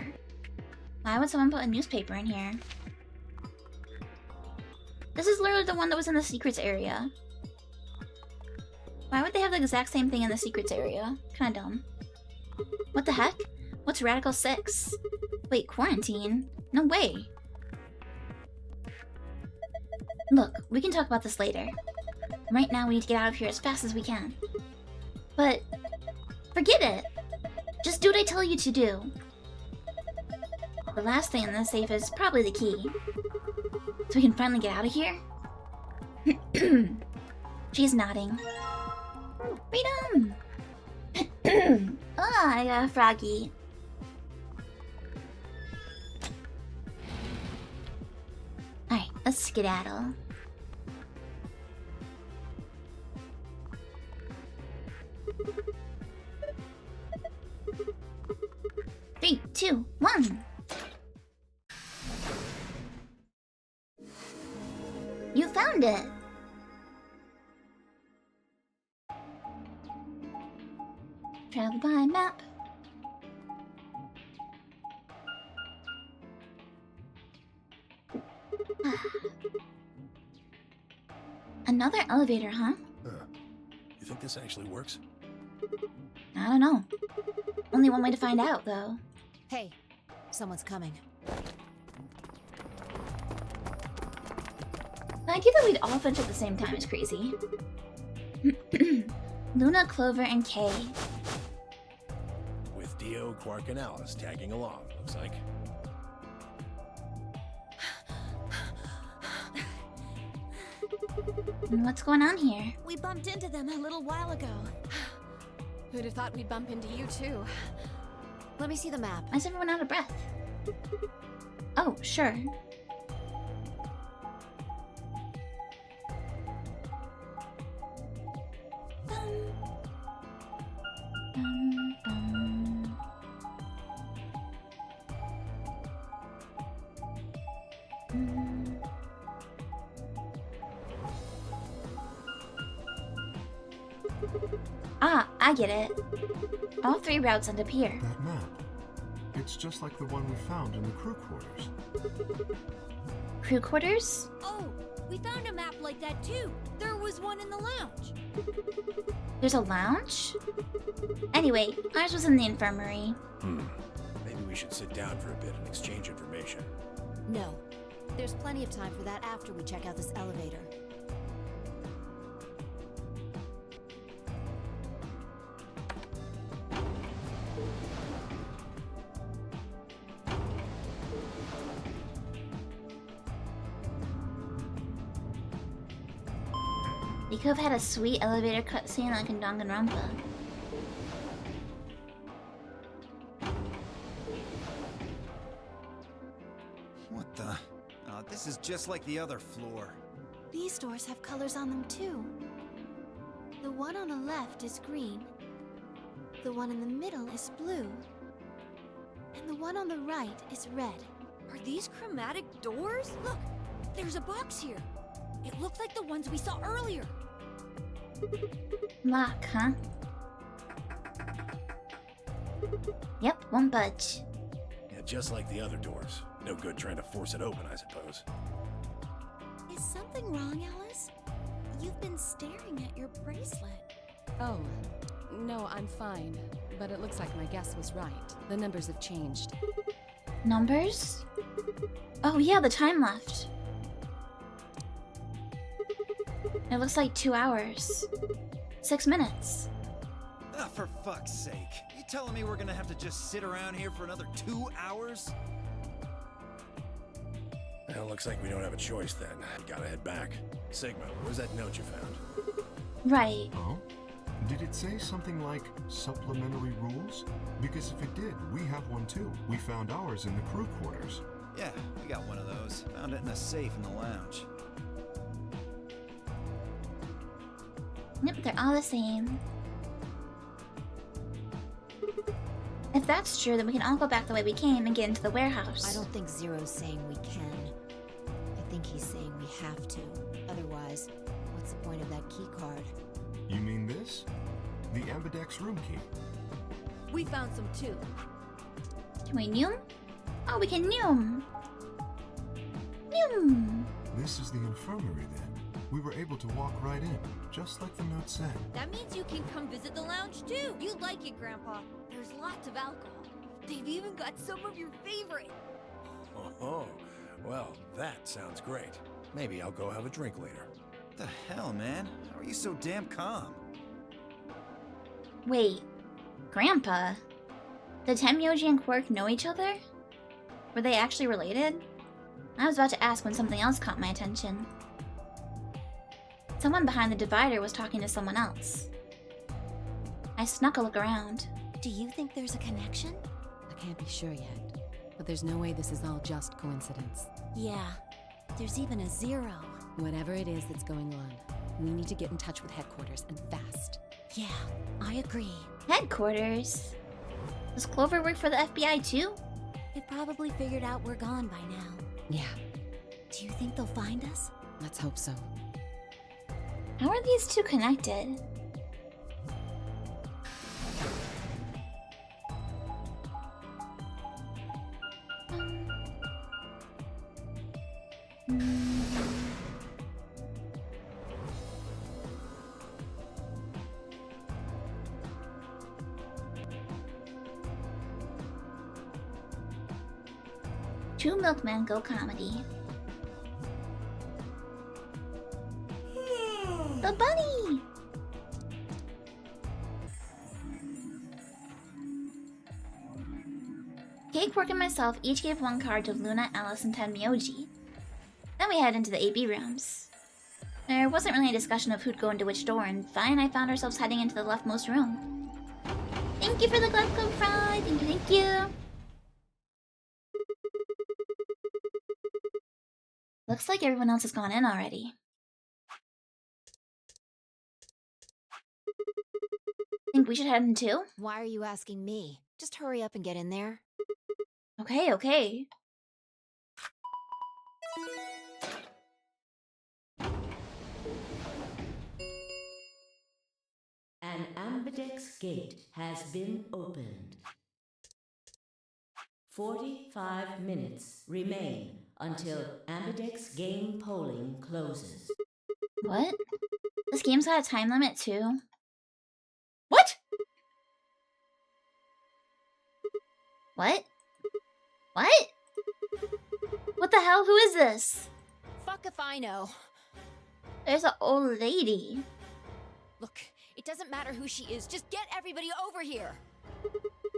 Why would someone put a newspaper in here? This is literally the one that was in the secrets area. Why would they have the exact same thing in the secrets area? Kinda dumb. What the heck? What's Radical 6? Wait, quarantine? No way. Look, we can talk about this later. Right now we need to get out of here as fast as we can. But... forget it! Just do what I tell you to do. The last thing in the safe is probably the key. So we can finally get out of here? She's nodding. Freedom! Ah, I got a froggy. Alright, let's skedaddle. Three, two, one. You found it! Travel by map. Another elevator, huh? You think this actually works? I don't know. Only one way to find out, though. Hey, someone's coming. The idea that we'd all finish at the same time is crazy. Luna, Clover, and Kay. With Dio, Quark, and Alice tagging along, looks like. And what's going on here? We bumped into them a little while ago. Who'd have thought we'd bump into you too? Let me see the map. Why is everyone out of breath? Oh, sure. Ah, I get it. All three routes end up here. That map. It's just like the one we found in the crew quarters. Crew quarters? Oh, we found a map like that too. There was one in the lounge. There's a lounge? Anyway, ours was in the infirmary. Maybe we should sit down for a bit and exchange information. No. There's plenty of time for that after we check out this elevator. They could have had a sweet elevator cutscene like in Danganronpa. What the? Oh, this is just like the other floor. These doors have colors on them too. The one on the left is green. The one in the middle is blue. And the one on the right is red. Are these chromatic doors? Look, there's a box here. It looked like the ones we saw earlier. Lock, huh? Yep, won't budge. Yeah, just like the other doors. No good trying to force it open, I suppose. Is something wrong, Alice? You've been staring at your bracelet. Oh, no, I'm fine. But it looks like my guess was right. The numbers have changed. Numbers? Oh yeah, the time left. It looks like 2 hours. 6 minutes. Ah, for fuck's sake. You telling me we're gonna have to just sit around here for another 2 hours? Well, Looks like we don't have a choice then. Gotta head back. Sigma, where's that note you found? Right. Oh? Did it say something like supplementary rules? Because if it did, we have one too. We found ours in the crew quarters. Yeah, we got one of those. Found it in a safe in the lounge. Yep, they're all the same. If that's true, then we can all go back the way we came and get into the warehouse. I don't think Zero's saying we can. I think he's saying we have to. Otherwise, what's the point of that key card? You mean this? The Ambidex room key. We found some too. Can we noom? Oh, we can noom. Noom. This is the infirmary then. We were able to walk right in, just like the note said. That means you can come visit the lounge too. You'd like it, Grandpa. There's lots of alcohol. They've even got some of your favorite. Oh, well, that sounds great. Maybe I'll go have a drink later. What the hell, man? How are you so damn calm? Wait, Grandpa? Did Tenmyoji and Quark know each other? Were they actually related? I was about to ask when something else caught my attention. Someone behind the divider was talking to someone else. I snuck a look around. Do you think there's a connection? I can't be sure yet, but there's no way this is all just coincidence. Yeah, there's even a zero. Whatever it is that's going on, we need to get in touch with headquarters, and fast. Yeah, I agree. Headquarters? Does Clover work for the FBI too? They probably figured out we're gone by now. Yeah, Do you think they'll find us? let's hope so. How are these two connected? Two Milkmen Go Comedy. The bunny! Quark and myself each gave one card to Luna, Alice, and Tenmyoji. Then we head into the AB rooms. There wasn't really a discussion of who'd go into which door, and Vi and I found ourselves heading into the leftmost room. Thank you for the Glove Club Fry! Thank you, thank you! Looks like everyone else has gone in already. Think we should head in too? Why are you asking me? Just hurry up and get in there. Okay, okay. An Ambidex gate has been opened. 45 minutes remain until Ambidex game polling closes. What? This game's got a time limit too? What? What? What? What the hell? Who is this? Fuck if I know. There's an old lady. Look, it doesn't matter who she is. Just get everybody over here.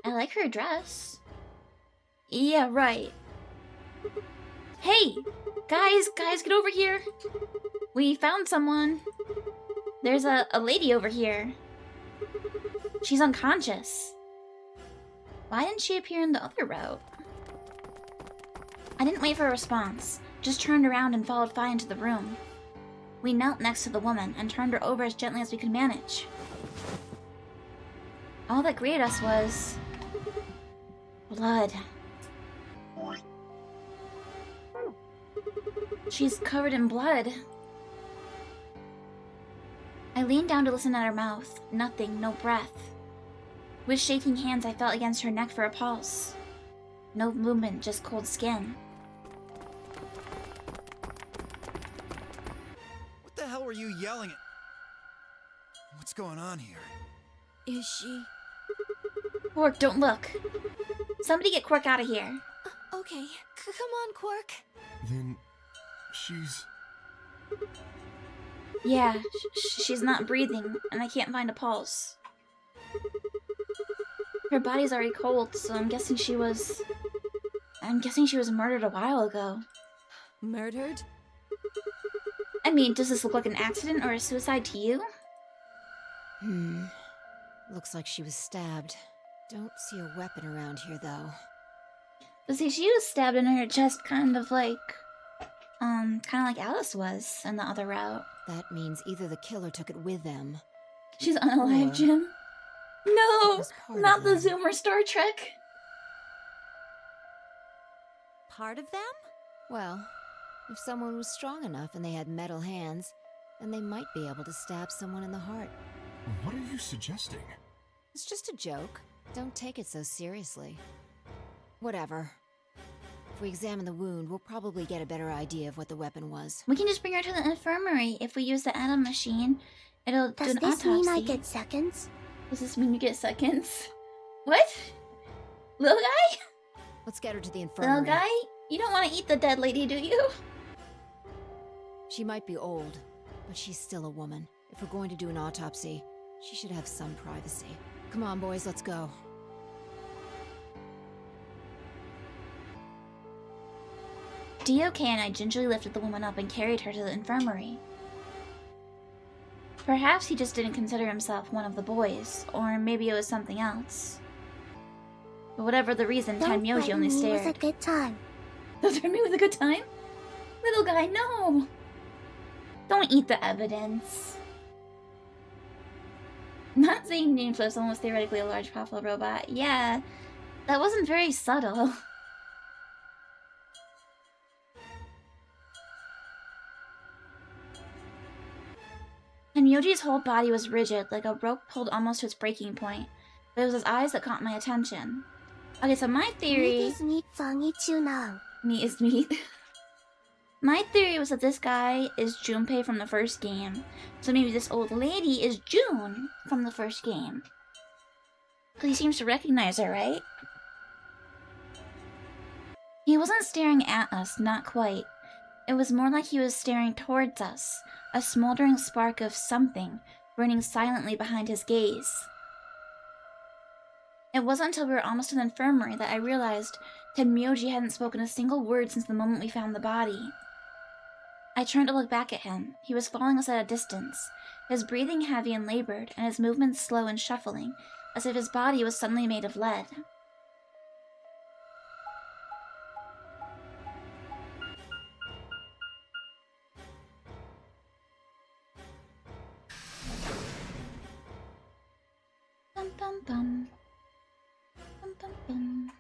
I like her dress. Yeah, right. Hey! Guys, get over here! We found someone. There's a lady over here. She's unconscious. Why didn't she appear in the other route? I didn't wait for a response, just turned around and followed Fi into the room. We knelt next to the woman and turned her over as gently as we could manage. All that greeted us was blood. She's covered in blood. I leaned down to listen at her mouth. Nothing, no breath. With shaking hands, I felt against her neck for a pulse. No movement, just cold skin. What the hell were you yelling at? What's going on here? Is she? Quark, don't look. Somebody get Quark out of here. Okay, come on, Quark. Then she's... Yeah, she's not breathing, and I can't find a pulse. Her body's already cold, so I'm guessing she was murdered a while ago. Murdered? I mean, does this look like an accident or a suicide to you? Looks like she was stabbed. Don't see a weapon around here, though. But see, she was stabbed in her chest kind of like Alice was in the other route. That means either the killer took it with them. She's unalive, Or Jim. No! was part Not of the them. Zoomer Star Trek! Part of them? Well, if someone was strong enough and they had metal hands, then they might be able to stab someone in the heart. What are you suggesting? It's just a joke. Don't take it so seriously. Whatever. If we examine the wound, we'll probably get a better idea of what the weapon was. We can just bring her to the infirmary. If we use the Atom machine, it'll do Does an this autopsy. mean I get seconds? Does this mean you get seconds? What? Little guy? Let's get her to the infirmary. Little guy? You don't want to eat the dead lady, do you? She might be old, but she's still a woman. If we're going to do an autopsy, she should have some privacy. Come on, boys, let's go. DOK and I gingerly lifted the woman up and carried her to the infirmary. Perhaps he just didn't consider himself one of the boys, or maybe it was something else. But whatever the reason, Don't Tanmyoji threaten only me stared. with a good time. Don't threaten me with a good time? Little guy, no! Don't eat the evidence. Not saying Noonflips was almost theoretically a large powerful robot. Yeah, that wasn't very subtle. And Myoji's whole body was rigid, like a rope pulled almost to its breaking point. But it was his eyes that caught my attention. Okay, so my theory... Meat is meat, Fangy chew now. Meat is meat. My theory was that this guy is Junpei from the first game. So maybe this old lady is June from the first game. Because he seems to recognize her, right? He wasn't staring at us, not quite. It was more like he was staring towards us, a smoldering spark of something burning silently behind his gaze. It wasn't until we were almost in the infirmary that I realized Tenmyoji hadn't spoken a single word since the moment we found the body. I turned to look back at him. He was following us at a distance, his breathing heavy and labored, and his movements slow and shuffling, as if his body was suddenly made of lead. Bum bum bum. Bum bum bum.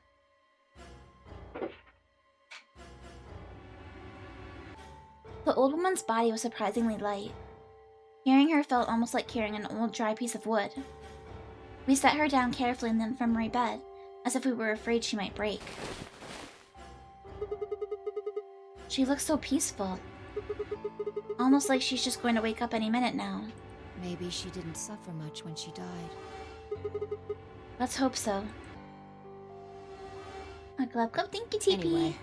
The old woman's body was surprisingly light. Carrying her felt almost like carrying an old dry piece of wood. We set her down carefully in the infirmary bed, as if we were afraid she might break. She looked so peaceful. Almost like she's just going to wake up any minute now. Maybe she didn't suffer much when she died. Let's hope so. A glub glub dinky teepee. Anyway.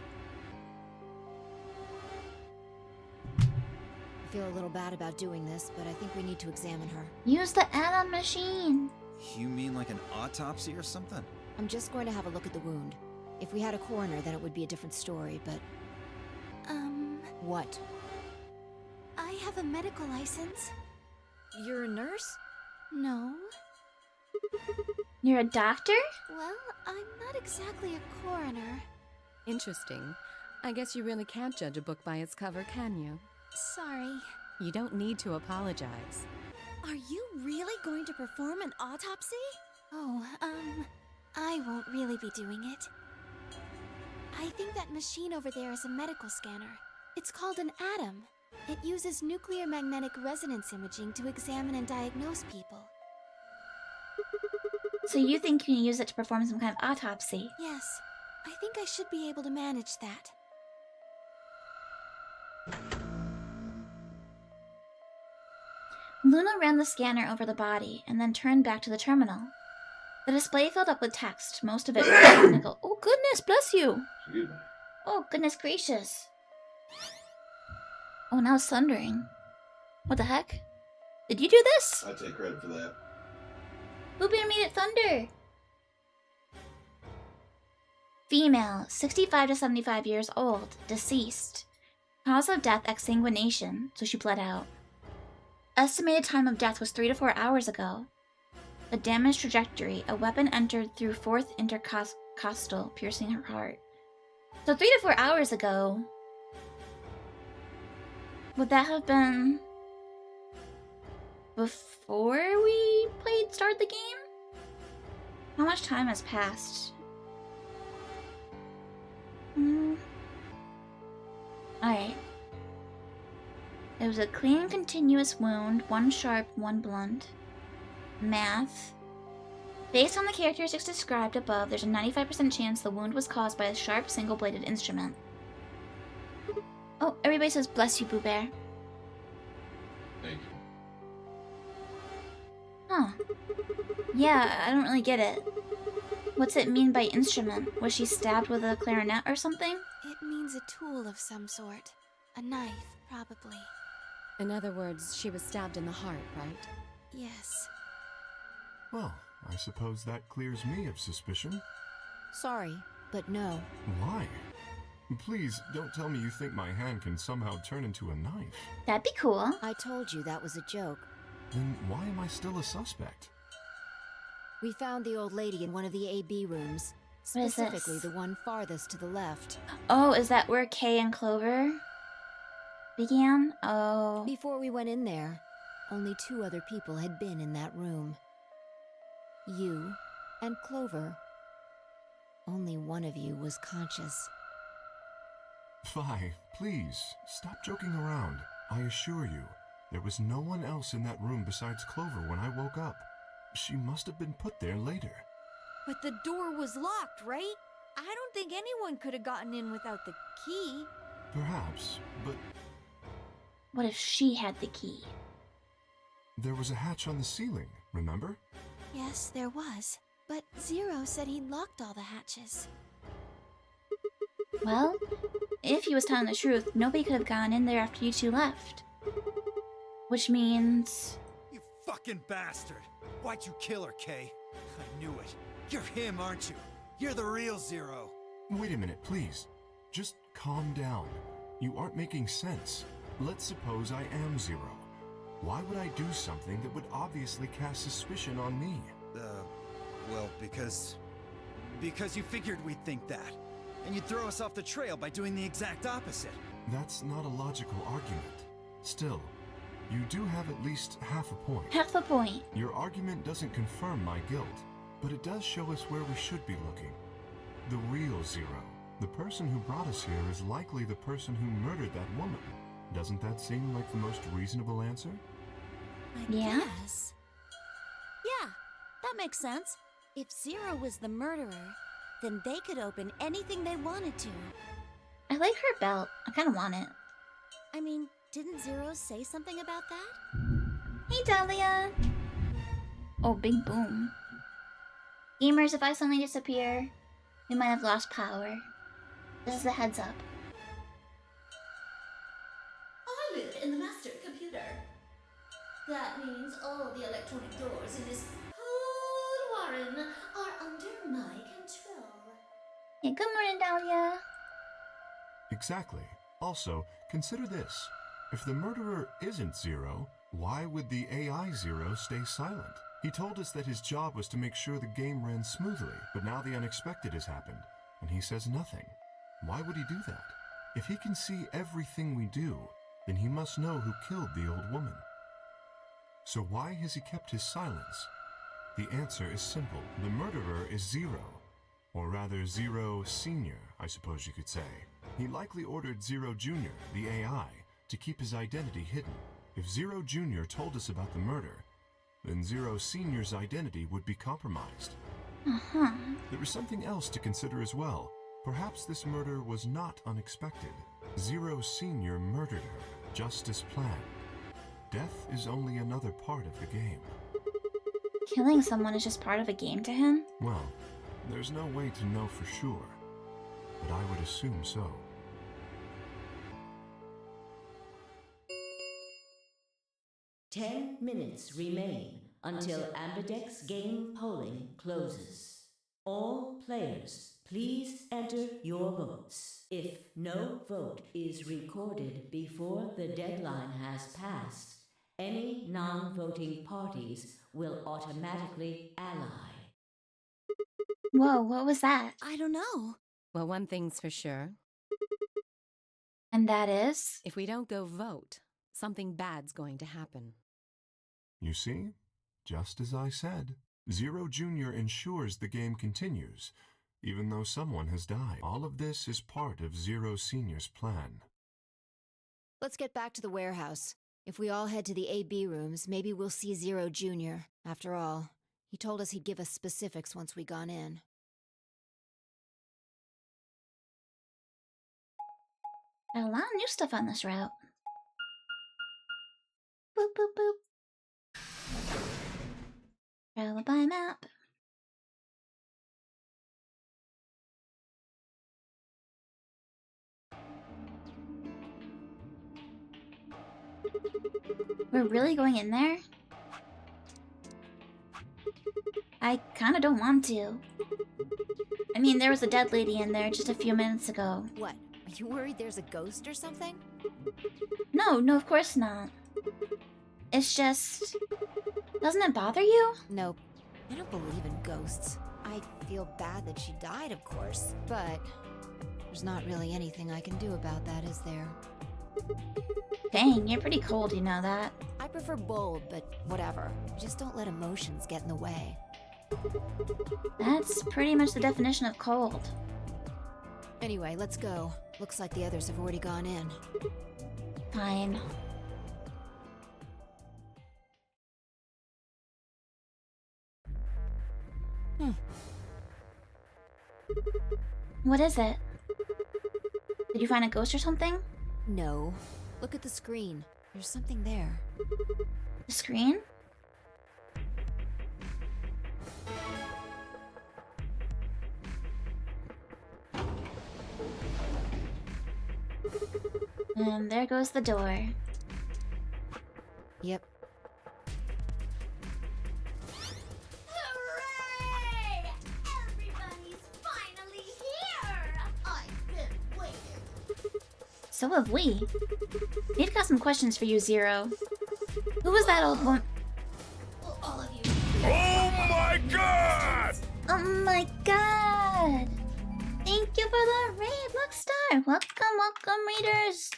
I feel a little bad about doing this, but I think we need to examine her. Use the Atom machine. You mean like an autopsy or something? I'm just going to have a look at the wound. If we had a coroner, then it would be a different story, but... What? I have a medical license. You're a nurse? No. You're a doctor? Well, I'm not exactly a coroner. Interesting. I guess you really can't judge a book by its cover, can you? Sorry. You don't need to apologize. Are you really going to perform an autopsy? Oh, I won't really be doing it. I think that machine over there is a medical scanner. It's called an atom. It uses nuclear magnetic resonance imaging to examine and diagnose people. So you think you can use it to perform some kind of autopsy? Yes, I think I should be able to manage that. Luna ran the scanner over the body and then turned back to the terminal. The display filled up with text, most of it was technical. Oh goodness, bless you! Excuse me. Oh goodness gracious. Oh, now it's thundering. What the heck? Did you do this? I take credit for that. Who bear made it thunder? Female, 65 to 75 years old, deceased. Cause of death exsanguination, so she bled out. Estimated time of death was 3 to 4 hours ago. The damage trajectory, a weapon entered through fourth intercostal, piercing her heart. So 3 to 4 hours ago. Would that have been before we start the game? How much time has passed? Alright. It was a clean, continuous wound, one sharp, one blunt. Math. Based on the characteristics described above, there's a 95% chance the wound was caused by a sharp, single-bladed instrument. Oh, everybody says bless you, Boo Bear. Thank you. Huh. Yeah, I don't really get it. What's it mean by instrument? Was she stabbed with a clarinet or something? It means a tool of some sort. A knife, probably. In other words, she was stabbed in the heart, right? Yes. Well, I suppose that clears me of suspicion. Sorry, but no. Why? Please, don't tell me you think my hand can somehow turn into a knife. That'd be cool. I told you that was a joke. Then why am I still a suspect? We found the old lady in one of the AB rooms. What is Specifically this? the one farthest to the left. Oh, is that where Kay and Clover began? Oh. Before we went in there, only 2 other people had been in that room. You and Clover. Only one of you was conscious. Fi, please, stop joking around. I assure you, there was no one else in that room besides Clover when I woke up. She must have been put there later. But the door was locked, right? I don't think anyone could have gotten in without the key. Perhaps, but What if she had the key? there was a hatch on the ceiling, remember? Yes, there was. But Zero said he locked all the hatches. Well, if he was telling the truth, nobody could have gone in there after you two left. Which means... You fucking bastard! Why'd you kill her, Kay? I knew it. You're him, aren't you? You're the real Zero. Wait a minute, please. Just calm down. You aren't making sense. Let's suppose I am Zero. Why would I do something that would obviously cast suspicion on me? Well, because you figured we'd think that. And you'd throw us off the trail by doing the exact opposite. That's not a logical argument. Still, you do have at least half a point. half a point. Your argument doesn't confirm my guilt, but it does show us where we should be looking. The real Zero. The person who brought us here is likely the person who murdered that woman. Doesn't that seem like the most reasonable answer? I Yeah? guess. Yeah, that makes sense. If Zero was the murderer, then they could open anything they wanted to. I like her belt. I kind of want it. I mean, didn't Zero say something about that? Hey, Dahlia! Oh, big boom. Gamers, if I suddenly disappear, we might have lost power. This is a heads up. I live in the master computer. That means all the electronic doors in this whole warren are under my control. Yeah, good morning, Dahlia. Exactly. Also, consider this. If the murderer isn't Zero, why would the AI Zero stay silent? He told us that his job was to make sure the game ran smoothly, but now the unexpected has happened, and he says nothing. Why would he do that? If he can see everything we do, then he must know who killed the old woman. So why has he kept his silence? The answer is simple. The murderer is Zero. Or rather, Zero Senior, I suppose you could say. He likely ordered Zero Junior, the AI, to keep his identity hidden. If Zero Junior told us about the murder, then Zero Senior's identity would be compromised. There is something else to consider as well. Perhaps this murder was not unexpected. Zero Senior murdered her, just as planned. Death is only another part of the game. Killing someone is just part of a game to him? Well, there's no way to know for sure, but I would assume so. Ten minutes remain until Ambidex game polling closes. All players, Please enter your votes. If no vote is recorded before the deadline has passed, any non-voting parties will automatically ally. Whoa, what was that? I don't know. Well, one thing's for sure. And that is? If we don't go vote, something bad's going to happen. You see? Just as I said. Zero Jr. ensures the game continues, even though someone has died. All of this is part of Zero Sr.'s plan. Let's get back to the warehouse. If we all head to the AB rooms, maybe we'll see Zero Jr. After all, he told us he'd give us specifics once we gone in. Got a lot of new stuff on this route. Boop, boop, boop. Alibi map. We're really going in there? I kinda don't want to. I mean, there was a dead lady in there just a few minutes ago. What? Are you worried there's a ghost or something? No, of course not. It's just... Doesn't it bother you? Nope. I don't believe in ghosts. I feel bad that she died, of course, but there's not really anything I can do about that, is there? Dang, you're pretty cold, you know that. I prefer bold, but whatever. Just don't let emotions get in the way. That's pretty much the definition of cold. Anyway, let's go. Looks like the others have already gone in. Fine. What is it? Did you find a ghost or something? No. Look at the screen. There's something there. The screen? And there goes the door. Yep. Hooray! Everybody's finally here! I've been waiting. So have we. We've got some questions for you, Zero. Who was that old woman? Well, all of you. Oh my god! Oh my god! Thank you for the raid, Luckstar! Welcome, readers!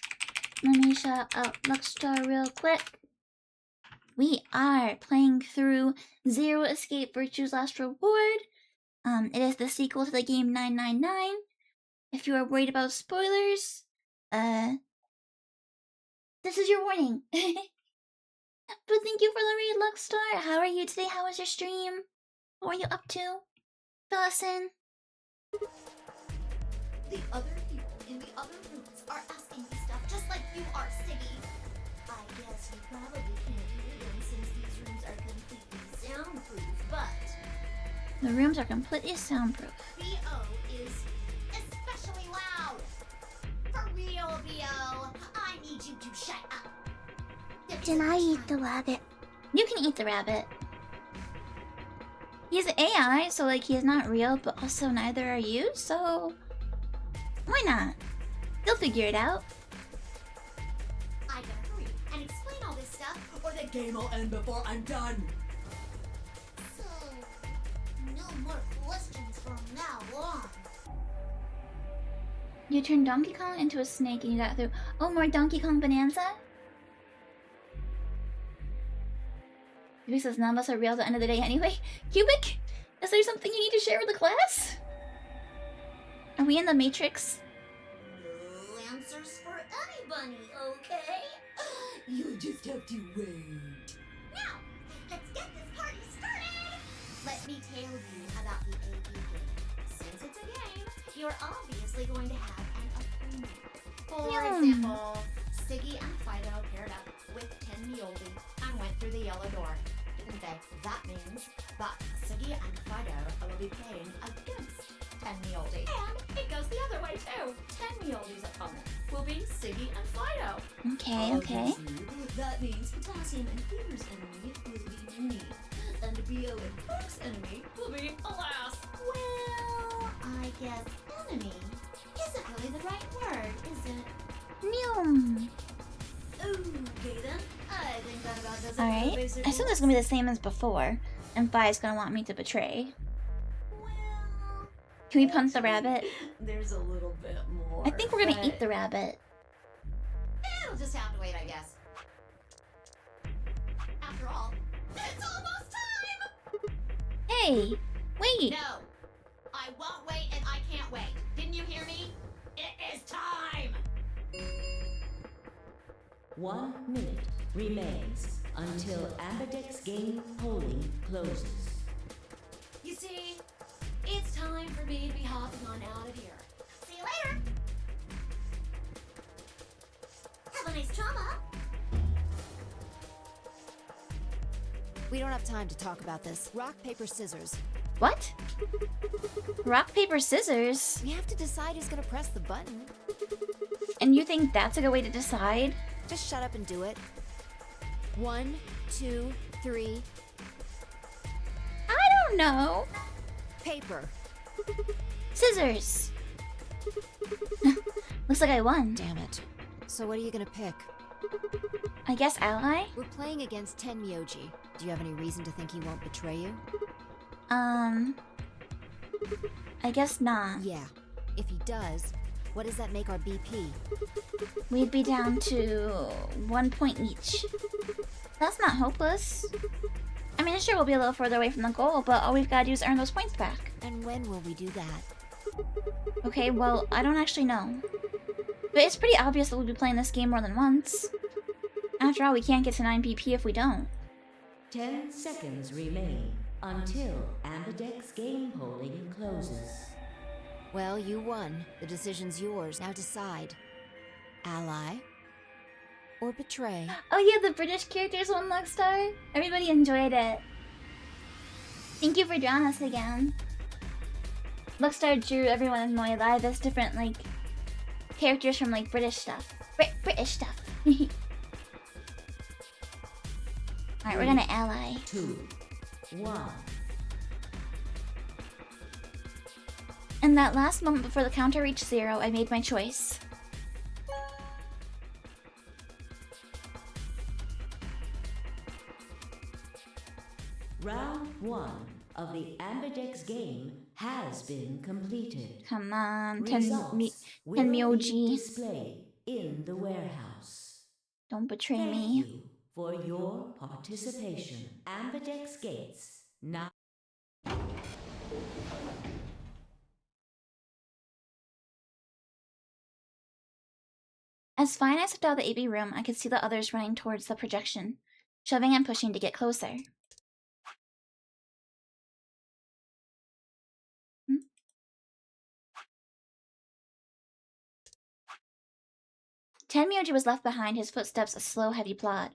Let me shout out Luckstar real quick. We are playing through Zero Escape Virtue's Last Reward. It is the sequel to the game 999. If you are worried about spoilers, this is your warning. But thank you for the raid, Luckstar. How are you today? How was your stream? What were you up to? Fill us in. The other people in the other rooms are asking me stuff just like you are, Siggy. I guess you probably can't hear them since these rooms are completely soundproof, but The rooms are completely soundproof. BO is especially loud. For real, BO, I need you to shut up. Can I eat the rabbit? You can eat the rabbit. He's AI, so like he's not real, but also neither are you, so why not? He'll figure it out. I gotta hurry and explain all this stuff, or the game will end before I'm done. So, no more questions from now on. You turned Donkey Kong into a snake and you got through. Oh, more Donkey Kong Bonanza? Cubic says none of us are real at the end of the day anyway. Cubic, is there something you need to share with the class? Are we in the Matrix? No answers for anybody, okay? You just have to wait. Now, let's get this party started! Let me tell you about the AB game. Since it's a game, you're obviously going to have an opponent. For example, Siggy and Fido paired up with 10 Mioldi and went through the yellow door. Didn't they? That means that Siggy and Fido will be playing against 10 Mioldi. And it goes the other way too. 10 Mioldi's opponent will be Siggy and Fido. Okay. Obviously, that means Potassium and Fever's enemy will be me. And BO and Perk's enemy will be Alas. Well, I guess enemy isn't really the right word, is it? Neum. Okay then. I think that about does it. Alright. I assume this is gonna be the same as before. And Fi's gonna want me to betray. Well, Can we punch the rabbit? there's a little bit more. I think we're gonna but eat the rabbit. It'll just have to wait, I guess. After all, it's almost time! Hey! Wait! No! I won't wait and I can't wait. Didn't you hear me? It is time! 1 minute remains until Ambidex game polling closes. You see, it's time for me to be hopping on out of here. See you later! Have a nice trauma! We don't have time to talk about this. Rock, paper, scissors. What? Rock, paper, scissors? We have to decide who's gonna press the button. And you think that's a good way to decide? Just shut up and do it. 1, 2, 3. I don't know. Paper. Scissors. Looks like I won. Damn it. So what are you gonna pick? I guess ally? We're playing against Tenmyoji. Do you have any reason to think he won't betray you? I guess not. Yeah. If he does, what does that make our BP? We'd be down to 1 point each. That's not hopeless. I mean, sure, we'll be a little further away from the goal, but all we've gotta do is earn those points back. And when will we do that? Okay, well, I don't actually know. But it's pretty obvious that we'll be playing this game more than once. After all, we can't get to 9 BP if we don't. 10 seconds remain until Ambidex game polling closes. Well, you won. The decision's yours. Now decide. Ally or betray? Oh yeah, the British characters won Luckstar. Everybody enjoyed it. Thank you for drawing us again. Luckstar drew everyone in Moe Live as different, like, characters from, like, British stuff. British stuff. Alright, we're gonna ally. 2, 1. In that last moment before the counter reached 0, I made my choice. Round 1 of the Ambidex game has been completed. Come on, Results will be Tenmyoji. displayed in the warehouse. Don't betray Thank me. you for your participation. Ambidex gates now. As Fine I stepped out of the AB room, I could see the others running towards the projection, shoving and pushing to get closer. Tenmyoji was left behind, his footsteps a slow, heavy plod.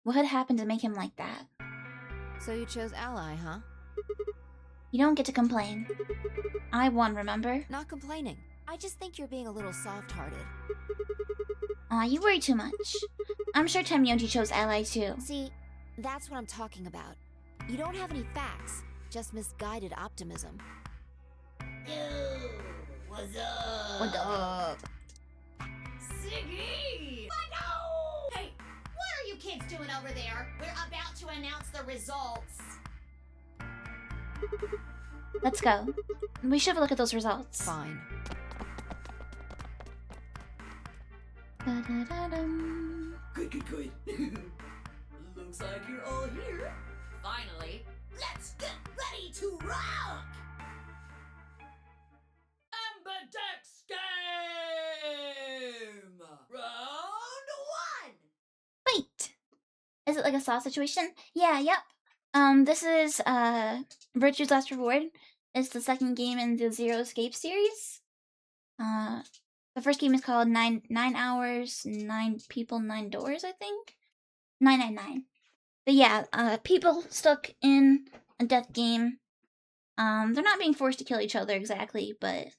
What had happened to make him like that? So you chose ally, huh? You don't get to complain. I won, remember? Not complaining. I just think you're being a little soft-hearted. Aw, you worry too much. I'm sure Tenmyoji chose ally too. See, that's what I'm talking about. You don't have any facts, just misguided optimism. Yo, what's up? What up? Siggy! No! Hey, what are you kids doing over there? We're about to announce the results. Let's go. We should have a look at those results. Fine. Ba-da-da-dum. Good. Looks like you're all here. Finally, let's get ready to rock! Ambidex game! Round 1! Wait! Is it like a Saw situation? Yeah, yep. This is, Virtue's Last Reward. It's the second game in the Zero Escape series. The first game is called 9 Hours, 9 People, 9 Doors, I think? 999. But yeah, people stuck in a death game. They're not being forced to kill each other exactly, but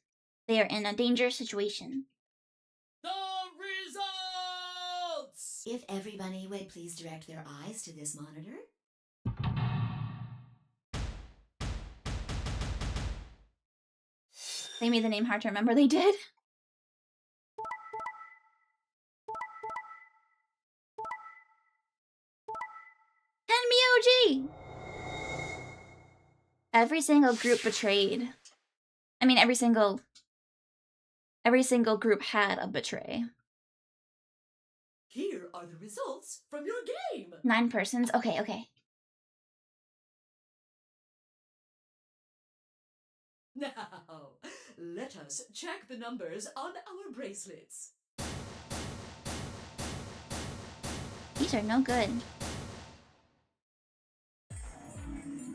they are in a dangerous situation. The results! If everybody would please direct their eyes to this monitor. They made the name hard to remember, they did. Tenmyoji! Every single group betrayed. I mean, every single group had a betray. Here are the results from your game. 9 persons? Okay, okay. Now, let us check the numbers on our bracelets. These are no good.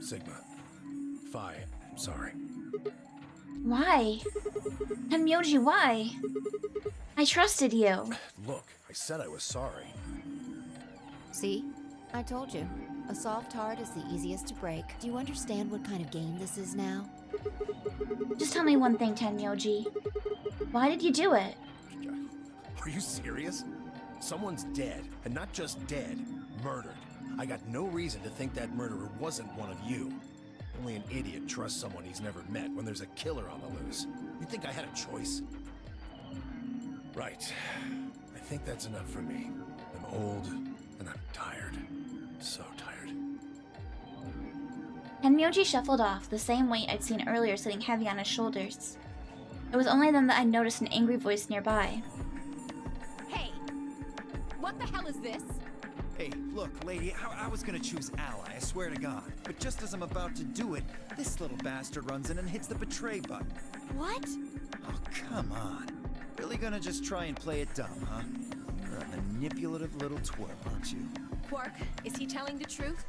Sigma. Phi, I'm sorry. Why? Tenmyoji, why? I trusted you. Look, I said I was sorry. See? I told you. A soft heart is the easiest to break. Do you understand what kind of game this is now? Just tell me one thing, Tenmyoji. Why did you do it? Are you serious? Someone's dead, and not just dead, murdered. I got no reason to think that murderer wasn't one of you. Only an idiot trusts someone he's never met when there's a killer on the loose. You think I had a choice? Right. I think that's enough for me. I'm old, and I'm tired. So tired. Tenmyoji shuffled off, the same weight I'd seen earlier sitting heavy on his shoulders. It was only then that I noticed an angry voice nearby. Hey! What the hell is this? Hey, look, lady, I was gonna choose ally, I swear to God. But just as I'm about to do it, this little bastard runs in and hits the betray button. What? Oh, come on. Really gonna just try and play it dumb, huh? You're a manipulative little twerp, aren't you? Quark, is he telling the truth?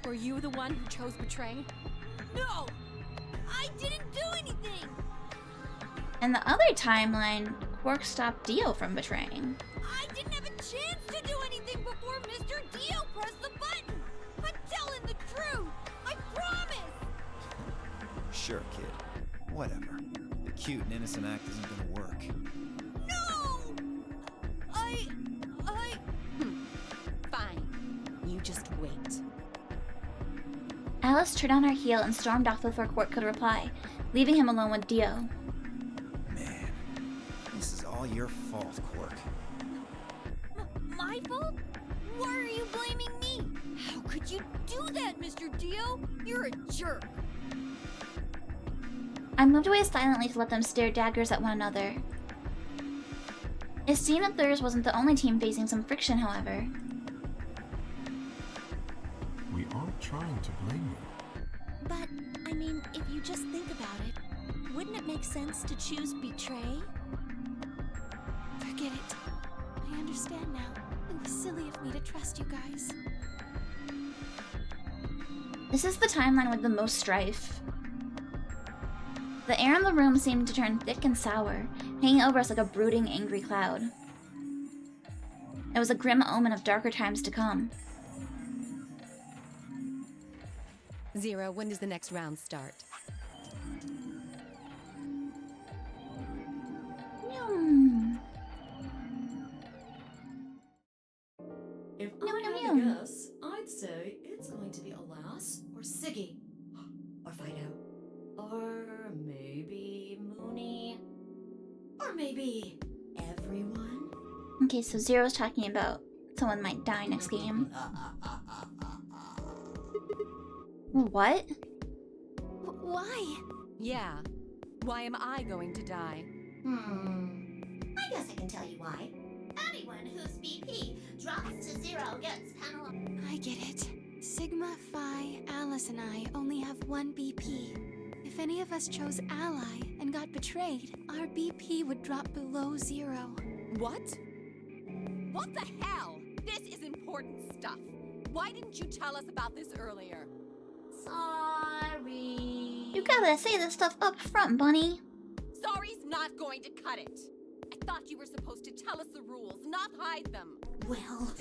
Were you the one who chose betray? No! I didn't do anything! In the other timeline, Quark stopped Dio from betraying. I didn't have a chance to do anything before Mr. Dio pressed the button! I'm telling the truth! I promise! Sure, kid. Whatever. The cute and innocent act isn't gonna work. No! Fine. You just wait. Alice turned on her heel and stormed off before Quark could reply, leaving him alone with Dio. Man, this is all your fault, Quark. My fault? Why are you blaming me? How could you do that, Mr. Dio? You're a jerk. I moved away silently to let them stare daggers at one another. It seemed that theirs wasn't the only team facing some friction, however. We aren't trying to blame you. But, I mean, if you just think about it, wouldn't it make sense to choose betray? Forget it. I understand now. It was silly of me to trust you guys. This is the timeline with the most strife. The air in the room seemed to turn thick and sour, hanging over us like a brooding, angry cloud. It was a grim omen of darker times to come. Zero, when does the next round start? If I had to guess, I'd say it's going to be Alas or Siggy. Or Fido. Or maybe Mooney. Or maybe everyone. Okay, so Zero's talking about someone might die next game. What? Why? Yeah. Why am I going to die? I guess I can tell you why. Anyone whose BP drops to 0 gets penalized. I get it. Sigma, Phi, Alice, and I only have 1 BP. If any of us chose ally and got betrayed, our BP would drop below 0. What? What the hell? This is important stuff. Why didn't you tell us about this earlier? Sorry. You gotta say this stuff up front, Bunny. Sorry's not going to cut it. I thought you were supposed to tell us the rules, not hide them. Well,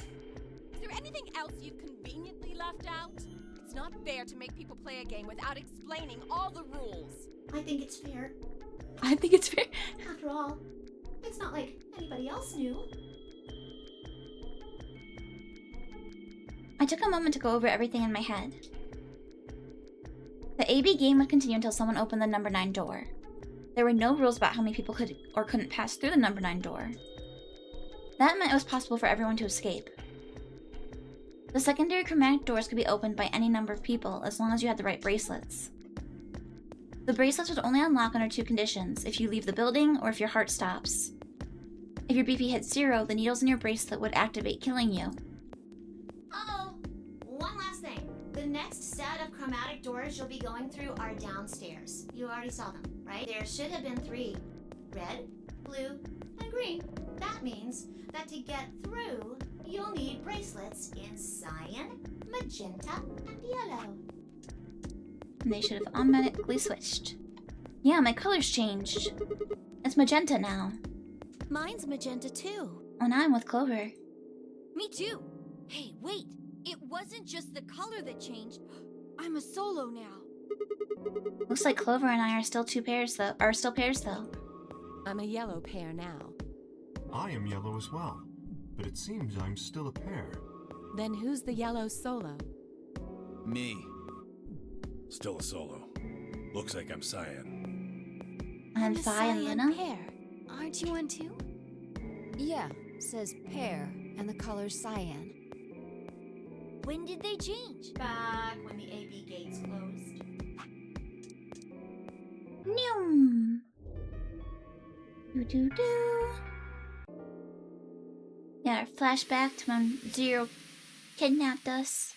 is there anything else you've conveniently left out? It's not fair to make people play a game without explaining all the rules. I think it's fair. I think it's fair. After all, it's not like anybody else knew. I took a moment to go over everything in my head. The The AB game would continue until someone opened the number 9 door. There were no rules about how many people could or couldn't pass through the number 9 door. That meant it was possible for everyone to escape. The secondary chromatic doors could be opened by any number of people as long as you had the right bracelets. The bracelets would only unlock under 2 conditions: if you leave the building or if your heart stops. If your BP hit 0, the needles in your bracelet would activate, killing you. Uh-oh! One last thing. The next set of chromatic doors you'll be going through are downstairs. You already saw them, right? There should have been 3. Red, blue, and green. That means that to get through, you'll need bracelets in cyan, magenta, and yellow. And they should have automatically switched. Yeah, my color's changed. It's magenta now. Mine's magenta too. Oh, now I'm with Clover. Me too. Hey, wait. It wasn't just the color that changed. I'm a solo now. Looks like Clover and I are still pairs though. I'm a yellow pair now. I am yellow as well, but it seems I'm still a pair. Then who's the yellow solo? Me. Still a solo. Looks like I'm cyan. I'm a Phi and cyan Luna. pair. Aren't you one too? Yeah, says pear, and the color's cyan. When did they change? Back when the AB gates closed. Noom. Do. Yeah, our flashback to when Zero kidnapped us.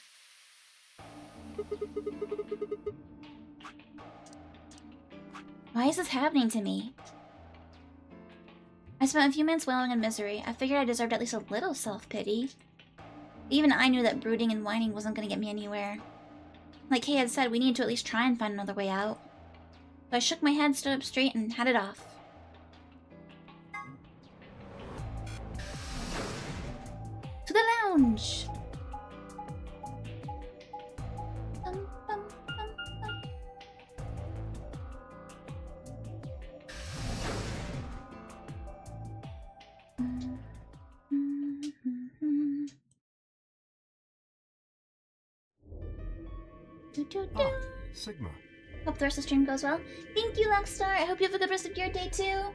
Why is this happening to me? I spent a few minutes wallowing in misery. I figured I deserved at least a little self-pity. Even I knew that brooding and whining wasn't going to get me anywhere. Like Kay had said, we needed to at least try and find another way out. So I shook my head, stood up straight, and headed off. To the lounge! Bum, bum, bum, bum. Ah, Sigma. Hope the rest of the stream goes well. Thank you, Luckstar. I hope you have a good rest of your day, too.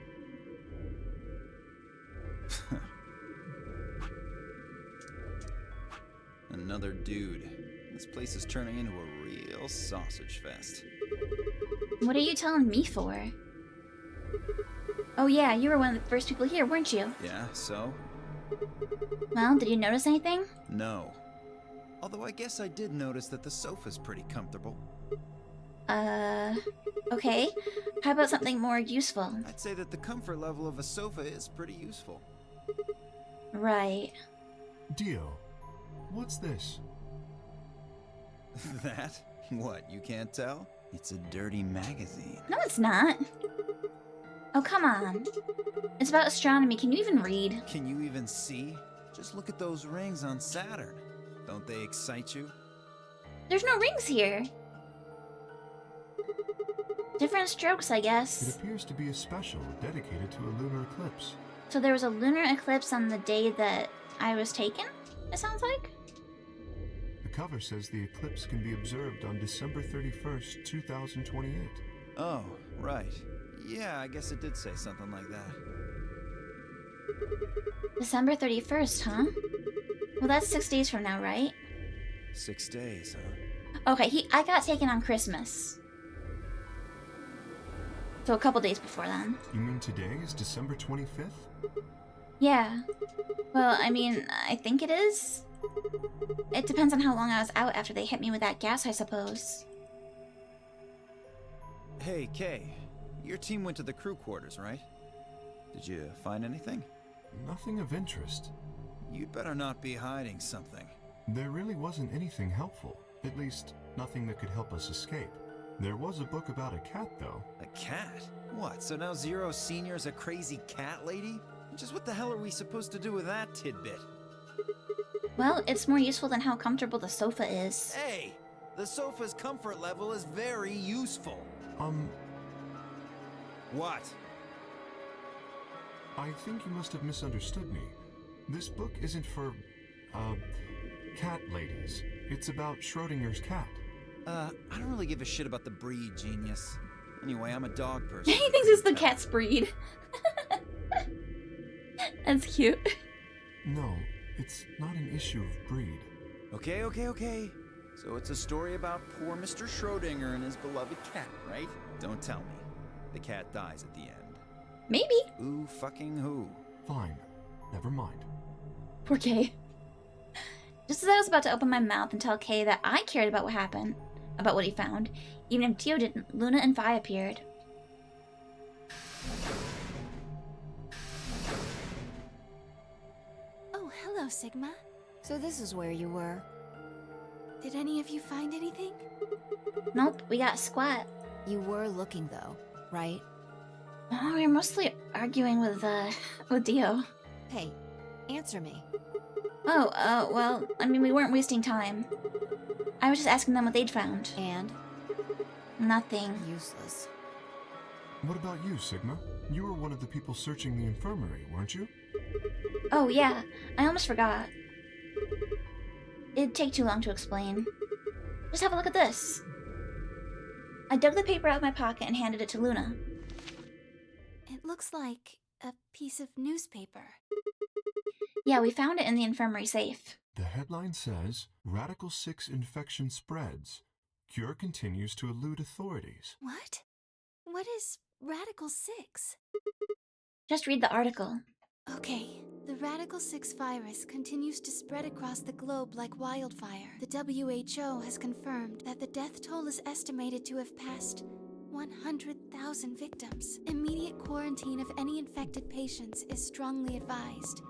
Another dude. This place is turning into a real sausage fest. What are you telling me for? Oh yeah, you were one of the first people here, weren't you? Yeah, so? Well, did you notice anything? No. Although I guess I did notice that the sofa's pretty comfortable. Okay. How about something more useful? I'd say that the comfort level of a sofa is pretty useful. Right. Dio, what's this? That? What, you can't tell? It's a dirty magazine. No, it's not. Oh, come on. It's about astronomy. Can you even read? Can you even see? Just look at those rings on Saturn. Don't they excite you? There's no rings here. Different strokes, I It guess. appears to be a special dedicated to a lunar eclipse. So there was a lunar eclipse on the day that I was taken, it sounds like? The cover says the eclipse can be observed on December 31st, 2028. Oh, right. Yeah, I guess it did say something like that. December 31st, huh? Well, that's 6 days from now, right? 6 days, huh? Okay, I got taken on Christmas. So a couple days before then. You mean today is December 25th? Yeah. Well, I mean, I think it is. It depends on how long I was out after they hit me with that gas, I suppose. Hey, Kay. Your team went to the crew quarters, right? Did you find anything? Nothing of interest. You'd better not be hiding something. There really wasn't anything helpful. At least, nothing that could help us escape. There was a book about a cat, though. A cat? What, so now Zero Senior's a crazy cat lady? Just what the hell are we supposed to do with that tidbit? Well, it's more useful than how comfortable the sofa is. Hey! The sofa's comfort level is very useful. What? I think you must have misunderstood me. This book isn't for, cat ladies. It's about Schrodinger's cat. I don't really give a shit about the breed, genius. Anyway, I'm a dog person. He thinks it's the cat's breed. That's cute. No, it's not an issue of breed. Okay. So it's a story about poor Mr. Schrodinger and his beloved cat, right? Don't tell me. The cat dies at the end. Maybe. Who fucking who? Fine. Never mind. Poor Kay. Just as I was about to open my mouth and tell Kay that I cared about what happened, about what he found, even if Dio didn't, Luna and Vi appeared. Oh, hello, Sigma. So this is where you were. Did any of you find anything? Nope, we got squat. You were looking though, right? Oh, we were mostly arguing with Dio. Hey, answer me. Oh, well, I mean, we weren't wasting time. I was just asking them what they'd found. And? Nothing. Useless. What about you, Sigma? You were one of the people searching the infirmary, weren't you? Oh, yeah. I almost forgot. It'd take too long to explain. Just have a look at this. I dug the paper out of my pocket and handed it to Luna. It looks like a piece of newspaper. Yeah, we found it in the infirmary safe. The headline says, Radical 6 infection spreads. Cure continues to elude authorities. What? What is Radical 6? Just read the article. Okay. The Radical 6 virus continues to spread across the globe like wildfire. The WHO has confirmed that the death toll is estimated to have passed 100,000 victims. Immediate quarantine of any infected patients is strongly advised.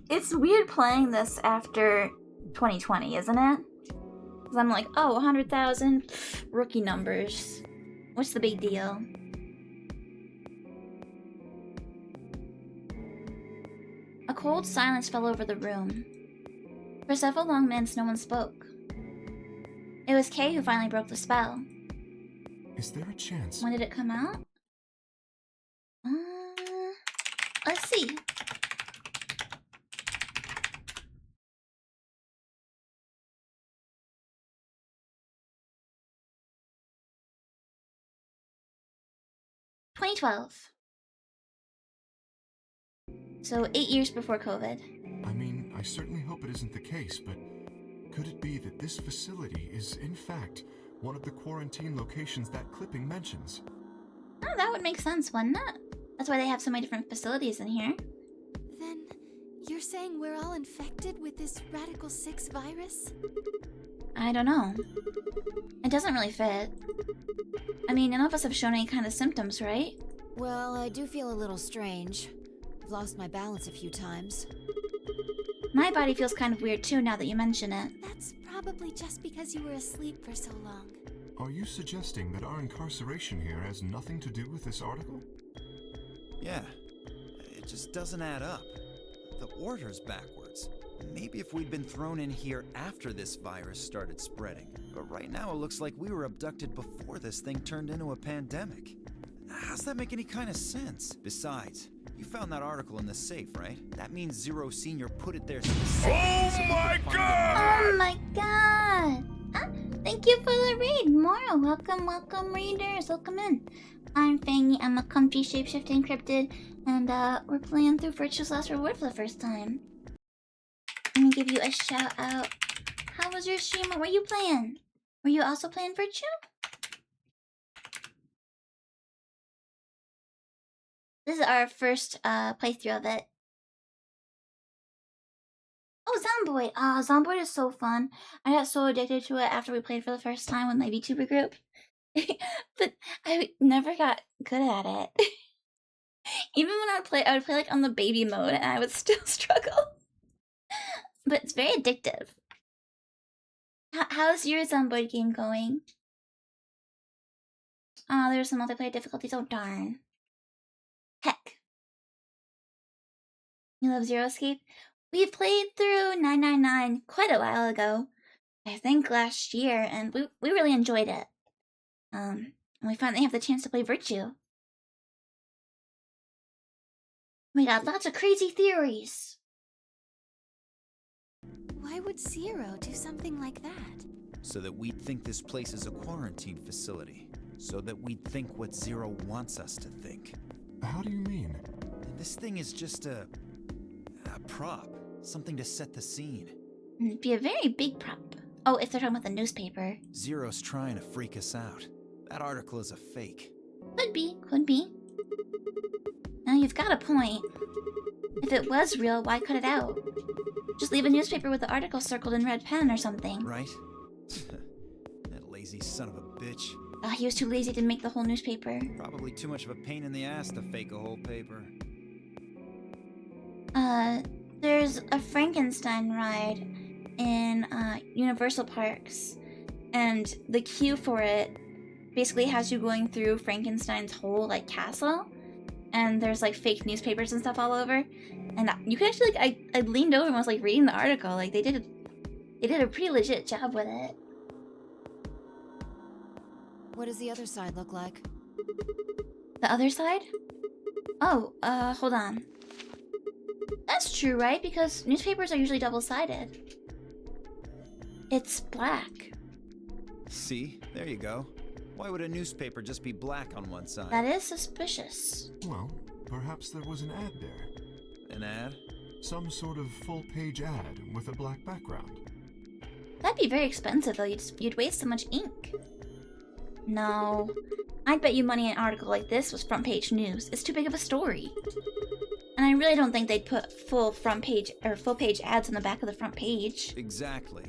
It's weird playing this after 2020, isn't it? Because I'm like, oh, 100,000 rookie numbers. What's the big deal? A cold silence fell over the room. For several long minutes, no one spoke. It was Kay who finally broke the spell. Is there a chance? When did it come out? Let's see. So 8 years before COVID. I mean, I certainly hope it isn't the case, but could it be that this facility is, in fact, one of the quarantine locations that clipping mentions? Oh, that would make sense, wouldn't it? That's why they have so many different facilities in here. Then, you're saying we're all infected with this Radical 6 virus? I don't know. It doesn't really fit. I mean, none of us have shown any kind of symptoms, right? Well, I do feel a little strange. I've lost my balance a few times. My body feels kind of weird too now that you mention it. That's probably just because you were asleep for so long. Are you suggesting that our incarceration here has nothing to do with this article? Yeah. It just doesn't add up. The order's backwards. Maybe if we'd been thrown in here after this virus started spreading. But right now it looks like we were abducted before this thing turned into a pandemic. How's that make any kind of sense? Besides, you found that article in the safe, right? That means Zero Senior put it there specifically. Oh my god! Oh my god! Thank you for the read, Mora. Welcome, readers. Welcome in. I'm Fangy. I'm a comfy shapeshifting cryptid, and we're playing through Virtue's Last Reward for the first time. Let me give you a shout out. How was your stream? What were you playing? Were you also playing Virtue? This is our first playthrough of it. Oh, Zomboid! Ah, Zomboid is so fun. I got so addicted to it after we played for the first time with my VTuber group. But I never got good at it. Even when I would play like on the baby mode and I would still struggle. But it's very addictive. How's your Zomboid game going? Oh, there's some multiplayer difficulties. Oh, darn. Heck. You love Zero Escape? We played through 999 quite a while ago. I think last year, and we really enjoyed it. And we finally have the chance to play Virtue. We got lots of crazy theories. Why would Zero do something like that? So that we'd think this place is a quarantine facility. So that we'd think what Zero wants us to think. How do you mean? This thing is just a prop. Something to set the scene. It'd be a very big prop. Oh, if they're talking about the newspaper. Zero's trying to freak us out. That article is a fake. Could be, could be. Now you've got a point. If it was real, why cut it out? Just leave a newspaper with the article circled in red pen or something. Right? That lazy son of a bitch. Oh, he was too lazy to make the whole newspaper. Probably too much of a pain in the ass to fake a whole paper. There's a Frankenstein ride in Universal Parks, and the queue for it basically has you going through Frankenstein's whole like castle, and there's like fake newspapers and stuff all over, and you can actually like I leaned over and was like reading the article. Like they did a pretty legit job with it. What does the other side look like? The other side? Oh, hold on. That's true, right? Because newspapers are usually double-sided. It's black. See? There you go. Why would a newspaper just be black on one side? That is suspicious. Well, perhaps there was an ad there. An ad? Some sort of full-page ad with a black background. That'd be very expensive, though. You'd waste so much ink. No. I'd bet you money an article like this was front-page news. It's too big of a story. And I really don't think they'd put full-page ads on the back of the front page. Exactly.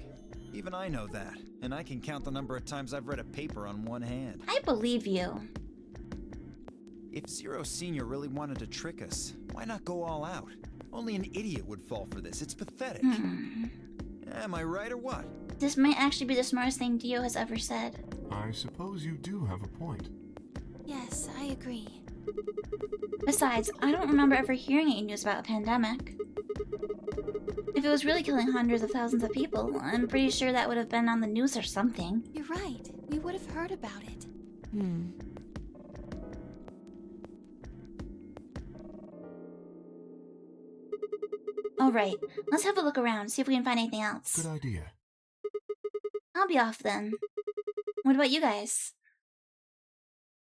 Even I know that, and I can count the number of times I've read a paper on one hand. I believe you. If Zero Senior really wanted to trick us, why not go all out? Only an idiot would fall for this. It's pathetic. Am I right or what? This might actually be the smartest thing Dio has ever said. I suppose you do have a point. Yes, I agree. Besides, I don't remember ever hearing any news about a pandemic. If it was really killing hundreds of thousands of people, I'm pretty sure that would have been on the news or something. You're right. We would have heard about it. Alright, let's have a look around, see if we can find anything else. Good idea. I'll be off then. What about you guys?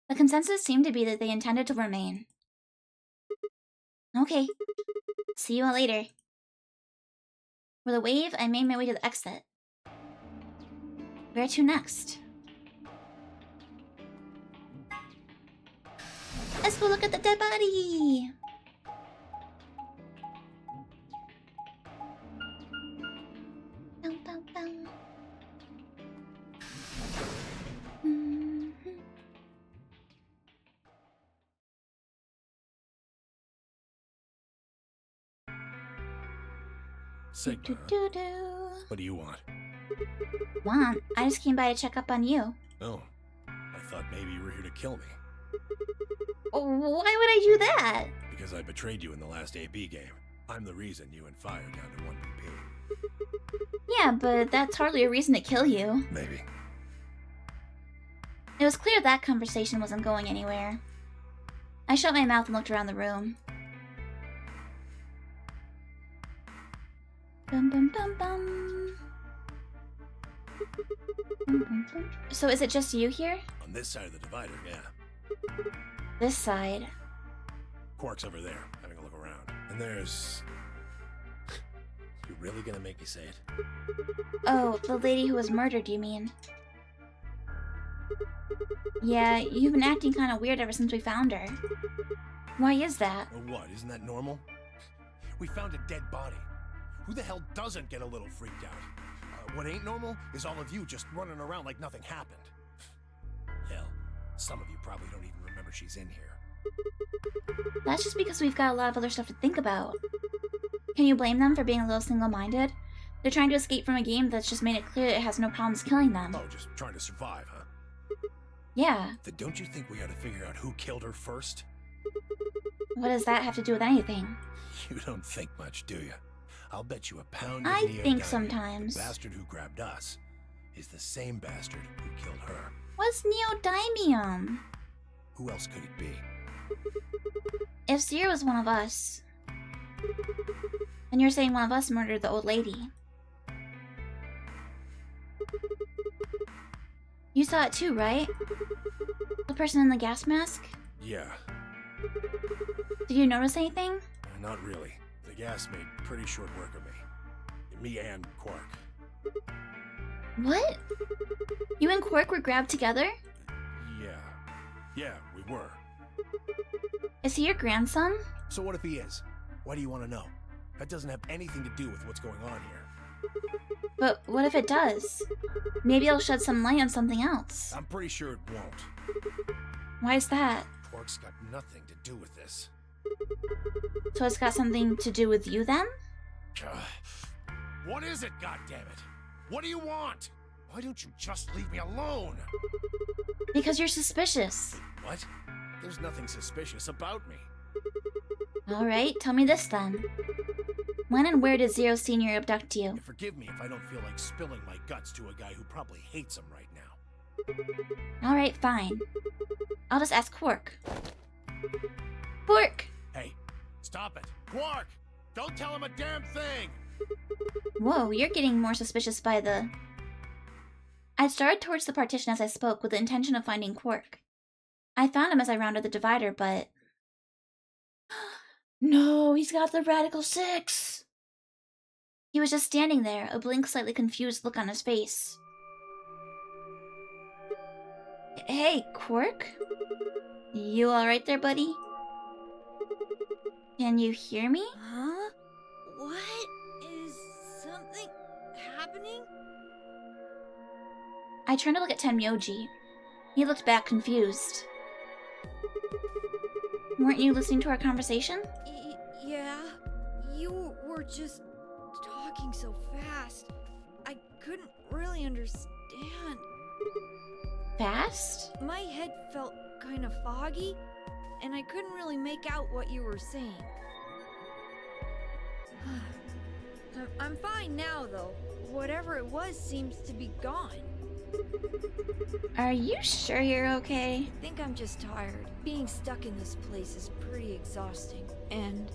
The consensus seemed to be that they intended to remain. Okay. See you all later. With a wave, I made my way to the exit. Where to next? Let's go look at the dead body! Dum, dum, dum. Sigma. What do you want? Want? I just came by to check up on you. Oh, I thought maybe you were here to kill me. Why would I do that? Because I betrayed you in the last AB game. I'm the reason you and Fire down to 1 PP. Yeah, but that's hardly a reason to kill you. Maybe. It was clear that conversation wasn't going anywhere. I shut my mouth and looked around the room. Bum, bum, bum, bum. Bum, bum, bum. So is it just you here? On this side of the divider, yeah. This side. Quark's over there, having a look around. And there's... You really gonna make me say it? Oh, the lady who was murdered, you mean? Yeah, you've been acting kind of weird ever since we found her. Why is that? Or what, isn't that normal? We found a dead body. Who the hell doesn't get a little freaked out? What ain't normal is all of you just running around like nothing happened. Hell, some of you probably don't even remember she's in here. That's just because we've got a lot of other stuff to think about. Can you blame them for being a little single-minded? They're trying to escape from a game that's just made it clear it has no problems killing them. Oh, just trying to survive, huh? Yeah. Then don't you think we ought to figure out who killed her first? What does that have to do with anything? You don't think much, do you? I'll bet you a pound I of think neodymium sometimes. The bastard who grabbed us is the same bastard who killed her. What's neodymium? Who else could it be? If Zero was one of us, then you're saying one of us murdered the old lady. saw it too, right? The person in the gas mask? Yeah, Did you notice anything? not really. The gas made pretty short work of me. Me and Quark. What? You and Quark were grabbed together? Yeah, we were. Is he your grandson? So what if he is? Why do you want to know? That doesn't have anything to do with what's going on here. But what if it does? Maybe it'll shed some light on something else. I'm pretty sure it won't. Why is that? Quark's got nothing to do with this. So it's got something to do with you then? What is it, goddammit? What do you want? Why don't you just leave me alone? Because you're suspicious. What? There's nothing suspicious about me. Alright, tell me this then. When and where did Zero Senior abduct you? And forgive me if I don't feel like spilling my guts to a guy who probably hates him right now. Alright, fine. I'll just ask Quark. Quark! Hey, stop it. Quark! Don't tell him a damn thing! Whoa, you're getting more suspicious by the... I started towards the partition as I spoke with the intention of finding Quark. I found him as I rounded the divider, but... No, he's got the Radical 6! He was just standing there, a blank, slightly confused look on his face. Hey, Quark? You alright there, buddy? Can you hear me? Huh? What? Is something happening? I turned to look at Tenmyoji. He looked back confused. Weren't you listening to our conversation? Yeah. You were just talking so fast. I couldn't really understand. Fast? My head felt kind of foggy, and I couldn't really make out what you were saying. I'm fine now, though. Whatever it was seems to be gone. Are you sure you're okay? I think I'm just tired. Being stuck in this place is pretty exhausting. And...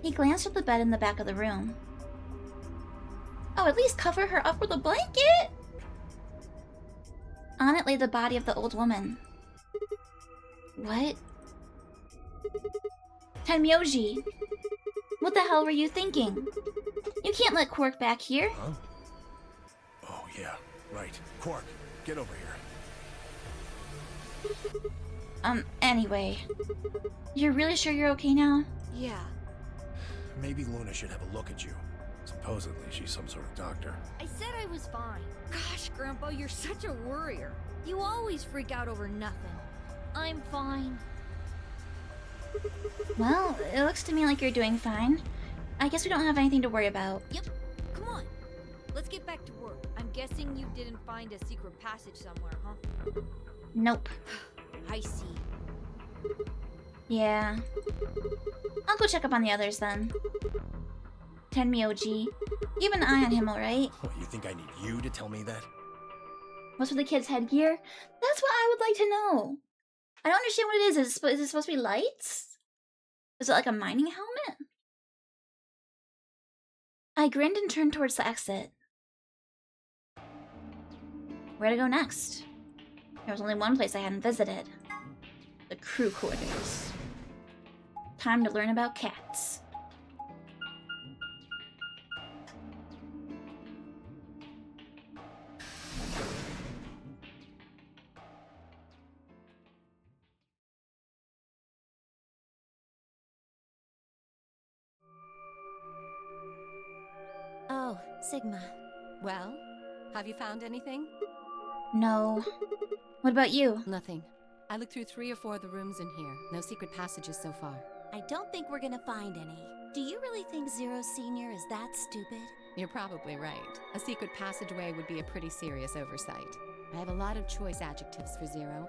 He glanced at the bed in the back of the room. Oh, at least cover her up with a blanket! On it lay the body of the old woman. What? Tenmyoji! What the hell were you thinking? You can't let Quark back here. Huh? Oh, yeah, right. Quark, get over here. Anyway. You're really sure you're okay now? Yeah. Maybe Luna should have a look at you. Supposedly, she's some sort of doctor. I said I was fine. Gosh, Grandpa, you're such a worrier. You always freak out over nothing. I'm fine. Well, it looks to me like you're doing fine. I guess we don't have anything to worry about. Yep. Come on. Let's get back to work. I'm guessing you didn't find a secret passage somewhere, huh? Nope. I see. Yeah. I'll go check up on the others then. Tenmyoji, keep an eye on him, alright? What, you think I need you to tell me that? What's with the kid's headgear? That's what I would like to know. I don't understand what it is. Is it supposed to be lights? Is it like a mining helmet? I grinned and turned towards the exit. Where to go next? There was only one place I hadn't visited. The crew quarters. Time to learn about cats. Oh, Sigma. Well, have you found anything? No. What about you? Nothing. I looked through 3 or 4 of the rooms in here. No secret passages so far. I don't think we're gonna find any. Do you really think Zero Senior is that stupid? You're probably right. A secret passageway would be a pretty serious oversight. I have a lot of choice adjectives for Zero,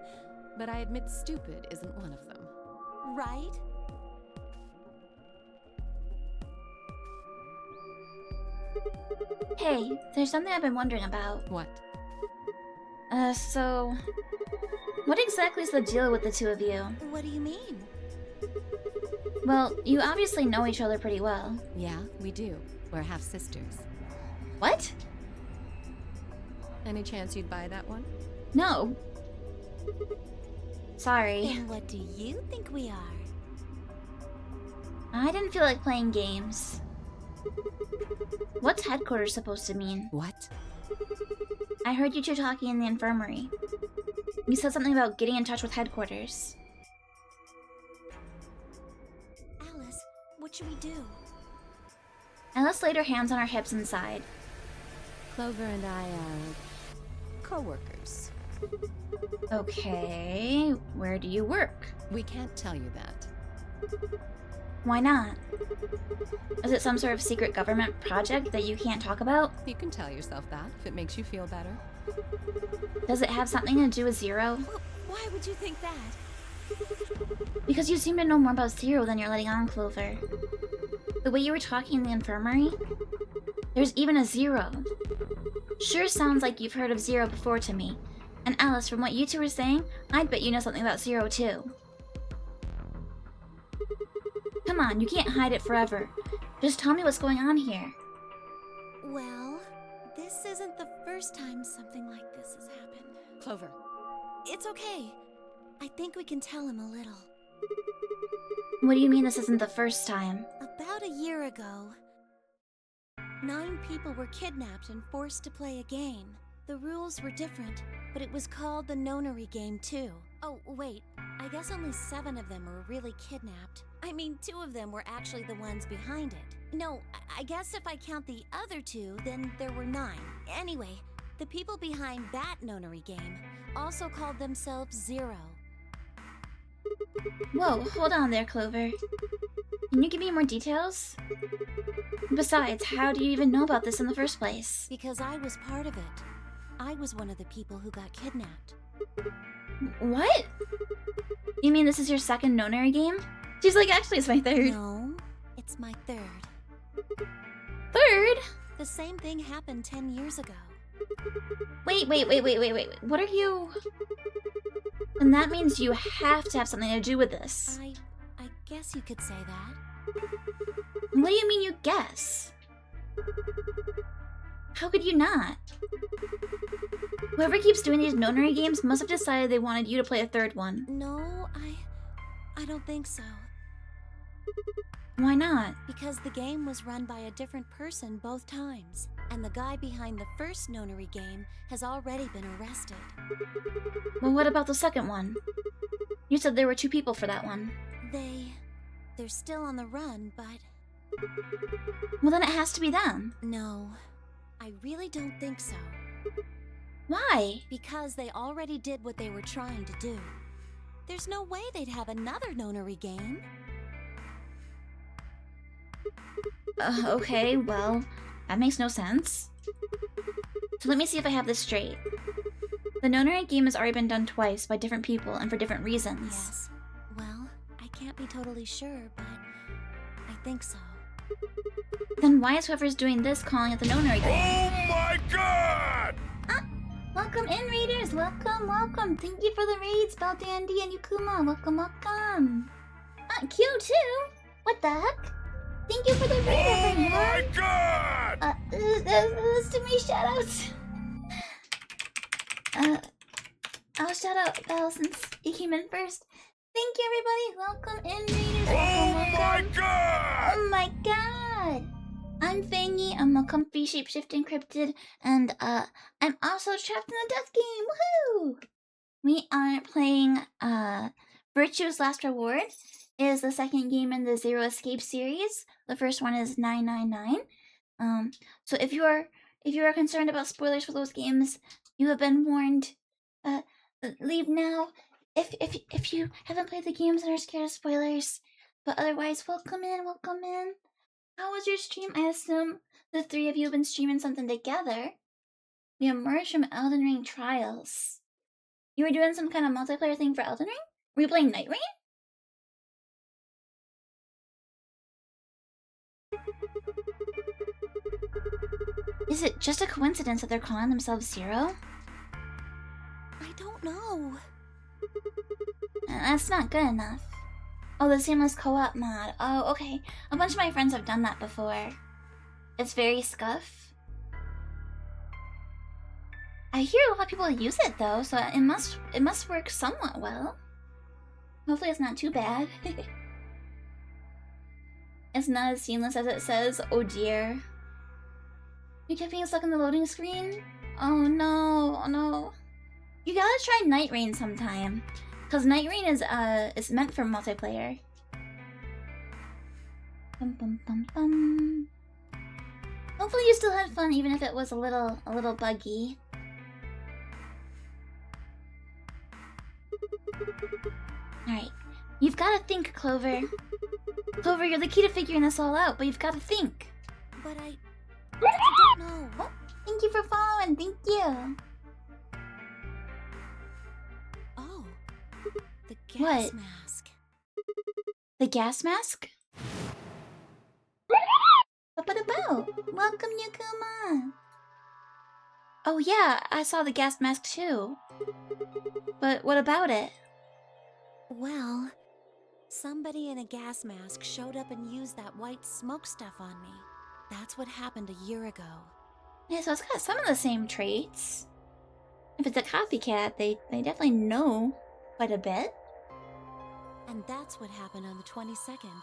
but I admit stupid isn't one of them. Right? Hey, there's something I've been wondering about. What? So... What exactly is the deal with the two of you? What do you mean? Well, you obviously know each other pretty well. Yeah, we do. We're half-sisters. What? Any chance you'd buy that one? No. Sorry. And what do you think we are? I didn't feel like playing games. What's headquarters supposed to mean? What? I heard you two talking in the infirmary. You said something about getting in touch with headquarters. Alice, what should we do? Alice laid her hands on her hips and sighed. Clover and I are co-workers. Okay, where do you work? We can't tell you that. Why not? Is it some sort of secret government project that you can't talk about? You can tell yourself that if it makes you feel better. Does it have something to do with Zero? Well, why would you think that? Because you seem to know more about Zero than you're letting on, Clover. The way you were talking in the infirmary, there's even a Zero. Sure sounds like you've heard of Zero before to me. And Alice, from what you two were saying, I'd bet you know something about Zero too. Come on, you can't hide it forever. Just tell me what's going on here. Well, this isn't the first time something like this has happened. Clover. It's okay. I think we can tell him a little. What do you mean this isn't the first time? About a year ago, 9 people were kidnapped and forced to play a game. The rules were different, but it was called the Nonary game too. Oh, wait. I guess only 7 of them were really kidnapped. I mean, 2 of them were actually the ones behind it. No, I guess if I count the other 2, then there were 9. Anyway, the people behind that Nonary game also called themselves Zero. Whoa, hold on there, Clover. Can you give me more details? Besides, how do you even know about this in the first place? Because I was part of it. I was one of the people who got kidnapped. What? You mean this is your second Nonary game? She's like, actually, it's my third. No, it's my 3rd. Third? The same thing happened 10 years ago. Wait. What are you... And that means you have to have something to do with this. I guess you could say that. What do you mean you guess? How could you not? Whoever keeps doing these Nonary games must have decided they wanted you to play a third one. No, I don't think so. Why not? Because the game was run by a different person both times, and the guy behind the first Nonary game has already been arrested. Well, what about the second one? You said there were 2 people for that one. They're still on the run, but... Well, then it has to be them. No, I really don't think so. Why? Because they already did what they were trying to do. There's no way they'd have another Nonary game. Okay, well, that makes no sense. So let me see if I have this straight. The Nonary game has already been done twice by different people and for different reasons. Yes. Well, I can't be totally sure, but I think so. Then why is whoever's doing this calling it the Nonary game? Oh my god! Welcome in, raiders! Welcome! Thank you for the raids, Baldandy and Yukuma! Welcome! Q too? What the heck? Thank you for the raid, everyone! Oh my god! This to me, shoutouts! I'll shout out Belle since he came in first. Thank you, everybody! Welcome in, raiders! Oh my god! Oh my god! I'm Fangy, I'm a comfy shapeshift encrypted, and I'm also trapped in a death game. Woohoo! We are playing Virtue's Last Reward. It is the second game in the Zero Escape series. The first one is 999. So if you are concerned about spoilers for those games, you have been warned. Leave now. If you haven't played the games and are scared of spoilers, but otherwise, welcome in. How was your stream? I assume the 3 of you have been streaming something together. We emerged from Elden Ring Trials. You were doing some kind of multiplayer thing for Elden Ring? Were you playing Night Rain? Is it just a coincidence that they're calling themselves Zero? I don't know. That's not good enough. Oh, the seamless co-op mod. Oh, okay. A bunch of my friends have done that before. It's very scuff. I hear a lot of people use it though, so it must work somewhat well. Hopefully it's not too bad. It's not as seamless as it says. Oh dear. You kept being stuck in the loading screen? Oh no, oh no. You gotta try Night Rain sometime. Cause Night Rain is meant for multiplayer. Bum, bum, bum, bum. Hopefully you still had fun even if it was a little buggy. Alright. You've gotta think, Clover. Clover, you're the key to figuring this all out, but you've gotta think. But I don't know. Oh, thank you for following, thank you. Oh, the gas What? mask. The gas mask? Ba-ba-da-bow. Welcome, Yukuma. Oh yeah, I saw the gas mask too. But what about it? Well, somebody in a gas mask showed up and used that white smoke stuff on me. That's what happened a year ago. Yeah, so it's got some of the same traits. If it's a copycat, they definitely know quite a bit. And that's what happened on the 22nd.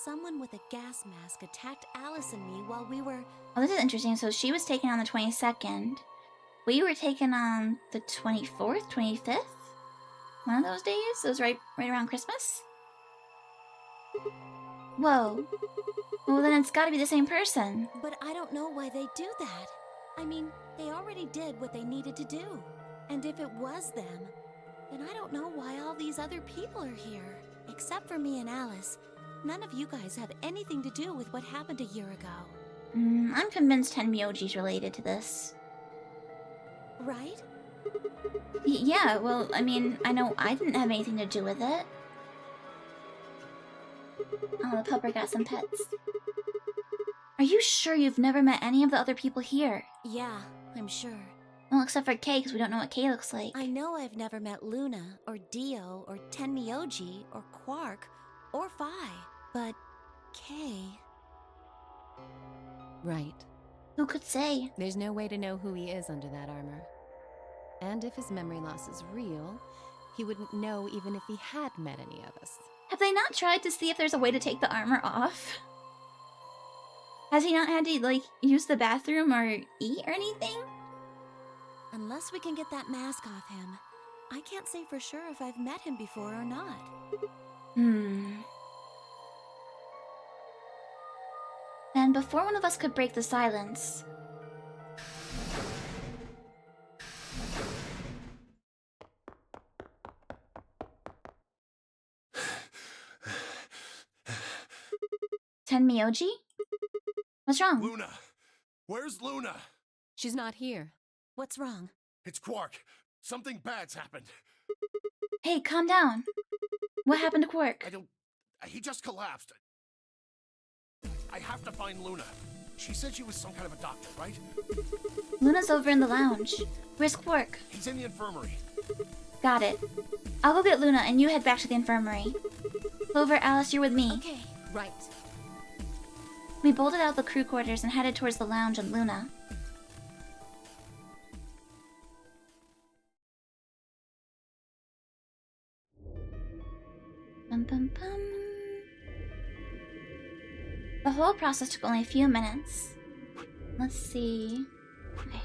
Someone with a gas mask attacked Alice and me while we were... Oh, this is interesting. So she was taken on the 22nd. We were taken on the 24th, 25th? One of those days? It was right around Christmas? Whoa. Well, then it's gotta be the same person. But I don't know why they do that. I mean, they already did what they needed to do. And if it was them, then I don't know why all these other people are here. Except for me and Alice. None of you guys have anything to do with what happened a year ago. I'm convinced Tenmyoji's related to this. Right? Yeah, well, I mean, I know I didn't have anything to do with it. Oh, the pupper got some pets. Are you sure you've never met any of the other people here? Yeah, I'm sure. Well, except for Kay, because we don't know what Kay looks like. I know I've never met Luna, or Dio, or Tenmyoji, or Quark, or Phi, but Kay... Right. Who could say? There's no way to know who he is under that armor. And if his memory loss is real, he wouldn't know even if he had met any of us. Have they not tried to see if there's a way to take the armor off? Has he not had to, like, use the bathroom or eat or anything? Unless we can get that mask off him, I can't say for sure if I've met him before or not. Then before one of us could break the silence... Tenmyoji? What's wrong? Luna! Where's Luna? She's not here. What's wrong? It's Quark. Something bad's happened. Hey, calm down. What happened to Quark? He just collapsed. I have to find Luna. She said she was some kind of a doctor, right? Luna's over in the lounge. Where's Quark? He's in the infirmary. Got it. I'll go get Luna and you head back to the infirmary. Clover, Alice, you're with me. Okay. Right. We bolted out the crew quarters and headed towards the lounge and Luna. Bum, bum, bum. The whole process took only a few minutes. Let's see... Okay.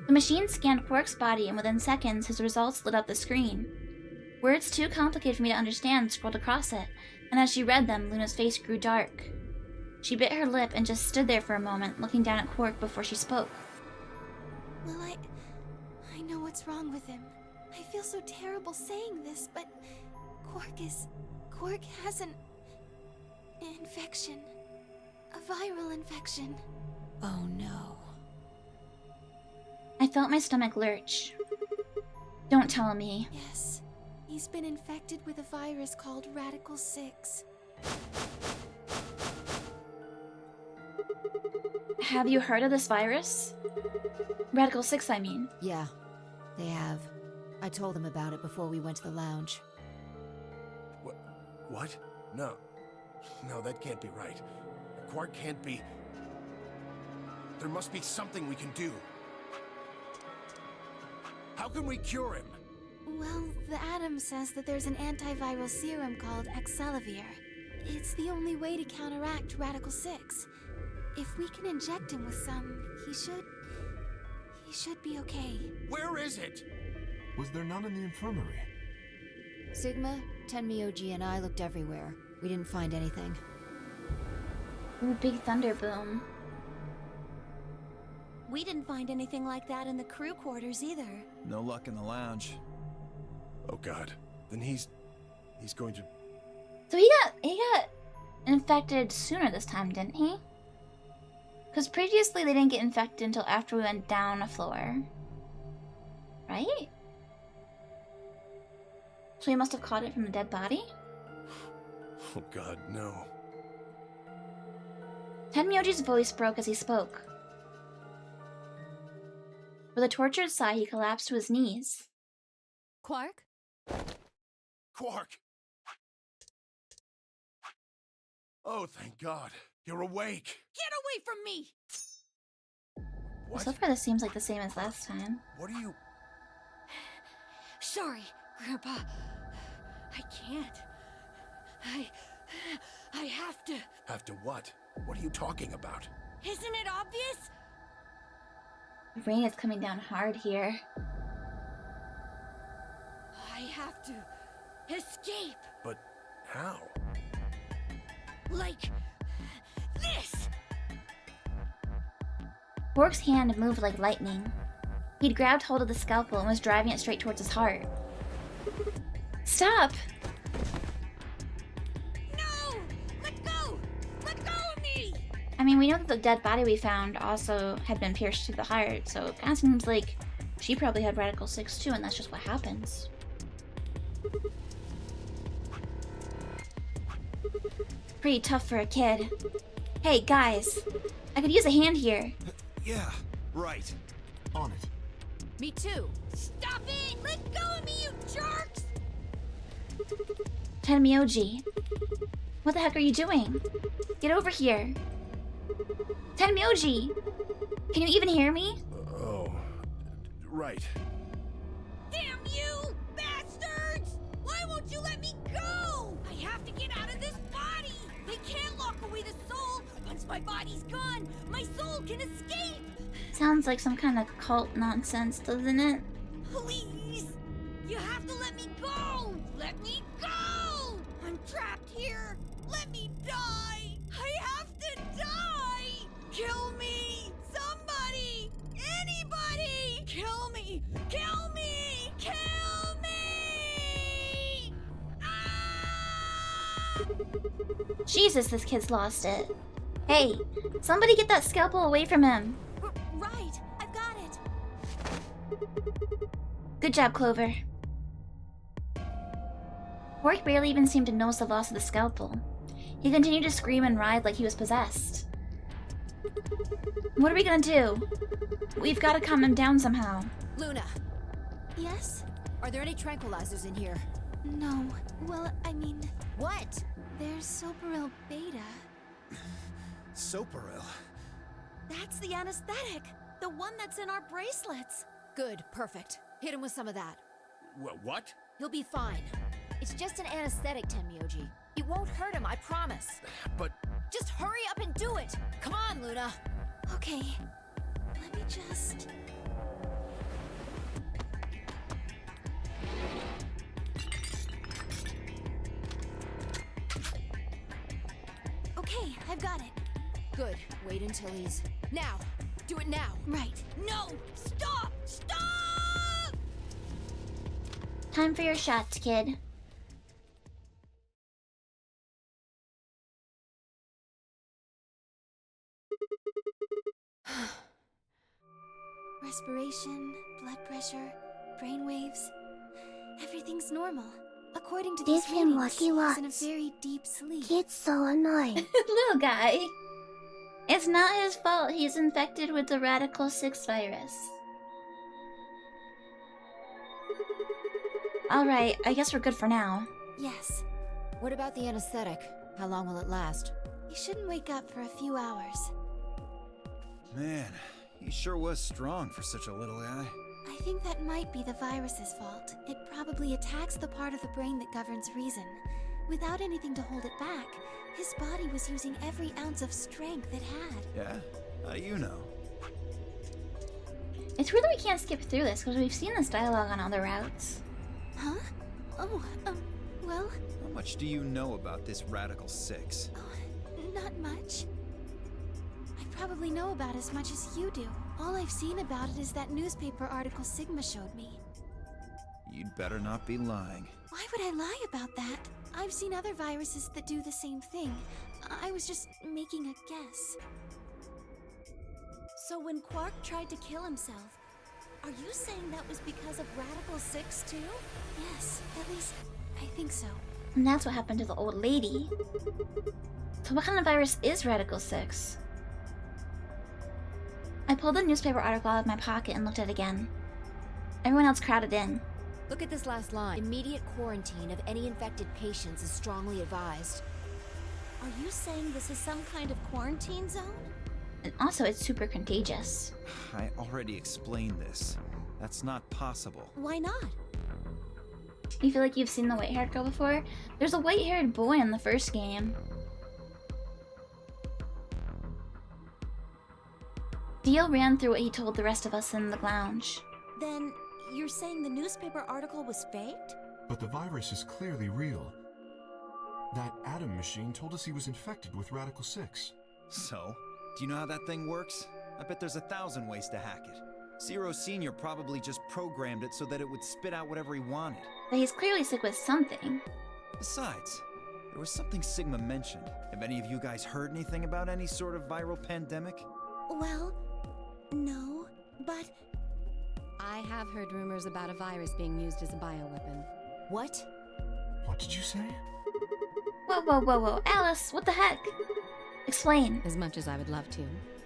The machine scanned Quark's body and within seconds his results lit up the screen. Words too complicated for me to understand scrolled across it, and as she read them, Luna's face grew dark. She bit her lip and just stood there for a moment, looking down at Quark before she spoke. Well, I know what's wrong with him. I feel so terrible saying this, but Quark has an infection. A viral infection. Oh no. I felt my stomach lurch. Don't tell me. Yes. He's been infected with a virus called Radical 6. Have you heard of this virus? Radical 6, I mean. Yeah, they have. I told them about it before we went to the lounge. What? No. No, that can't be right. Quark can't be... There must be something we can do. How can we cure him? Well, the Atom says that there's an antiviral serum called Excelavir. It's the only way to counteract Radical 6. If we can inject him with some, he should be okay. Where is it? Was there none in the infirmary? Sigma, Tenmyoji, and I looked everywhere. We didn't find anything. Ooh, big thunder boom. We didn't find anything like that in the crew quarters either. No luck in the lounge. Oh god. Then he's going to... So he got infected sooner this time, didn't he? Because previously they didn't get infected until after we went down a floor. Right? So he must have caught it from the dead body? Oh god, no. Tenmyoji's voice broke as he spoke. With a tortured sigh, he collapsed to his knees. Quark? Quark! Oh, thank god. You're awake. Get away from me! What? So far this seems like the same as last time. What are you... Sorry, Grandpa. I can't. I have to. Have to what? What are you talking about? Isn't it obvious? The rain is coming down hard here. I have to escape. But how? Like this! Bork's hand moved like lightning. He'd grabbed hold of the scalpel and was driving it straight towards his heart. Stop! No! Let go! Let go of me! I mean, we know that the dead body we found also had been pierced through the heart, so it kind of seems like she probably had Radical 6 too, and that's just what happens. Pretty tough for a kid. Hey, guys. I could use a hand here. Yeah, right. On it. Me too. Stop it! Let go of me, you jerks! Tenmyoji. What the heck are you doing? Get over here. Tenmyoji! Can you even hear me? Oh... Right. Damn you, bastards! Why won't you let me go? I have to get out of this body! They can't lock away the soul! Once my body's gone, my soul can escape! Sounds like some kind of cult nonsense, doesn't it? Please! You have to let me go! Let me go! I'm trapped here! Let me die! I have to die! Kill me! Somebody! Anybody! Kill me! Kill me! Kill me! Ah! Jesus, this kid's lost it. Hey, somebody get that scalpel away from him. Right, I've got it. Good job, Clover. Bork barely even seemed to notice the loss of the scalpel. He continued to scream and writhe like he was possessed. What are we gonna do? We've gotta calm him down somehow. Luna, Yes? are there any tranquilizers in here? No. Well, I mean, What? there's Soparil Beta. Soparil. That's the anesthetic. The one that's in our bracelets. Good, perfect. Hit him with some of that. What? He'll be fine. It's just an anesthetic, Tenmyoji. It won't hurt him, I promise. But... Just hurry up and do it! Come on, Luna! Okay. Let me just... Okay, I've got it. Good. Wait until he's... Now! Do it now! Right. No! Stop! Stop! Time for your shots, kid. Respiration, blood pressure, brain waves. Everything's normal. According to these Give him readings, what he he's in a wants. very deep sleep. Kid's so annoying. Little guy. It's not his fault he's infected with the Radical 6 virus. Alright, I guess we're good for now. Yes. What about the anesthetic? How long will it last? He shouldn't wake up for a few hours. Man, he sure was strong for such a little guy. I think that might be the virus's fault. It probably attacks the part of the brain that governs reason. Without anything to hold it back, his body was using every ounce of strength it had. Yeah? How do you know? It's weird that we can't skip through this because we've seen this dialogue on other routes. Huh? Oh, well... How much do you know about this Radical 6? Not much. I probably know about as much as you do. All I've seen about it is that newspaper article Sigma showed me. You'd better not be lying. Why would I lie about that? I've seen other viruses that do the same thing. I was just making a guess. So when Quark tried to kill himself, are you saying that was because of Radical 6 too? Yes, at least I think so. And that's what happened to the old lady. So what kind of virus is Radical 6? I pulled the newspaper article out of my pocket and looked at it again. Everyone else crowded in. Look at this last line. Immediate quarantine of any infected patients is strongly advised. Are you saying this is some kind of quarantine zone? And also, it's super contagious. I already explained this. That's not possible. Why not? You feel like you've seen the white-haired girl before? There's a white-haired boy in the first game. Dio ran through what he told the rest of us in the lounge. Then, you're saying the newspaper article was faked? But the virus is clearly real. That Adam machine told us he was infected with Radical 6. So? Do you know how that thing works? I bet there's 1,000 ways to hack it. Zero Senior probably just programmed it so that it would spit out whatever he wanted. But he's clearly sick with something. Besides, there was something Sigma mentioned. Have any of you guys heard anything about any sort of viral pandemic? Well, no, but... I have heard rumors about a virus being used as a bioweapon. What? What did you say? Whoa, whoa, whoa, whoa. Alice, what the heck? Explain. As much as I would love to.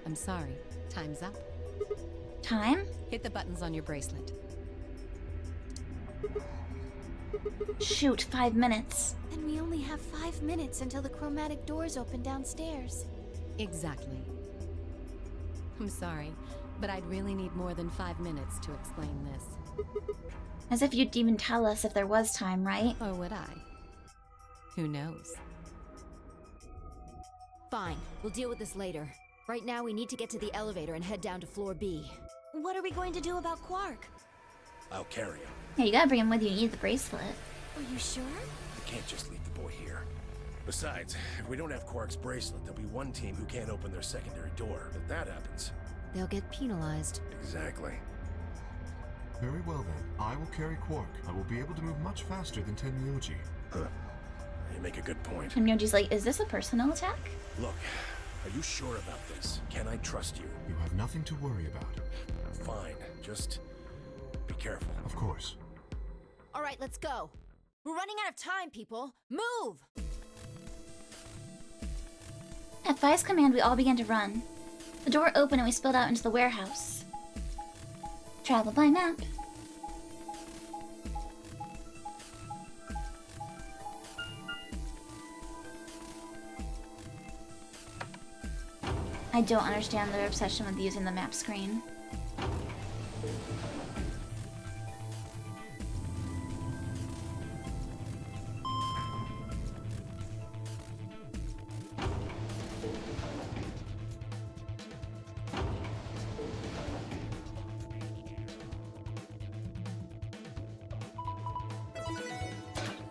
I'm sorry. Time's up. Time? Hit the buttons on your bracelet. Shoot, 5 minutes. And we only have 5 minutes until the chromatic doors open downstairs. Exactly. I'm sorry, but I'd really need more than 5 minutes to explain this. As if you'd even tell us if there was time, right? Or would I? Who knows? Fine, we'll deal with this later. Right now, we need to get to the elevator and head down to floor B. What are we going to do about Quark? I'll carry him. Yeah, you gotta bring him with you. You need the bracelet. Are you sure? I can't just leave the boy here. Besides, if we don't have Quark's bracelet, there'll be one team who can't open their secondary door. If that happens... They'll get penalized. Exactly. Very well then. I will carry Quark. I will be able to move much faster than Tenmyoji. Huh. You make a good point. And Myoji's like, is this a personal attack? Look, are you sure about this? Can I trust you? You have nothing to worry about. Fine. Just be careful. Of course. All right, let's go. We're running out of time, people. Move! At Fi's command, we all began to run. The door opened and we spilled out into the warehouse. Travel by map. I don't understand their obsession with using the map screen.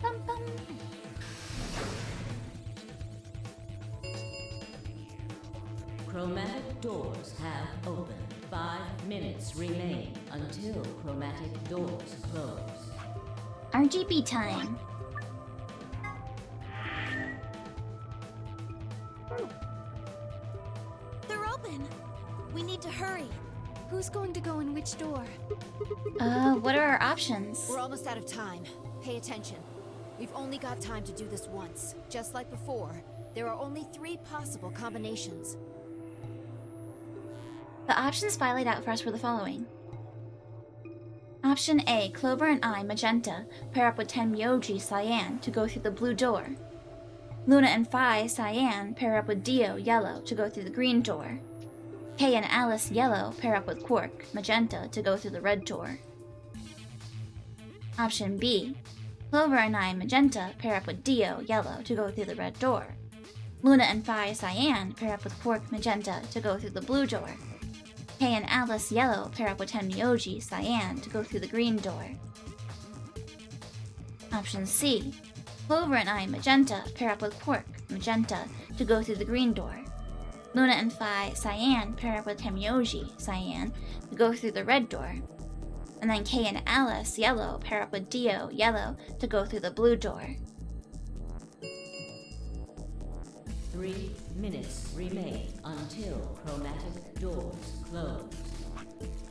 Bum, bum. Chromatic doors have opened. 5 minutes remain until chromatic doors close. RGB time. They're open! We need to hurry. Who's going to go in which door? What are our options? We're almost out of time. Pay attention. We've only got time to do this once. Just like before, there are only 3 possible combinations. The options Fi laid out for us were the following. Option A, Clover and I, Magenta, pair up with Tenmyoji, Cyan, to go through the blue door. Luna and Fi, Cyan, pair up with Dio, Yellow, to go through the green door. Kay and Alice Yellow pair up with Quark Magenta to go through the red door. Option B. Clover and I Magenta pair up with Dio Yellow to go through the red door. Luna and Phi Cyan pair up with Quark Magenta to go through the blue door. Kay and Alice Yellow pair up with Tenmyoji Cyan to go through the green door. Option C. Clover and I Magenta pair up with Quark Magenta to go through the green door. Luna and Phi Cyan pair up with Tenmyoji Cyan to go through the red door. And then Kay and Alice Yellow pair up with Dio Yellow to go through the blue door. 3 minutes remain until chromatic doors close.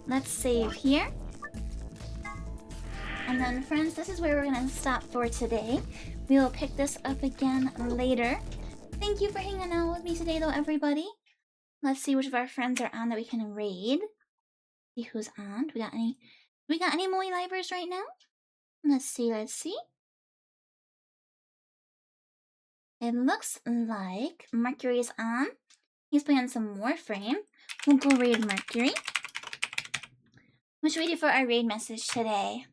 Let's save here. And then, friends, this is where we're going to stop for today. We will pick this up again later. Thank you for hanging out with me today, though, everybody. Let's see which of our friends are on that we can raid. See who's on. Do we got any Moe Livers right now? Let's see. It looks like Mercury's on. He's playing some Warframe. We'll go raid Mercury. What should we do for our raid message today?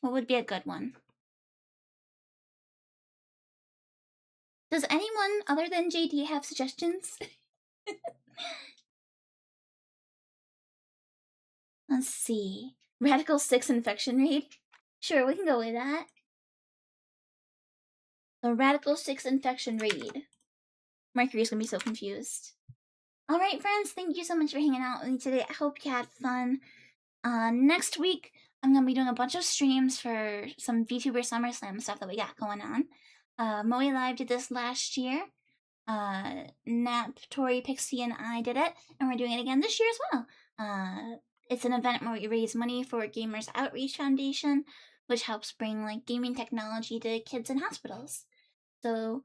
What would be a good one? Does anyone other than JD have suggestions? Let's see. Radical 6 infection raid? Sure, we can go with that. The Radical 6 infection raid. Mercury's gonna be so confused. Alright, friends, thank you so much for hanging out with me today. I hope you had fun. Next week, I'm gonna be doing a bunch of streams for some VTuber SummerSlam stuff that we got going on. Moe Live did this last year. Nap, Tori, Pixie, and I did it, and we're doing it again this year as well. It's an event where we raise money for Gamers Outreach Foundation, which helps bring like gaming technology to kids in hospitals. So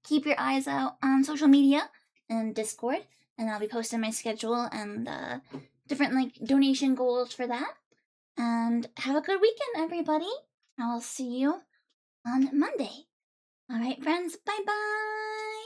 keep your eyes out on social media and Discord, and I'll be posting my schedule and different like donation goals for that. And have a good weekend, everybody. I will see you on Monday. All right, friends. Bye-bye.